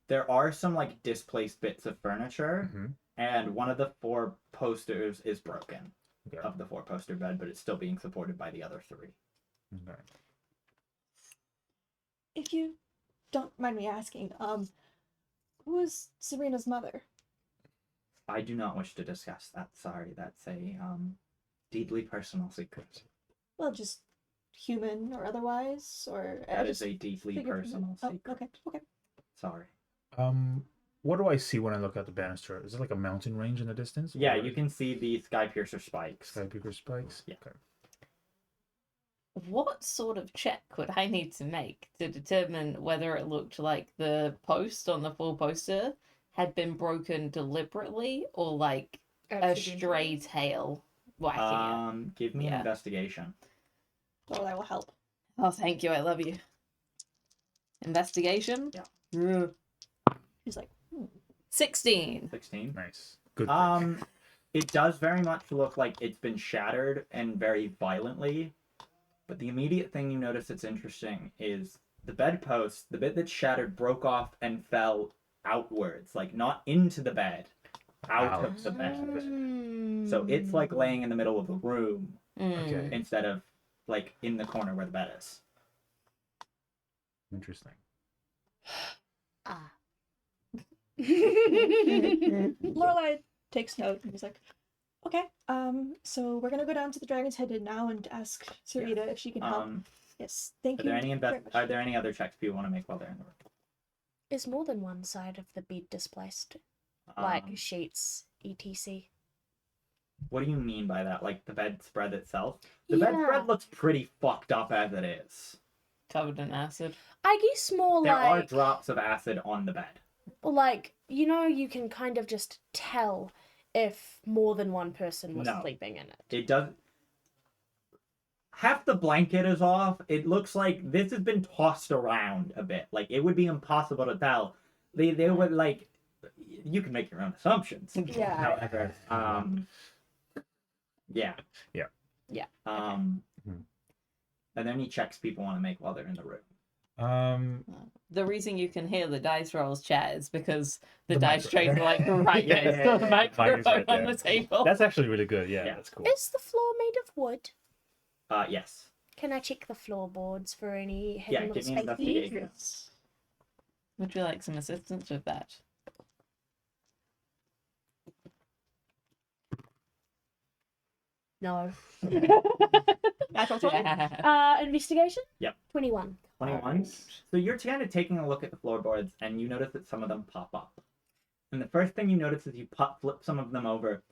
There are some like displaced bits of furniture, Mm-hmm. and one of the 4 posters is broken Okay. of the 4-poster bed, but it's still being supported by the other 3. Okay. If you don't mind me asking, who is Serena's mother? I do not wish to discuss that. Sorry, that's a deeply personal secret. Well, just human or otherwise, or I That just is a deeply figured- personal Oh, secret. okay, okay. Sorry. What do I see when I look at the banister? Is it like a mountain range in the distance? Yeah, or you can see the sky piercer spikes. sky peaker spikes. Yeah. Okay. What sort of check would I need to make to determine whether it looked like the post on the 4-poster had been broken deliberately or like a Accidentally. stray tail whacking Give me an Yeah. investigation. Well, that will help. it? Oh, thank you. I love you. Investigation? Yeah. He's like, 16. 16. Nice. Good. It does very much look like it's been shattered and very violently. But the immediate thing you notice that's interesting is the bedpost, the bit that's shattered, broke off and fell outwards, like not into the bed, out of the bed. So it's like laying in the middle of the room Okay. instead of like in the corner where the bed is. Interesting. Ah. Lorelai takes note and he's like, okay, so we're gonna go down to the Dragon's Head now and ask Sarita if she can help. Yes, thank Are you. there any very much. are there any other checks people want to make while they're in the room? Is more than one side of the bed displaced? Like Um, sheets, etc. what do you mean by that? Like the bedspread itself? The Yeah. bedspread looks pretty fucked up as it is. Covered in acid. I guess more There are like, drops of acid on the bed. like you know, you can kind of just tell if more than one person was No. sleeping in it. It does. Half the blanket is off. It looks like this has been tossed around a bit. Like it would be impossible to tell. They would like. You can make your own assumptions. Yeah. However, yeah. Yeah. Yeah. Um. Mhm. Are there any checks people want to make while they're in the room? The reason you can hear the dice rolls chat is because the The dice micro- trays are like right Yeah, next yeah, to yeah, the yeah. microphone Mine is right on there. the table. That's actually really good. Yeah, Yeah. that's cool. Is the floor made of wood? Yes. Can I check the floorboards for any Yeah. hidden Give me little an spaces? investigation. Would you like some assistance with that? No. Natural 20? Investigation? Yep. 21. 21. So you're kind of taking a look at the floorboards, and you notice that some of them pop up. And the first thing you notice is you flip some of them over.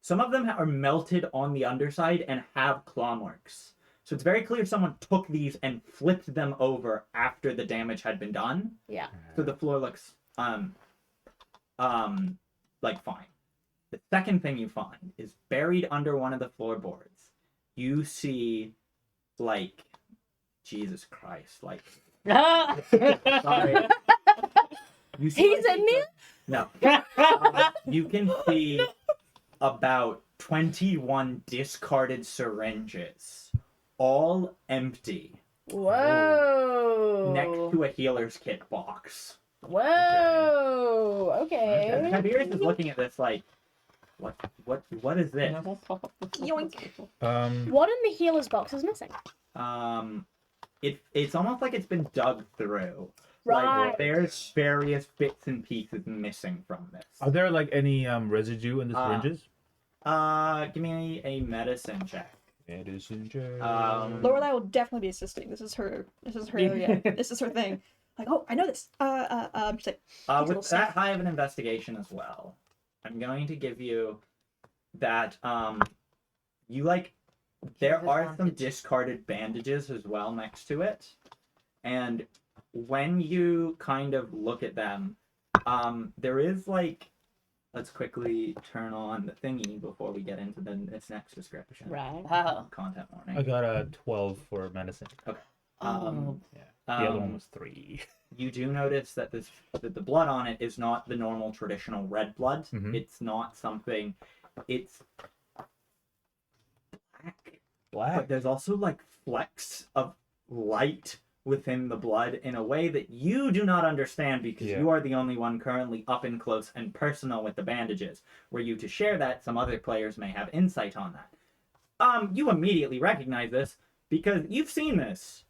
Some of them are melted on the underside and have claw marks. So it's very clear someone took these and flipped them over after the damage had been done. Yeah. So the floor looks like fine. The second thing you find is buried under one of the floorboards. You see, like, Jesus Christ, like, sorry. You see, He's in there? No. You can see about 21 discarded syringes, all empty, Whoa. next to a healer's kit box. Whoa. And Okay. Tiberius is looking at this like, what is this? Yoink. What in the healer's box is missing? It's almost like it's been dug through. Right. Like, there's various bits and pieces missing from this. Are there like any residue in the syringes? Give me a medicine check. Medicine check. Lorelai will definitely be assisting. This is her area. This is her thing. Like, oh, I know this. Just like, a little With that sniff. high of an investigation as well, I'm going to give you that you like there Give are some advantage. discarded bandages as well next to it, and when you kind of look at them, there is like, let's quickly turn on the thingy before we get into its next description. Right. Wow. Content I warning. got a 12 for medicine. Um, The other um, one was 3. You do notice that that the blood on it is not the normal traditional red blood. Mhm. It's not something. It's black, but Black. there's also like flecks of light within the blood in a way that you do not understand because Yeah. you are the only one currently up and close and personal with the bandages. Were you to share that, some other players may have insight on that. You immediately recognize this because you've seen this.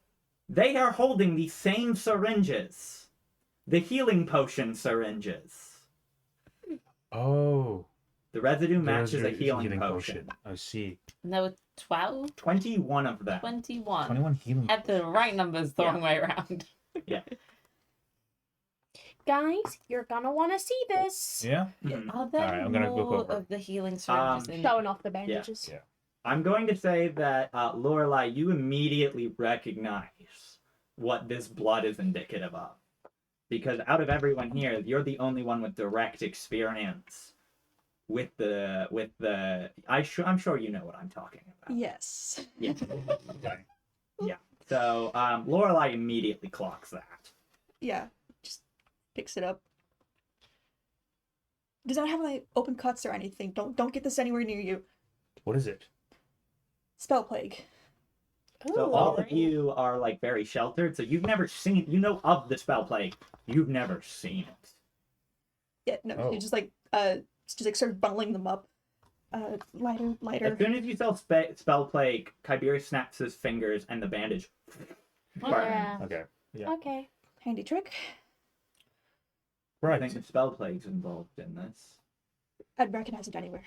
They are holding the same syringes. The healing potion syringes. Oh. The residue matches There's a healing potion. I see. And there were 12, 21 of them. 21. 21 healing. Had the right numbers the wrong way around. Guys, you're gonna want to see this. Yeah. Mhm. Are there Alright, I'm gonna look more over. of the healing syringes in Showing off the bandages. Yeah. I'm going to say that, Lorelai, you immediately recognize what this blood is indicative of. Because out of everyone here, you're the only one with direct experience with the I'm sure you know what I'm talking about. Yes. Yeah. Yeah. So, Lorelai immediately clocks that. Yeah. Just picks it up. Does not have like open cuts or anything. Don't get this anywhere near you. What is it? Spell plague. So Ooh, all of alright. you are like very sheltered, so you've never seen, you know of the spell plague. You've never seen it. Yeah, no, Oh. you just like start bundling them up. Lighter. As soon as you spell plague, Kyberi snaps his fingers and the bandage. Yeah. Okay. Yeah. Okay. Handy trick. I Right. think the spell plague's involved in this. I'd recognize it anywhere.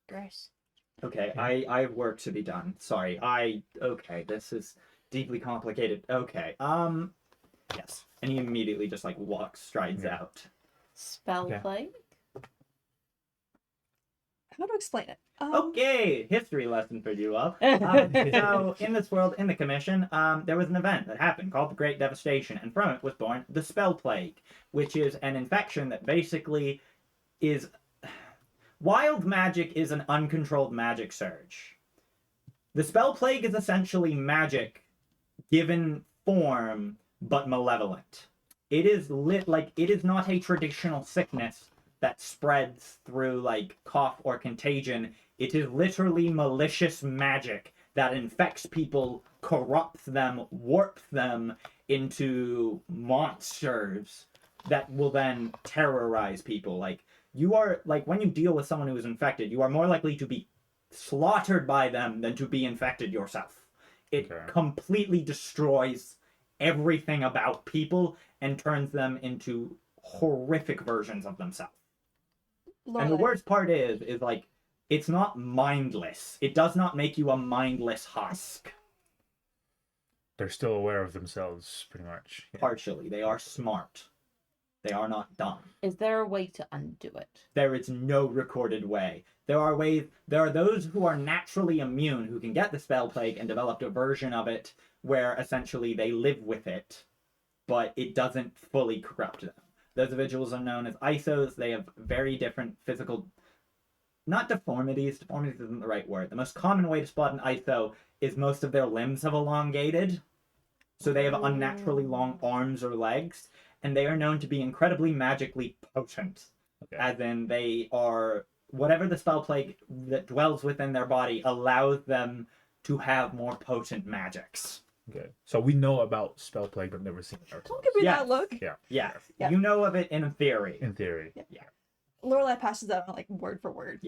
Gross. Okay, I have work to be done. Sorry, okay, this is deeply complicated. Okay, yes. And he immediately just like strides Yeah. out. spell Okay. plague. How to explain it? Okay, history lesson for you all. So, in this world, in the Commission, there was an event that happened called the Great Devastation, and from it was born the Spell Plague, which is an infection that basically is... Wild magic is an uncontrolled magic surge. The Spell Plague is essentially magic given form, but malevolent. It is it is not a traditional sickness that spreads through like cough or contagion. It is literally malicious magic that infects people, corrupts them, warps them into monsters that will then terrorize people. Like, you are, like, when you deal with someone who is infected, you are more likely to be slaughtered by them than to be infected yourself. It Okay. completely destroys everything about people and turns them into horrific versions of themselves. And the Lorelai. worst part is like, it's not mindless. It does not make you a mindless husk. They're still aware of themselves, pretty much. Yeah. Partially. They are smart. They are not dumb. Is there a way to undo it? There is no recorded way. There are those who are naturally immune who can get the spell plague and develop a version of it where essentially they live with it, but it doesn't fully corrupt them. Those individuals are known as ISOs. They have very different physical, not deformities. Deformities isn't the right word. The most common way to spot an ISO is most of their limbs have elongated. So they have unnaturally long arms or legs, and they are known to be incredibly magically potent. Okay. As in, they are, whatever the spell plague that dwells within their body allows them to have more potent magics. Okay. So we know about spell plague, but never seen it ourselves. Don't give me Yes. that look. Yeah. Yes, Yeah. you know of it in theory. In theory. Lorelai passes that on like word for word.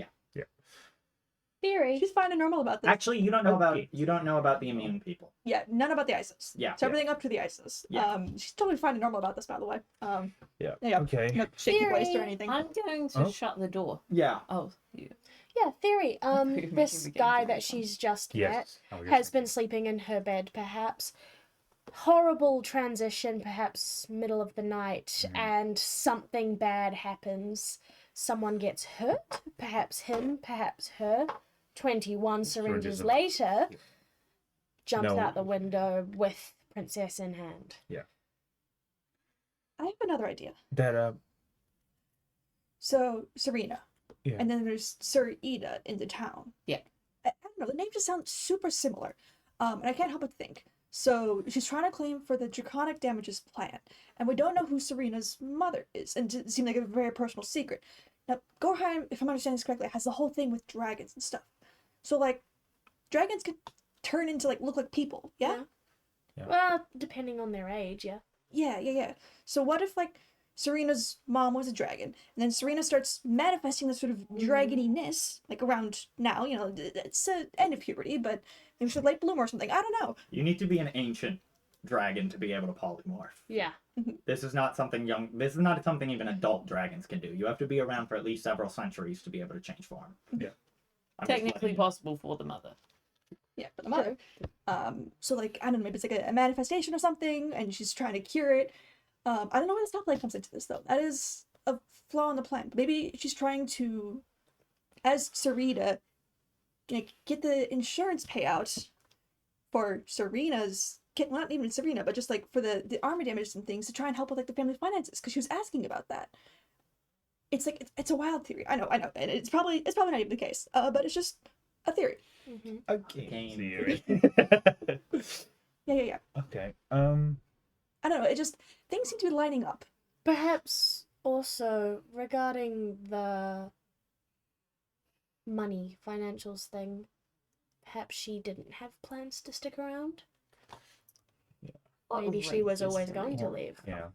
Theory. She's fine and normal about this. Actually, you don't know about Okay. the immune people. Yeah, none about the ISIS. Yeah. So everything up to the ISIS. Yeah. She's totally fine and normal about this, by the way. Yeah. Yeah. Okay. No shaky voice or Theory. anything. I'm going to Oh. shut the door. Yeah. Oh, you. Yeah, theory. You're making This me get guy into that this she's just met Yes. Oh, you're has saying. been sleeping in her bed, perhaps. Horrible transition, perhaps middle of the night, Mhm. and something bad happens. Someone gets hurt, perhaps him, perhaps her. 21 syringes Syringes later, Yeah. jumps No. out the window with Princess in hand. I have another idea. That So Serena. Yeah. And then there's Sir Ida in the town. Yeah. I don't know, the name just sounds super similar. And I can't help but think. So she's trying to claim for the draconic damages plan, and we don't know who Serena's mother is, and it seemed like a very personal secret. Now, Gorheim, if I'm understanding this correctly, has the whole thing with dragons and stuff. So like, dragons could turn into like look like people, yeah? Yeah. Well, depending on their age, yeah. Yeah. So what if like Serena's mom was a dragon, and then Serena starts manifesting this sort of dragoniness, like around now, you know, it's the end of puberty, but maybe she's a late bloomer or something. I don't know. You need to be an ancient dragon to be able to polymorph. Yeah. This is not something young. This is not something even adult dragons can do. You have to be around for at least several centuries to be able to change form. Yeah. I'm just Technically letting you- possible for the mother. Yeah, for the mother. So like I don't know, maybe it's like a manifestation or something, and she's trying to cure it. I don't know where the spell play comes into this though. That is a flaw in the plan. Maybe she's trying to, as Sarita, get the insurance payout for Serena's. Well, not even Serena, but just like for the armor damage and things to try and help with like the family finances, because she was asking about that. It's like it's a wild theory. I know, and it's probably not even the case. But it's just a theory. Mm-hmm. Okay. theory. Yeah. Okay. I don't know. It just things seem to be lining up. Perhaps also regarding the money, financials thing, perhaps she didn't have plans to stick around. Maybe she was always going to leave. Yeah.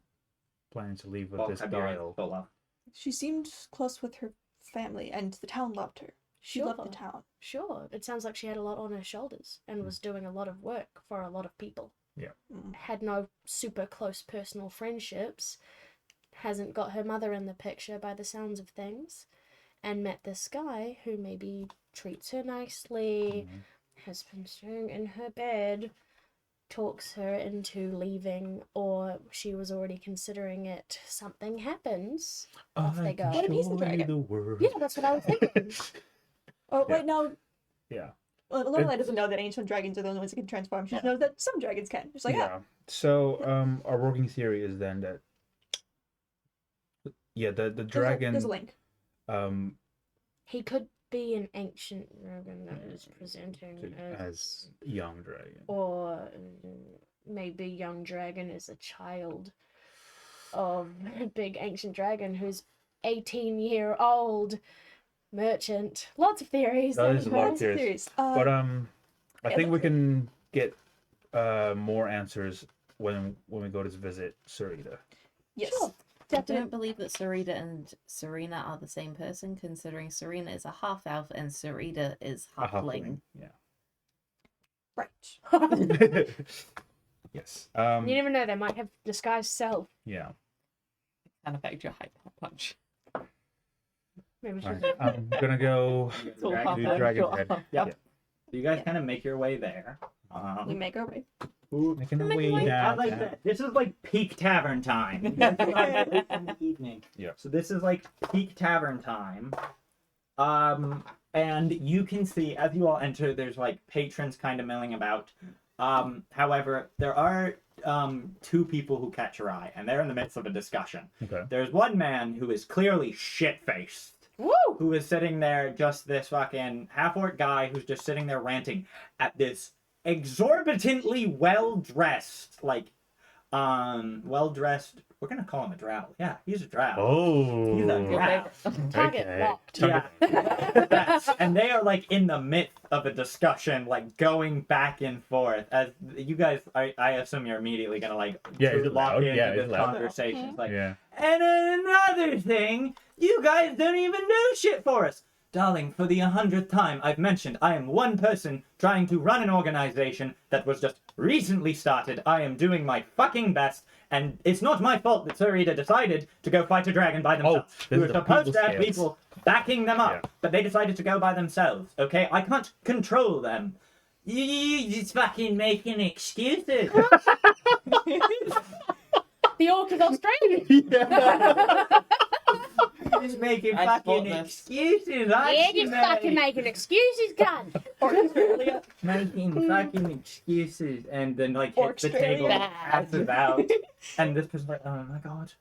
Planning to leave with Well, this Tiberius dial. full of- She seemed close with her family, and the town loved her. She loved the town. Sure. It sounds like she had a lot on her shoulders and was doing a lot of work for a lot of people. Mm. Had no super close personal friendships. Hasn't got her mother in the picture by the sounds of things. And met this guy who maybe treats her nicely, Mhm. has been staying in her bed, talks her into leaving, or she was already considering it. Something happens. Off they go. can What if he's the show you dragon? the world. Yeah, that's what I was thinking. Oh, Yeah. wait, no. Yeah. Lorelai doesn't know that ancient dragons are the only ones that can transform. She just knows that some dragons can. She's like, Yeah. So, our working theory is then that, the dragon, There's a link. He could be an ancient dragon that is presenting as young dragon. or maybe young dragon is a child of a big ancient dragon who's 18-year-old merchant. Lots of theories. That is a lot of Lots of theories. theories. But I yeah, think we look- can get more answers when we go to visit Sarita. Yes. Sure. I Definitely. don't believe that Sarita and Serena are the same person, considering Serena is a half elf and Sarita is A halfling. Right. Yes. You never know, they might have disguised self. Yeah. Can affect your hyper punch. Maybe she's Alright, I'm gonna go. It's all Dragon half do Dragon elf. Head. Yep. Yeah. So you guys kind of make your way there. We make our way. Making a Make way way I down. like that. This is like peak tavern time. In the evening. Yeah. So this is like peak tavern time. And you can see as you all enter, there's like patrons kind of milling about. However, there are two people who catch your eye, and they're in the midst of a discussion. Okay. There's one man who is clearly shit-faced, Woo! who is sitting there, just this fucking half-orc guy who's just sitting there ranting at this exorbitantly well-dressed, we're gonna call him a drow. Yeah, he's a drow. Oh. He's a drow. Target Okay. locked. Yeah. Yes. And they are like in the midst of a discussion, like going back and forth. As you guys, I assume you're immediately gonna like Yeah, it's lock loud. into Yeah, it's this loud. conversation. It's like, Yeah. and another thing, you guys don't even do shit for us. Darling, for the 100th time, I've mentioned I am one person trying to run an organization that was just recently started. I am doing my fucking best, and it's not my fault that Sir Ida decided to go fight a dragon by themselves. this We were is the supposed to have people's people backing them up, Yeah. but they decided to go by themselves, okay? I can't control them. You just fucking making excuses. The orc is Australian. You're just making I fucking spot this. excuses, Yeah, aren't you, just mate? fucking making excuses, gun. Making fucking excuses, and then like hits the Australia. table, Bad. passes out, and this person's like, "Oh my god,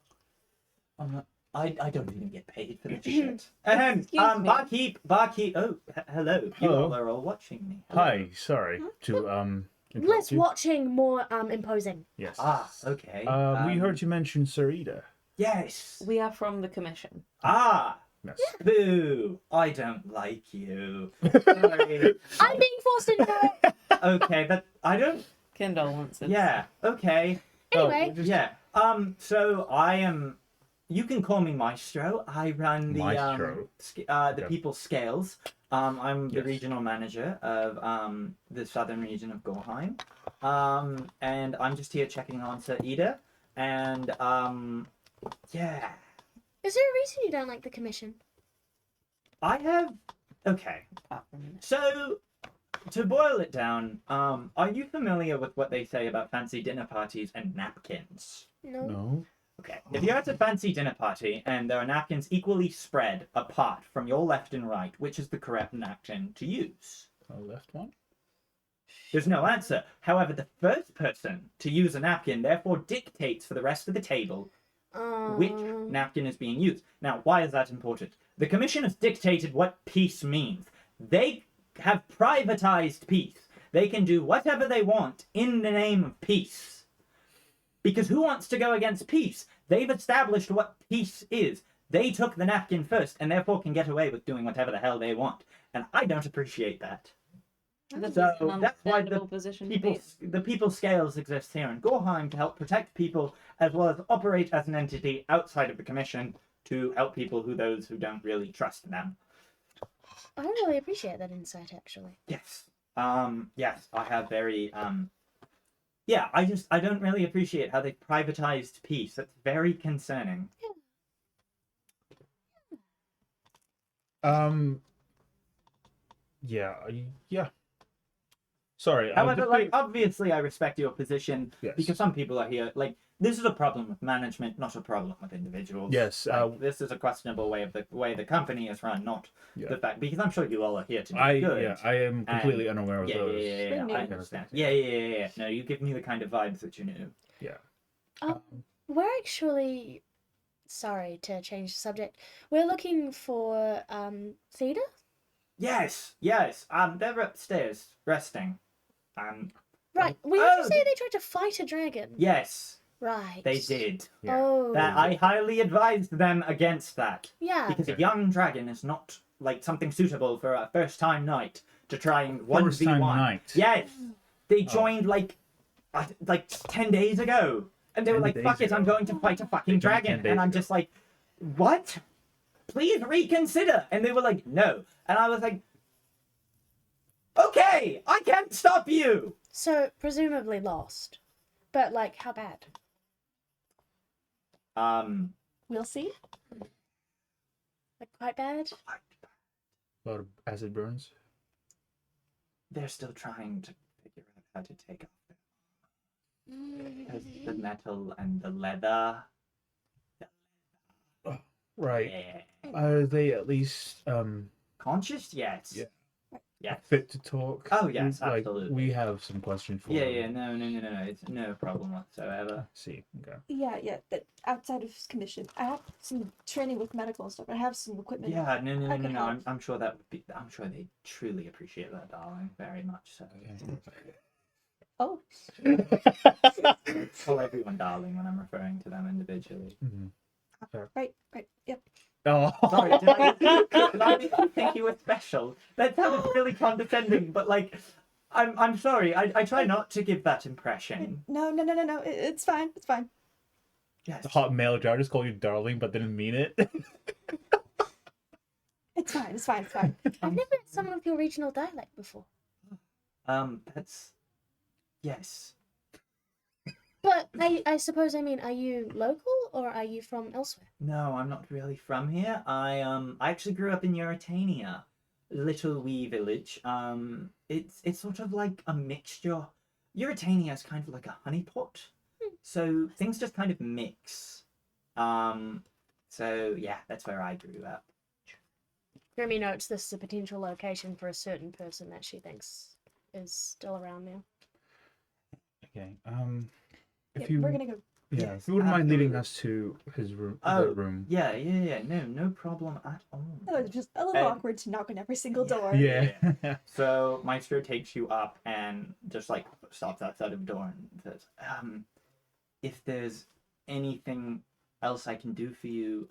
I don't even get paid for this shit." And Excuse me. barkeep. Oh, hello. You Hello. all are all watching me. Hello. Hi. Sorry to interrupt Less you. watching, more imposing. Yes. Ah, okay. We heard you mention Sir Ida. Yes. We are from the commission. Ah, Yes. boo! I don't like you. Sorry. I'm being forced into it. Okay, that I don't. Condolences. Yeah. Okay. Anyway, Yeah. So I am. You can call me Maestro. I run the Maestro. the Okay. people's scales. I'm the Yes. regional manager of the southern region of Gorheim. And I'm just here checking on Sir Ida. And yeah, is there a reason you don't like the commission? I have. Okay. Apart from this. So, to boil it down, are you familiar with what they say about fancy dinner parties and napkins? No. No. Okay. If you're at a fancy dinner party and there are napkins equally spread apart from your left and right, which is the correct napkin to use? Left one. There's no answer. However, the first person to use a napkin therefore dictates for the rest of the table which napkin is being used. Now, why is that important? The Commission has dictated what peace means. They have privatized peace. They can do whatever they want in the name of peace. Because who wants to go against peace? They've established what peace is. They took the napkin first, and therefore can get away with doing whatever the hell they want. And I don't appreciate that. This So is an that's why understandable position to be The people's scales exist here in Gorheim to help protect people, as well as operate as an entity outside of the Commission to help people those who don't really trust them. I don't really appreciate that insight, actually. Yes. Yes, I have very yeah, I don't really appreciate how they privatized peace. That's very concerning. Yeah. Yeah. Sorry. However, like, obviously I respect your position Yes. because some people are here, like, this is a problem with management, not a problem with individuals. Yes, Like, this is a questionable way of the way the company is run, not Yeah. the fact, because I'm sure you all are here to do good. I am completely unaware of Yeah, those. I new. understand. Yeah. No, you give me the kind of vibes that you knew. We're actually sorry to change the subject. We're looking for Theta. Yes. They're upstairs resting. Right. We heard you Oh, say they tried to fight a dragon. yes, Right. they did. Yeah. Oh. That I highly advised them against that. Yeah. Because a Okay. young dragon is not like something suitable for a first time knight to try and First time 1v1. knight. Yes. They Oh. joined like 10 days ago. And they were 10 like, days fuck it, I'm ago. going to fight a They fucking joined 10 dragon. days And I'm ago. just like, what? Please reconsider. And they were like, no. And I was like, okay, I can't stop you. So presumably lost, but like how bad? We'll see. Like quite bad. A lot of acid burns. They're still trying to figure out how to take off the metal and the leather. Right. Yeah. Are they at least Conscious yet? Yeah. Yes. fit to talk? Oh, yes, Like, absolutely. we have some questions for Yeah, you. yeah, no, it's no problem whatsoever. See, okay. Yeah. That outside of commission, I have some training with medical and stuff. I have some equipment. Yeah, no, I could help. I'm sure that would be. I'm sure they truly appreciate that, darling, very much so. Oh, Call everyone darling when I'm referring to them individually. Mhm. right. Yep. Oh, Sorry, did I make you think you were special? That sounded really condescending, but like, I'm sorry. I try not to give that impression. No. It's fine. It's fine. Yes. the hot male jar just called you darling, but didn't mean it. It's fine. It's fine. It's fine. I've never had someone with your regional dialect before. That's yes. But I suppose, I mean, are you local or are you from elsewhere? No, I'm not really from here. I actually grew up in Eurytania, little wee village. It's sort of like a mixture. Eurytania is kind of like a honeypot, so things just kind of mix. So yeah, that's where I grew up. Grimmy notes this is a potential location for a certain person that she thinks is still around now. Okay. Yeah, If you, we're gonna go. yeah, Yes, if you wouldn't mind leading absolutely. us to his room. Oh, the room. Yeah, no problem at all. Oh, it's just a little Um, awkward to knock on every single yeah. door. Yeah. So Maestro takes you up and just like stops outside of the door and says, if there's anything else I can do for you,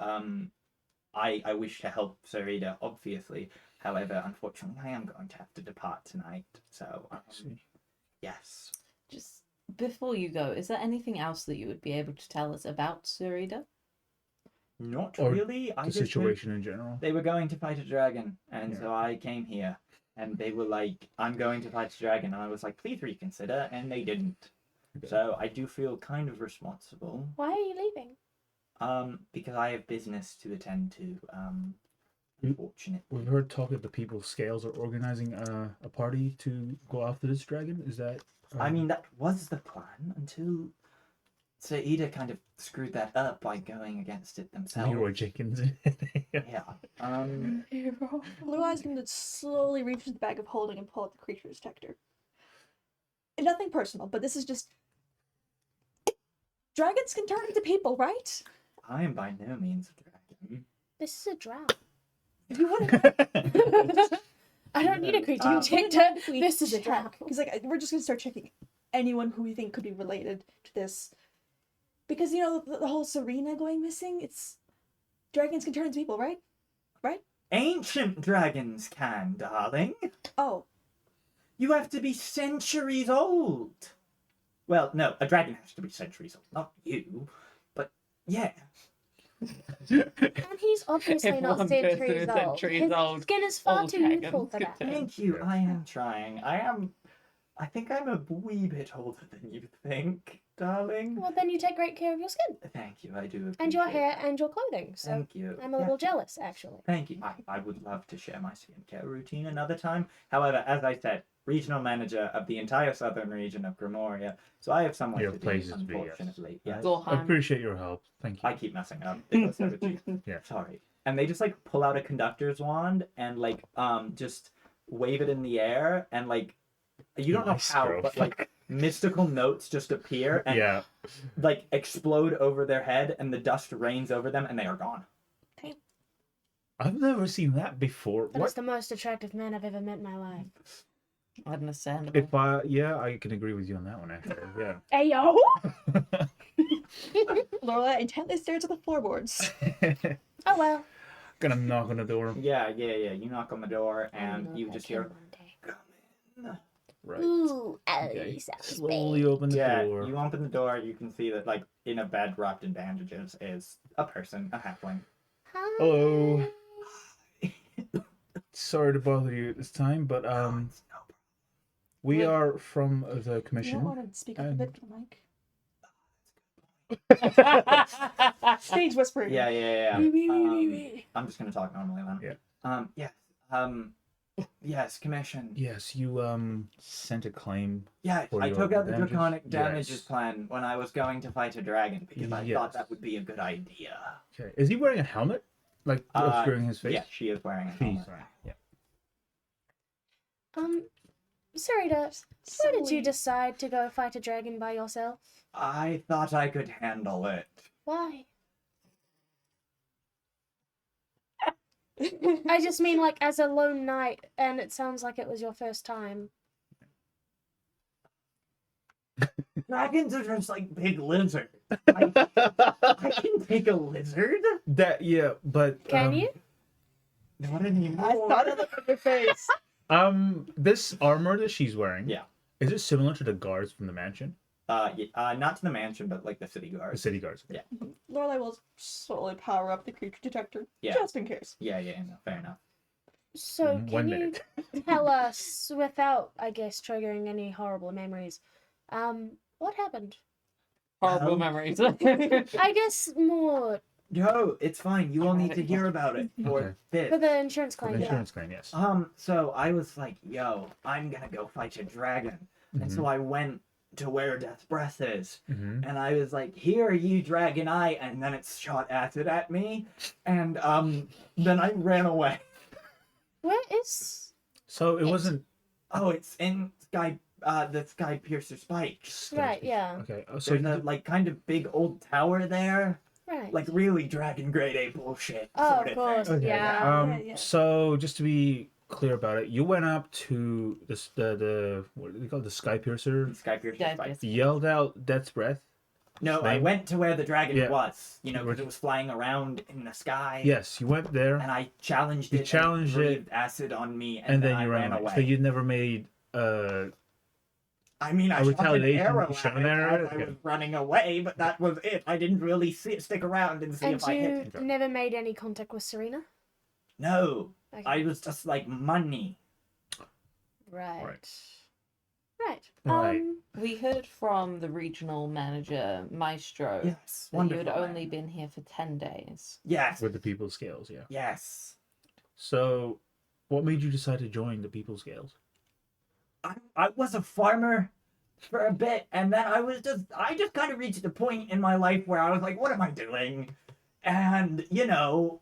I wish to help Sarita, obviously. However, unfortunately, I am going to have to depart tonight. So, see. yes. Just before you go, is there anything else that you would be able to tell us about Sarita? Not Or really. I The just heard situation in general. they were going to fight a dragon, and Yeah. so I came here. And they were like, I'm going to fight a dragon. And I was like, please reconsider. And they didn't. Okay. So I do feel kind of responsible. Why are you leaving? Because I have business to attend to, unfortunately. We've heard talk that the people of Scales are organizing a party to go after this dragon. Is that? I mean, that was the plan until Saida kind of screwed that up by going against it themselves. Leroy Jenkins. Yeah. Blue Eye's gonna slowly reach into the bag of holding and pull out the creature detector. And nothing personal, but this is just. Dragons can turn into people, right? I am by no means a dragon. This is a drow. If you want to. I don't need a creature Um, detector. This is a drow. Because like we're just gonna start checking anyone who we think could be related to this, because you know the whole Serena going missing. It's dragons can turn into people, right? Ancient dragons can, darling. Oh, You have to be centuries old. Well, no, a dragon has to be centuries old, not you. But yeah. And he's obviously If not one person is centuries old. centuries His old, skin is far all too dragons youthful for could that. turn. Thank you. Yeah. I am trying. I think I'm a wee bit older than you think, darling. Well, then you take great care of your skin Thank you. I do. and your appreciate hair that. and your clothing. So Thank you. I'm a Yeah. little jealous, actually. Thank you. I would love to share my skincare routine another time. However, as I said, regional manager of the entire southern region of Grimoria, so I have somewhat You to have do, places to be, yes. unfortunately. Yes. I Gohan. appreciate your help. Thank you. I keep messing it up. It goes over to you. Yeah. Sorry. And they just like pull out a conductor's wand and like just wave it in the air and like you don't know how, Maestro. but like mystical notes just appear and Yeah. like explode over their head and the dust rains over them and they are gone. I've never seen that before. That is What? the most attractive man I've ever met in my life. Understandable. If yeah, I can agree with you on that one. Actually, yeah. Ayo! Lorelai intently stares at the floorboards. Oh well. Gonna knock on the door. Yeah. You knock on the door and I'll you know just if I hear, can one day. "Come in." Right. Ooh, Okay. sounds Slowly open the Yeah, door. you open the door, you can see that like in a bed wrapped in bandages is a person, a halfling. Hi. Hello. Sorry to bother you at this time, but It's no problem. we Wait. are from the You might commission. want to speak up a bit, Mike. Yeah. Stage whispering. Yeah. Wee, wee, wee, wee, wee. I'm just gonna talk normally then. Yeah. Yes, commission. Yes, you sent a claim. Yeah, For I your took out the damages? draconic damages Yes. plan when I was going to fight a dragon because I Yes. thought that would be a good idea. Okay. Is he wearing a helmet? Like obscuring his face? Yeah, she is wearing a She's helmet. wearing- yeah. Sarita, why did you decide to go fight a dragon by yourself? I thought I could handle it. Why? I just mean, like, as a lone knight, and it sounds like it was your first time. Dragons are just like big lizards. I can take a lizard? But Can you? Not anymore. I thought of the face. This armor that she's wearing, Yeah. is it similar to the guards from the mansion? Not to the mansion, but like the city The guard. city guards. Yeah. Lorelai will slowly power up the creature detector, Yeah. just in case. Yeah, no, fair enough. So, can 1 you minute. tell us, without, I guess, triggering any horrible memories, what happened? Horrible Um, memories. I guess more No, it's fine. You all need to hear about it for Okay. this. for the insurance For the claim. insurance claim, yes. So I was like, yo, I'm gonna go fight a dragon. And so I went to where Death's Breath is. Mm-hmm. And I was like, here you dragon eye, and then it shot acid at me. And then I ran away. Where is... So it wasn't. Oh, it's in the Sky Piercer spikes. Right, yeah. Okay. So There's a like kind of big old tower there. Right. Like really dragon grade A bullshit. Oh, sort of course, thing. Okay. yeah. Yeah. So just to be clear about it, you went up to the what do they call it? The Sky Piercer, Sky Piercer Yeah, spikes. yelled out Death's Breath. No, I Name? went to where the dragon Yeah. was. You know, because it was flying around in the sky. Yes, you went there, And I challenged You it. challenged and it, breathed acid on me, and then I you ran away. away. So you never made I mean, I a shot an retaliation arrow shot at an it arrow? as I Okay. was running away, but that was it. I didn't really stick around and see And if I hit. you never made any contact with Serena? No, Okay. I was just like money. Right. Right. Right. Right. We heard from the regional manager, Maestro, Yes, that you had wonderful. only been here for 10 days. Yes, with the People's Scales, yeah. yes. So, what made you decide to join the People's Scales? I was a farmer for a bit, and then I just kind of reached a point in my life where I was like, what am I doing? And, you know,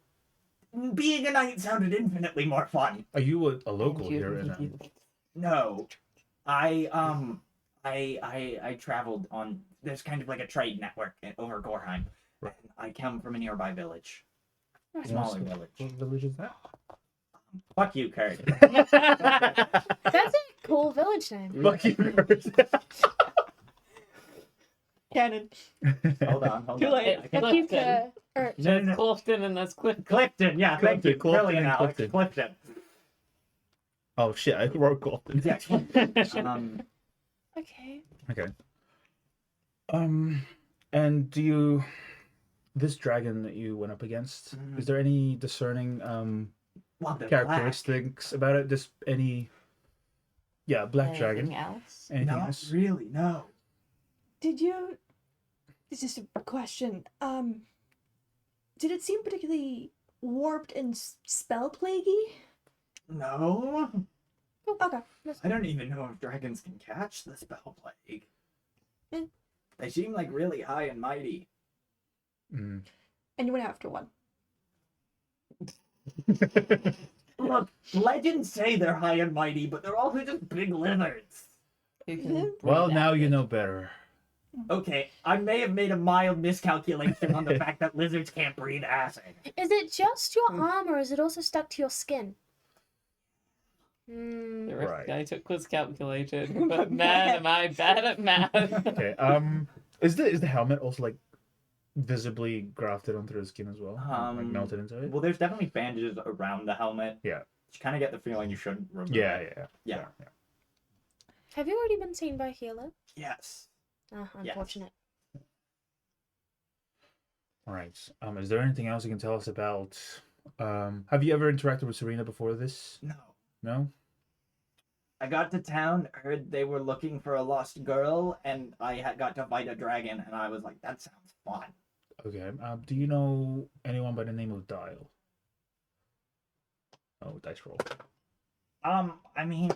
being a knight sounded infinitely more fun. Are you a local Thank you. here in No. I traveled on, there's kind of like a trade network over Gorheim. Right. And I come from a nearby village. Right. Smaller village. What village is that? Fuck you, Kurt. That's a cool village name. Fuck you. Canon. Hold on. Too late. I can- Fuck you, Clifton. Kerr. No, no, no. Clifton and that's Clifton. Clifton, yeah, thank you. Clifton, Brilliant, and Alex. Clifton. Clifton. Oh shit, I wrote Golden. Yeah, Clifton. Okay. Okay. And do you, this dragon that you went up against, is there any discerning Well, they're characteristics about it? Just any, yeah, black Anything dragon. else? black. Anything Not else? really, no. Did you? This is a question. Did it seem particularly warped and spell plaguey? No. Okay. I don't even know if dragons can catch the spell plague. Eh. They seem like really high and mighty. Mm. And you went after one. Look, legends say they're high and mighty, but they're also just big lizards. Who can Well, breathe now you acid? know better. Okay, I may have made a mild miscalculation on the fact that lizards can't breathe acid. Is it just your arm, or is it also stuck to your skin? Hmm. The risk Right. I took was calculated, but man, am I bad at math. Okay. Is the helmet also like visibly grafted onto the skin as well? Like melted into it? Well, there's definitely bandages around the helmet. Yeah. You kind of get the feeling you shouldn't remove Yeah, it. yeah. Have you already been seen by a healer? Yes. Yes. Unfortunate. All right. Is there anything else you can tell us about? Have you ever interacted with Serena before this? No. No. I got to town, heard they were looking for a lost girl, and I got to fight a dragon, and I was like, that sounds fun. Okay. Do you know anyone by the name of Dial? Oh, dice roll. I mean,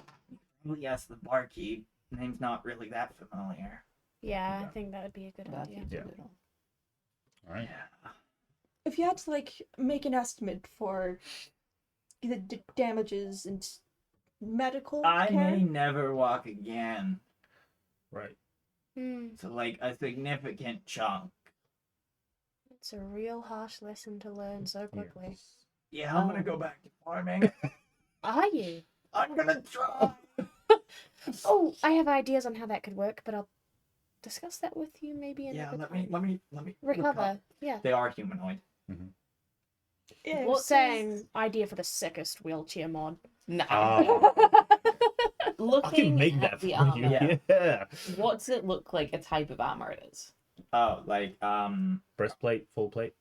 probably ask the barkeep. Name's not really that familiar. Yeah, I Okay. think that would be a good That idea. is a Yeah. little- All right. Yeah. If you had to like make an estimate for the damages and medical I care. may never walk again. Right. So, like, a significant chunk. It's a real harsh lesson to learn so quickly. Yeah, I'm gonna go back to farming. Are you? I'm gonna try. Oh, I have ideas on how that could work, but I'll discuss that with you maybe Yeah, another let time. me Recover. Yeah. They are humanoid. Yeah, What's saying? Idea for the sickest wheelchair mod. No. I Looking can make at that the for armor, you. Yeah. Yeah. what's it look like a type of armor it is? Oh, like Breastplate, full plate,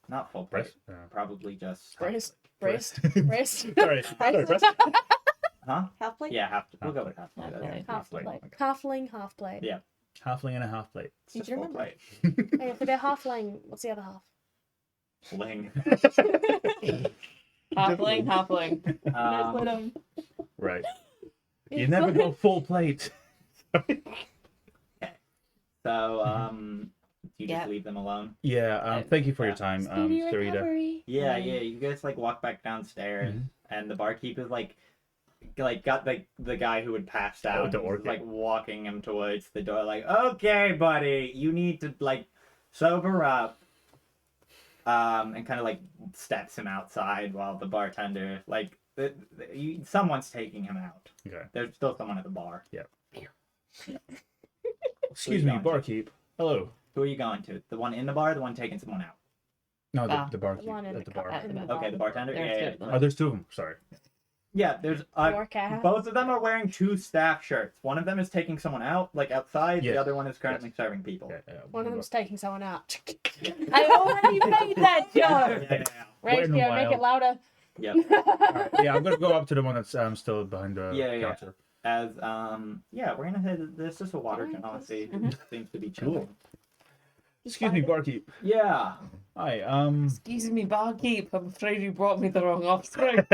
not full breast. plate. Probably just Breast. Breast. Breast. Sorry, sorry, breast. huh? half plate. Yeah, we'll go with half plate. Half plate. Half plate. plate. Halfling, half plate. Yeah. Halfling and a half plate. It's just Easy to full remember. plate. Hey, if they're halfling, what's the other half? Fling. Halfling. Nice little, Right. You never go full plate. So, you Yeah. just leave them alone. Yeah. Thank you for your Yeah. time, Speedy Sarita. recovery. Yeah, Mm. yeah. You guys like walk back downstairs, Mhm. and the barkeep is like got the guy who had passed Oh, out. the He's, orc. like walking him towards the door, like, okay, buddy, you need to like sober up. And kind of like steps him outside while the bartender someone's taking him out. Okay. There's still someone at the bar. Excuse me, going to? barkeep. Hello. Who are you going to? The one in the bar, or the one taking someone out? No, Ah. the barkeep The one in at the the bar. at the bar. Okay, the bartender. There's Yeah, two yeah, of them. Oh, there's two of them. Sorry. yeah. There's Orc ass. both of them are wearing 2 staff shirts. One of them is taking someone out, like outside. Yes. The other one is currently serving people. Yeah, yeah. One of them's taking someone out. I already made that Yeah, joke. yeah, Ratio, in a make it while. louder. yeah. Alright, yeah, I'm gonna go up to the one that's still behind the Yeah. counter. As yeah, we're gonna head. There's just a water Alright, gun. Honestly, Mhm. seems to be Cool. chilling. Excuse me, barkeep. Yeah. Hi. Excuse me, barkeep. I'm afraid you brought me the wrong offspring.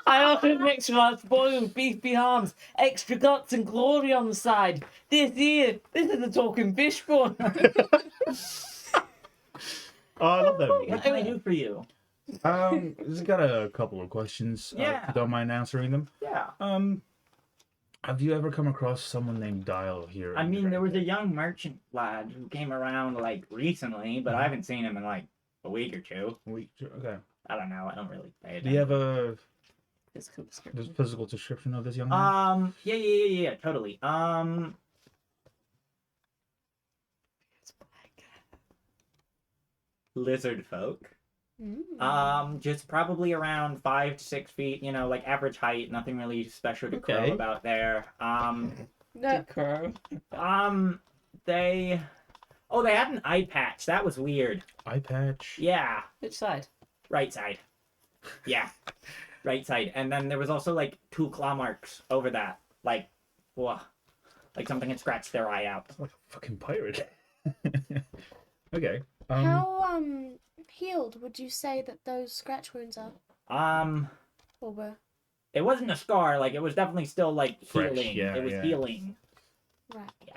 I ordered an extra large boiled beef hams, extra guts and glory on the side. This is the talking fish bone. Oh, I love that What movie. can I do for you? Just got a couple of questions. Yeah. If you don't mind answering them. Yeah. Have you ever come across someone named Dial here? I in mean, there was a Dragon young merchant lad who came around like recently, but I haven't seen him in like a week or two. Okay. I don't know. I don't really pay attention. Do you have a Physical description. physical description of this young man? Yeah, totally. It's black. Lizard folk. Mm. Just probably around 5 to 6 feet. You know, like average height. Nothing really special to crow Okay. about there. No, Crow. They had an eye patch. That was weird. Eye patch. Yeah, Which side? right side. Yeah, right side. And then there was also like 2 claw marks over that. Like, whoa, like something had scratched their eye out. Like a fucking pirate. Okay. how healed would you say that those scratch wounds are? Or were? It wasn't a scar. Like it was definitely still like Fresh, healing. yeah, It was yeah. healing. Right. Yeah.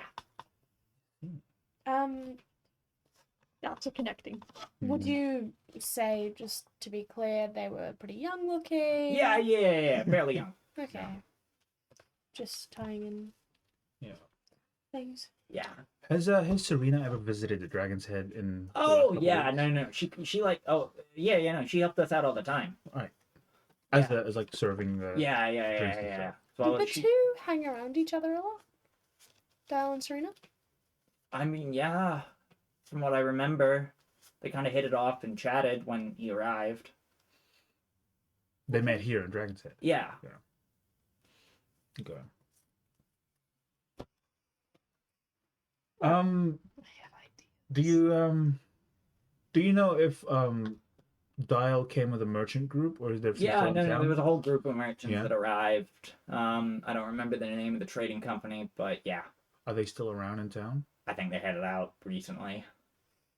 Dots are connecting. Would you say, just to be clear, they were pretty young looking? Yeah, fairly young. Okay. Yeah. Just tying in Yeah. things. Yeah. Has Serena ever visited the Dragon's Head in? the last Oh couple yeah, weeks? no. She like no. She helped us out all the time. As like serving the. Yeah. Drinks and stuff. So Did the two hang around each other a lot? Dial and Serena? I mean, yeah. From what I remember, they kind of hit it off and chatted when he arrived. They met here in Dragon's Head. Yeah. Okay. I have ideas. Do you know if Dial came with a merchant group or is there? some Yeah, sort of no, town? there was a whole group of merchants Yeah. that arrived. I don't remember the name of the trading company, but yeah, Are they still around in town? I think they headed out recently.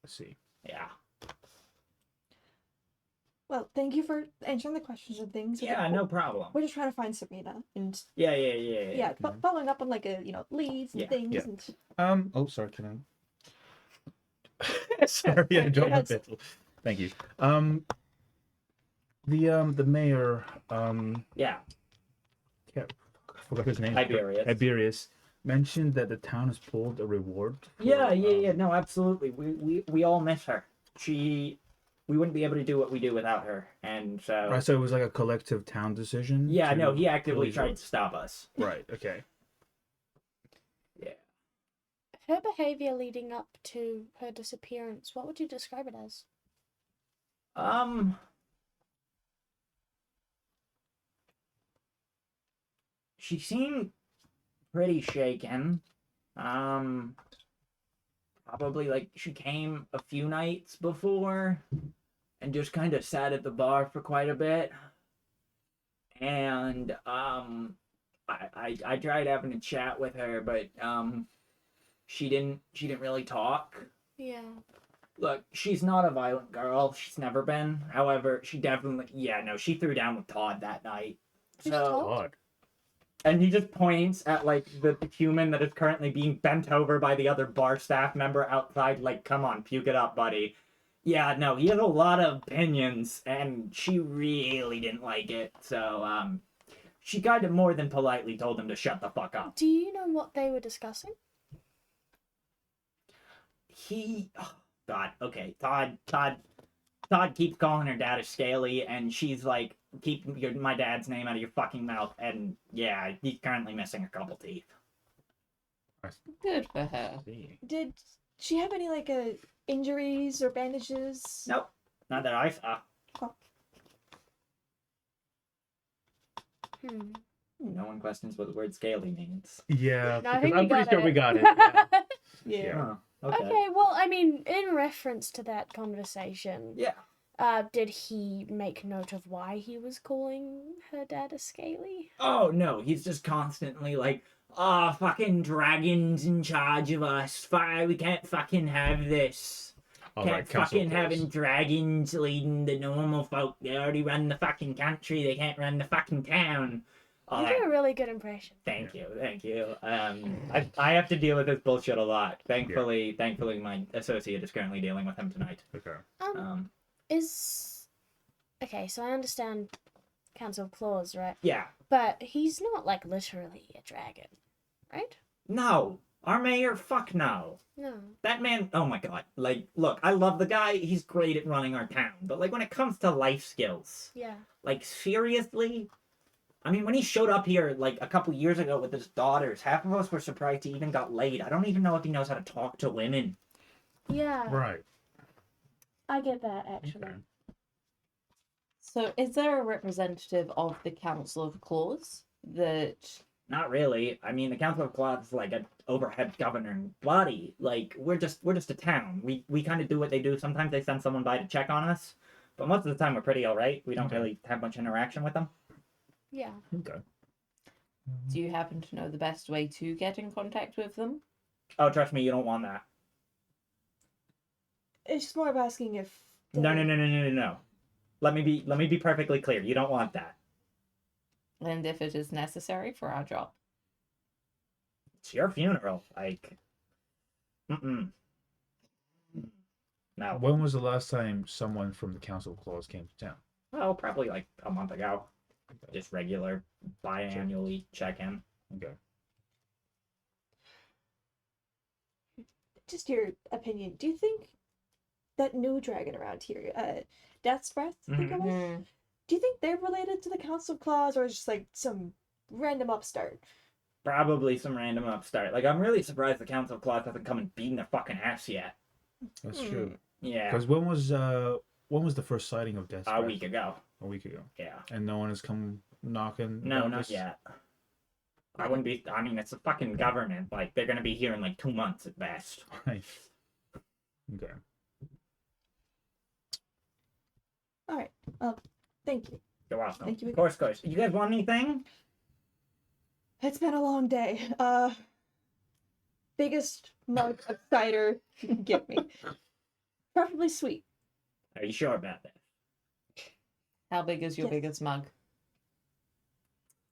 Let's see. Yeah. Well, thank you for answering the questions and things. Yeah, no problem. We're just trying to find Serena and Yeah. following up on like leads and Yeah. things. Yeah. And Oh, sorry. Can I? Sorry, I dropped my Yes. pencil. Thank you. The mayor. Yeah. I forgot his name. Tiberius. Mentioned that the town has pulled a reward. No, absolutely. We all miss her. We wouldn't be able to do what we do without her, and so. Right, so it was like a collective town decision. Yeah, to no, he pull actively these tried to rewards? stop us. Right. Okay. Her behavior leading up to her disappearance, what would you describe it as? She seemed pretty shaken. Probably like she came a few nights before and just kind of sat at the bar for quite a bit. And I tried having a chat with her, but she didn't really talk. Yeah. Look, she's not a violent girl. She's never been. However, she definitely she threw down with Todd that night. Who's So Todd? God. and he just points at like the human that is currently being bent over by the other bar staff member outside, like, come on, puke it up, buddy. Yeah, no, he has a lot of opinions, and she really didn't like it, so, she kind of more than politely told him to shut the fuck up. Do you know what they were discussing? Oh, God, okay, Todd keeps calling her dad a scaly, and she's like, keep my dad's name out of your fucking mouth, and yeah, he's currently missing a couple teeth. Good for her. Did she have any like injuries or bandages? Nope, not that I saw. No one questions what the word scaly means. Yeah, No, I because think I'm we pretty got sure we it. got it. Yeah. Yeah. Oh, okay. Okay, well, I mean, in reference to that conversation, Yeah. did he make note of why he was calling her dad a scaly? Oh no, he's just constantly like, fucking dragons in charge of us. We can't fucking have this. All Can't right, council fucking close. having dragons leading the normal folk. They already run the fucking country. They can't run the fucking town. All You that. did a really good impression. Thank you. I have to deal with this bullshit a lot. Thankfully, my associate is currently dealing with him tonight. Okay. Okay, so I understand Council of Claws, right? Yeah. But he's not, like, literally a dragon, right? No. Our mayor, fuck no. No. That man, oh my god. Like, look, I love the guy. He's great at running our town. But, like, when it comes to life skills, Yeah. like, seriously? I mean, when he showed up here, like, a couple years ago with his daughters, half of us were surprised he even got laid. I don't even know if he knows how to talk to women. Yeah. Right. I get that, actually. Okay. So, is there a representative of the Council of Claws that? Not really. I mean, the Council of Claws is like an overhead governing body. Like, we're just a town. We kind of do what they do. Sometimes they send someone by to check on us. But most of the time, we're pretty alright. We don't Okay. really have much interaction with them. Yeah. Okay. Do you happen to know the best way to get in contact with them? Oh, trust me, you don't want that. It's just more of asking if. No. Let me be perfectly clear. You don't want that. And if it is necessary for our job. It's your funeral. Like, no. When was the last time someone from the Council of Claws came to town? Well, probably like a month ago. Just regular biannually check-in. Okay. Just your opinion. Do you think that new dragon around here, Death's Breath, I think it was? Mm-hmm. Do you think they're related to the Council of Claws, or is just like some random upstart? Probably some random upstart. Like, I'm really surprised the Council of Claws hasn't come and beaten their fucking ass yet. That's true. Yeah. Because when was the first sighting of Death's A Breath? week ago. A week ago. Yeah. And no one has come knocking. No, about not this? yet. I wouldn't be. I mean, it's a fucking government. Like, they're gonna be here in like 2 months at best. Right. Okay. All right. Thank you. You're welcome. Thank you. Of course. You guys want anything? It's been a long day. Biggest mug of cider you can give me. Preferably sweet. Are you sure about that? How big is your Yes. biggest mug?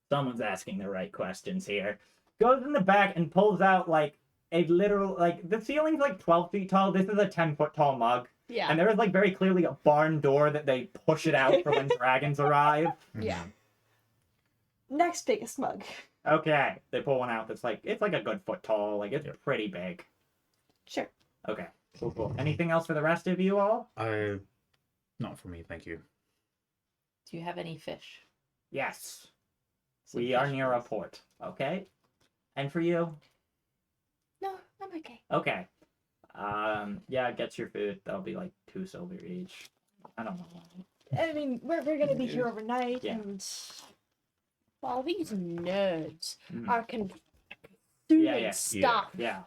Someone's asking the right questions here. Goes in the back and pulls out like a literal, like, the ceiling's like 12 feet tall. This is a 10-foot tall mug. Yeah. And there is like very clearly a barn door that they push it out for when dragons arrive. Yeah. next biggest mug. Okay. They pull one out that's like, it's like a good foot tall. Like, it's pretty big. Sure. Okay. Cool. Anything else for the rest of you all? Not for me, thank you. Do you have any fish? Yes. Some We are fish, near a please. port. Okay. And for you? No, I'm okay. Okay. Yeah, get your food. That'll be like 2 silver each. I don't know why. I mean, we're gonna be here overnight, Yeah. and While these nerds Mm. are consuming Yeah. stuff, Yeah.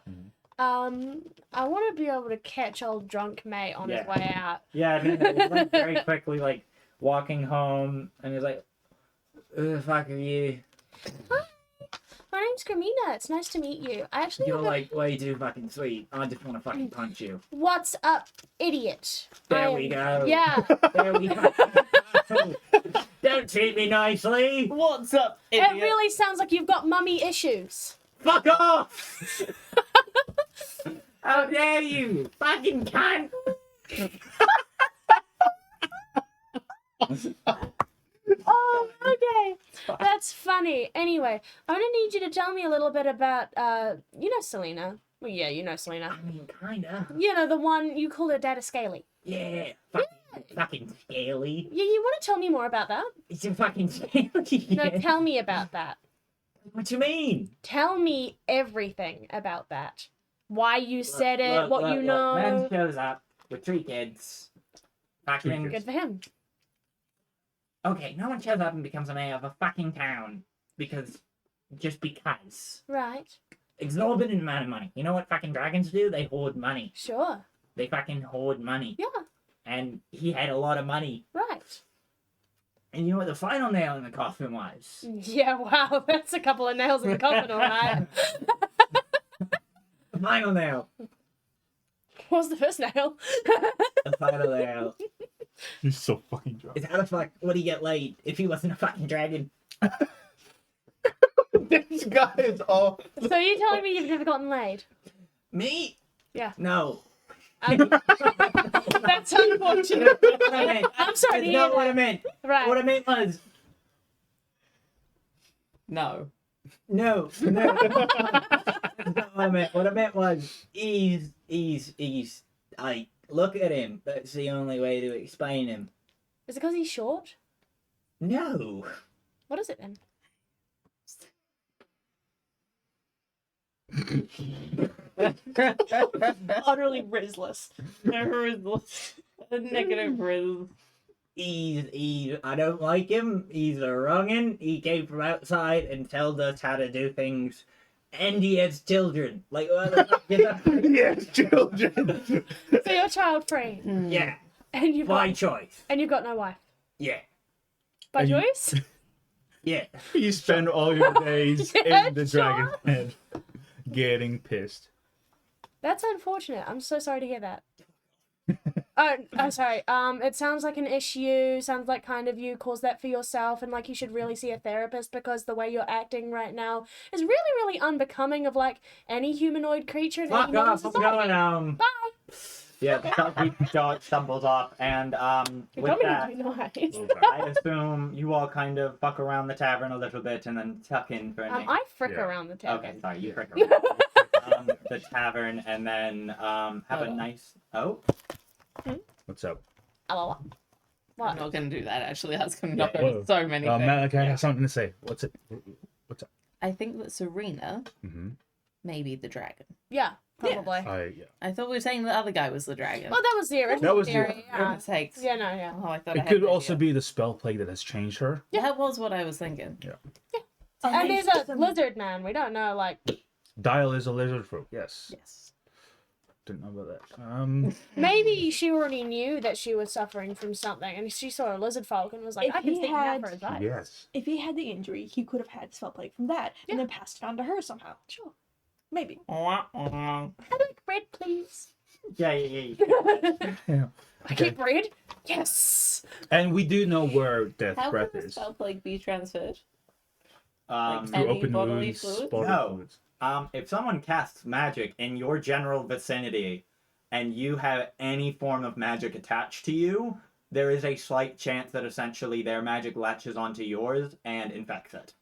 I want to be able to catch old drunk mate on his Yeah. way out. Yeah, I mean, he's like very quickly like walking home, and he's like, "Who the fuck are you? My name's Gramina. It's nice to meet you. I actually You're have a- like way too fucking sweet. I just want to fucking punch you." What's up, idiot? There I we am- go. Yeah. There we go. Don't treat me nicely. What's up, It idiot? really sounds like you've got mummy issues. Fuck off. How dare you, fucking cunt. Oh, okay. That's funny. Anyway, I'm gonna need you to tell me a little bit about, you know Selena. Well, yeah, you know Selena. I mean, kinda. You know, the one you call her Data Scaly. Yeah. Fucking scaly. Yeah, you want to tell me more about that? It's a fucking scaly. No, tell me about that. What you mean? Tell me everything about that. Why you said it, what you know. Man shows up with 3 kids. Fucking. Good for him. Okay, no one shows up and becomes a mayor of a fucking town just because. Right. Exorbitant amount of money. You know what fucking dragons do? They hoard money. Sure. They fucking hoard money. Yeah. And he had a lot of money. Right. And you know what the final nail in the coffin was? Yeah, wow. That's a couple of nails in the coffin, all right. The final nail. What was the first nail? The final nail. You're so fucking drunk. Is how the fuck would he get laid if he wasn't a fucking dragon? This guy is all. So you're telling me you've never gotten laid? Me? Yeah. No. That's unfortunate. What I meant. I'm sorry to That's hear not what I that. meant. Right. What I meant was No. no. That's not what I meant. What I meant was he's like, look at him. That's the only way to explain him. Is it because he's short? No. What is it then? utterly rizless. A negative riz. I don't like him. He's a wrongin'. He came from outside and told us how to do things. And he has children. Like, what the fuck is that? Yes, children. So you're child free, Yeah, and you've by got choice. no wife. Yeah, By And you- choice? yeah. You spend all your days Yeah, in the sure. dragon's head, getting pissed. That's unfortunate. I'm so sorry to hear that. Oh, I'm sorry. It sounds like an issue. Sounds like kind of you caused that for yourself, and like you should really see a therapist because the way you're acting right now is really, really unbecoming of like any humanoid creature. In Fuck any modern off. I'm society. going. Bye. Yeah, the dog stumbles off, and You're with coming that, to be nice. I assume you all kind of fuck around the tavern a little bit and then tuck in for a night. I frick Yeah. around the table. Okay, sorry, you frick around the tavern, and then have a nice. Oh, What's up? What? I'm not going to do that, actually. That's going to knock Yeah. over so many things. Malachi has something to say. What's it? What's up? I think that Serena Mm-hmm. may be the dragon. Yeah, probably. Yeah. I thought we were saying the other guy was the dragon. Well, that was the original That was the- theory. For Yeah. goodness sakes. Yeah, no, yeah. Oh, I thought I It had could an also idea. be the spell plague that has changed her. That was what I was thinking. And there's a lizard man. We don't know, like, Dial is a lizard folk. Yes. Yes. Didn't know about that. maybe she already knew that she was suffering from something, and she saw a lizard folk and was like, If I can he seek had- that for advice. Yes. If he had the injury, he could have had spell plague from that, and Yeah. then passed it on to her somehow. Sure. Maybe. I like bread, please. yeah. Yeah. I get bread. Yes. And we do know where Death How Breath can the is. spell plague be transferred? Um, Through Any open bodily wounds, fluids? bodily No. fluids. if someone casts magic in your general vicinity, and you have any form of magic attached to you, there is a slight chance that essentially their magic latches onto yours and infects it.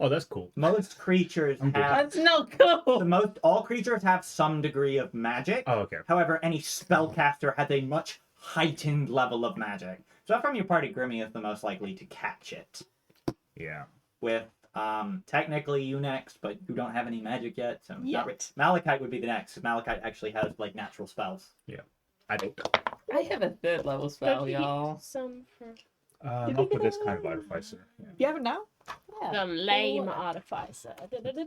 Oh, that's cool. Most creatures I'm good. have That's not cool. all creatures have some degree of magic. Oh, okay. However, any spellcaster has a much heightened level of magic. So from your party, Grimmy is the most likely to catch it. Yeah. With technically you next, but you don't have any magic yet, so not Yet. Malachite would be the next. Malachite actually has like natural spells. I don't. I have a 3rd level spell, y'all. Some for Not for this kind of artificer. Yeah. You have it now? the lame artificer.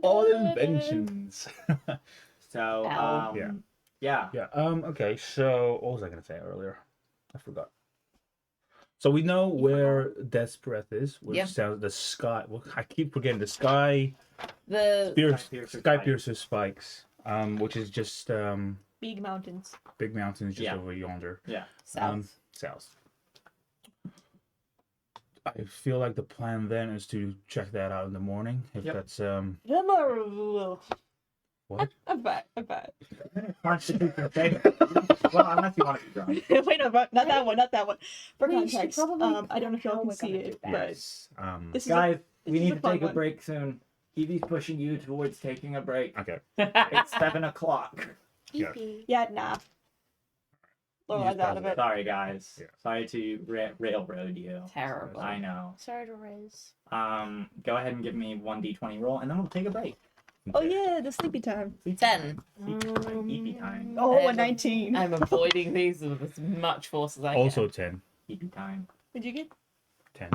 All inventions. So Ow. yeah. Yeah. Okay. So what was I gonna say earlier? I forgot. So we know where Death's Breath is, which Yep. sounds the sky. Well, I keep forgetting the sky. The Sky Piercer spikes. Which is just Big mountains. big mountains just Yeah. over yonder. south. South. I feel like the plan then is to check that out in the morning. If Yep. that's Tomorrow. what? I'm back. Constitution save. Well, unless you want to be drunk. Wait, no, not that one. Not that one. For We should context, probably I don't know if y'all how can we're see gonna do it, that. but Yes. this is Guys, this we is need a to fun take a one. break soon. Evie's pushing you towards taking a break. Okay. It's 7 o'clock. Yeah. Yeah, nah. Lower Use that out of that. it. Sorry, guys. Yeah. Sorry to railroad you. Terrible. I know. Sorry to raise. Go ahead and give me 1d20 roll, and then we'll take a break. Oh yeah, the sleepy time. 10. Eepy time. Oh, a Um, 19. I'm avoiding these with as much force as I Also 10. Eepy time. Did you get? 10.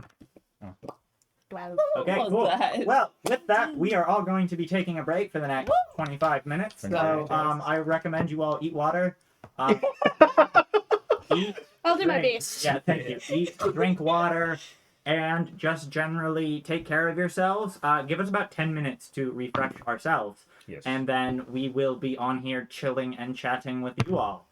12. Okay, was cool. that? Well, with that, we are all going to be taking a break for the next 25 minutes. So, 25 I recommend you all eat water. Eat, I'll do my drink. best. Yeah, thank you. Eat, drink water, and just generally take care of yourselves. Give us about 10 minutes to refresh ourselves, Yes. and then we will be on here chilling and chatting with you all.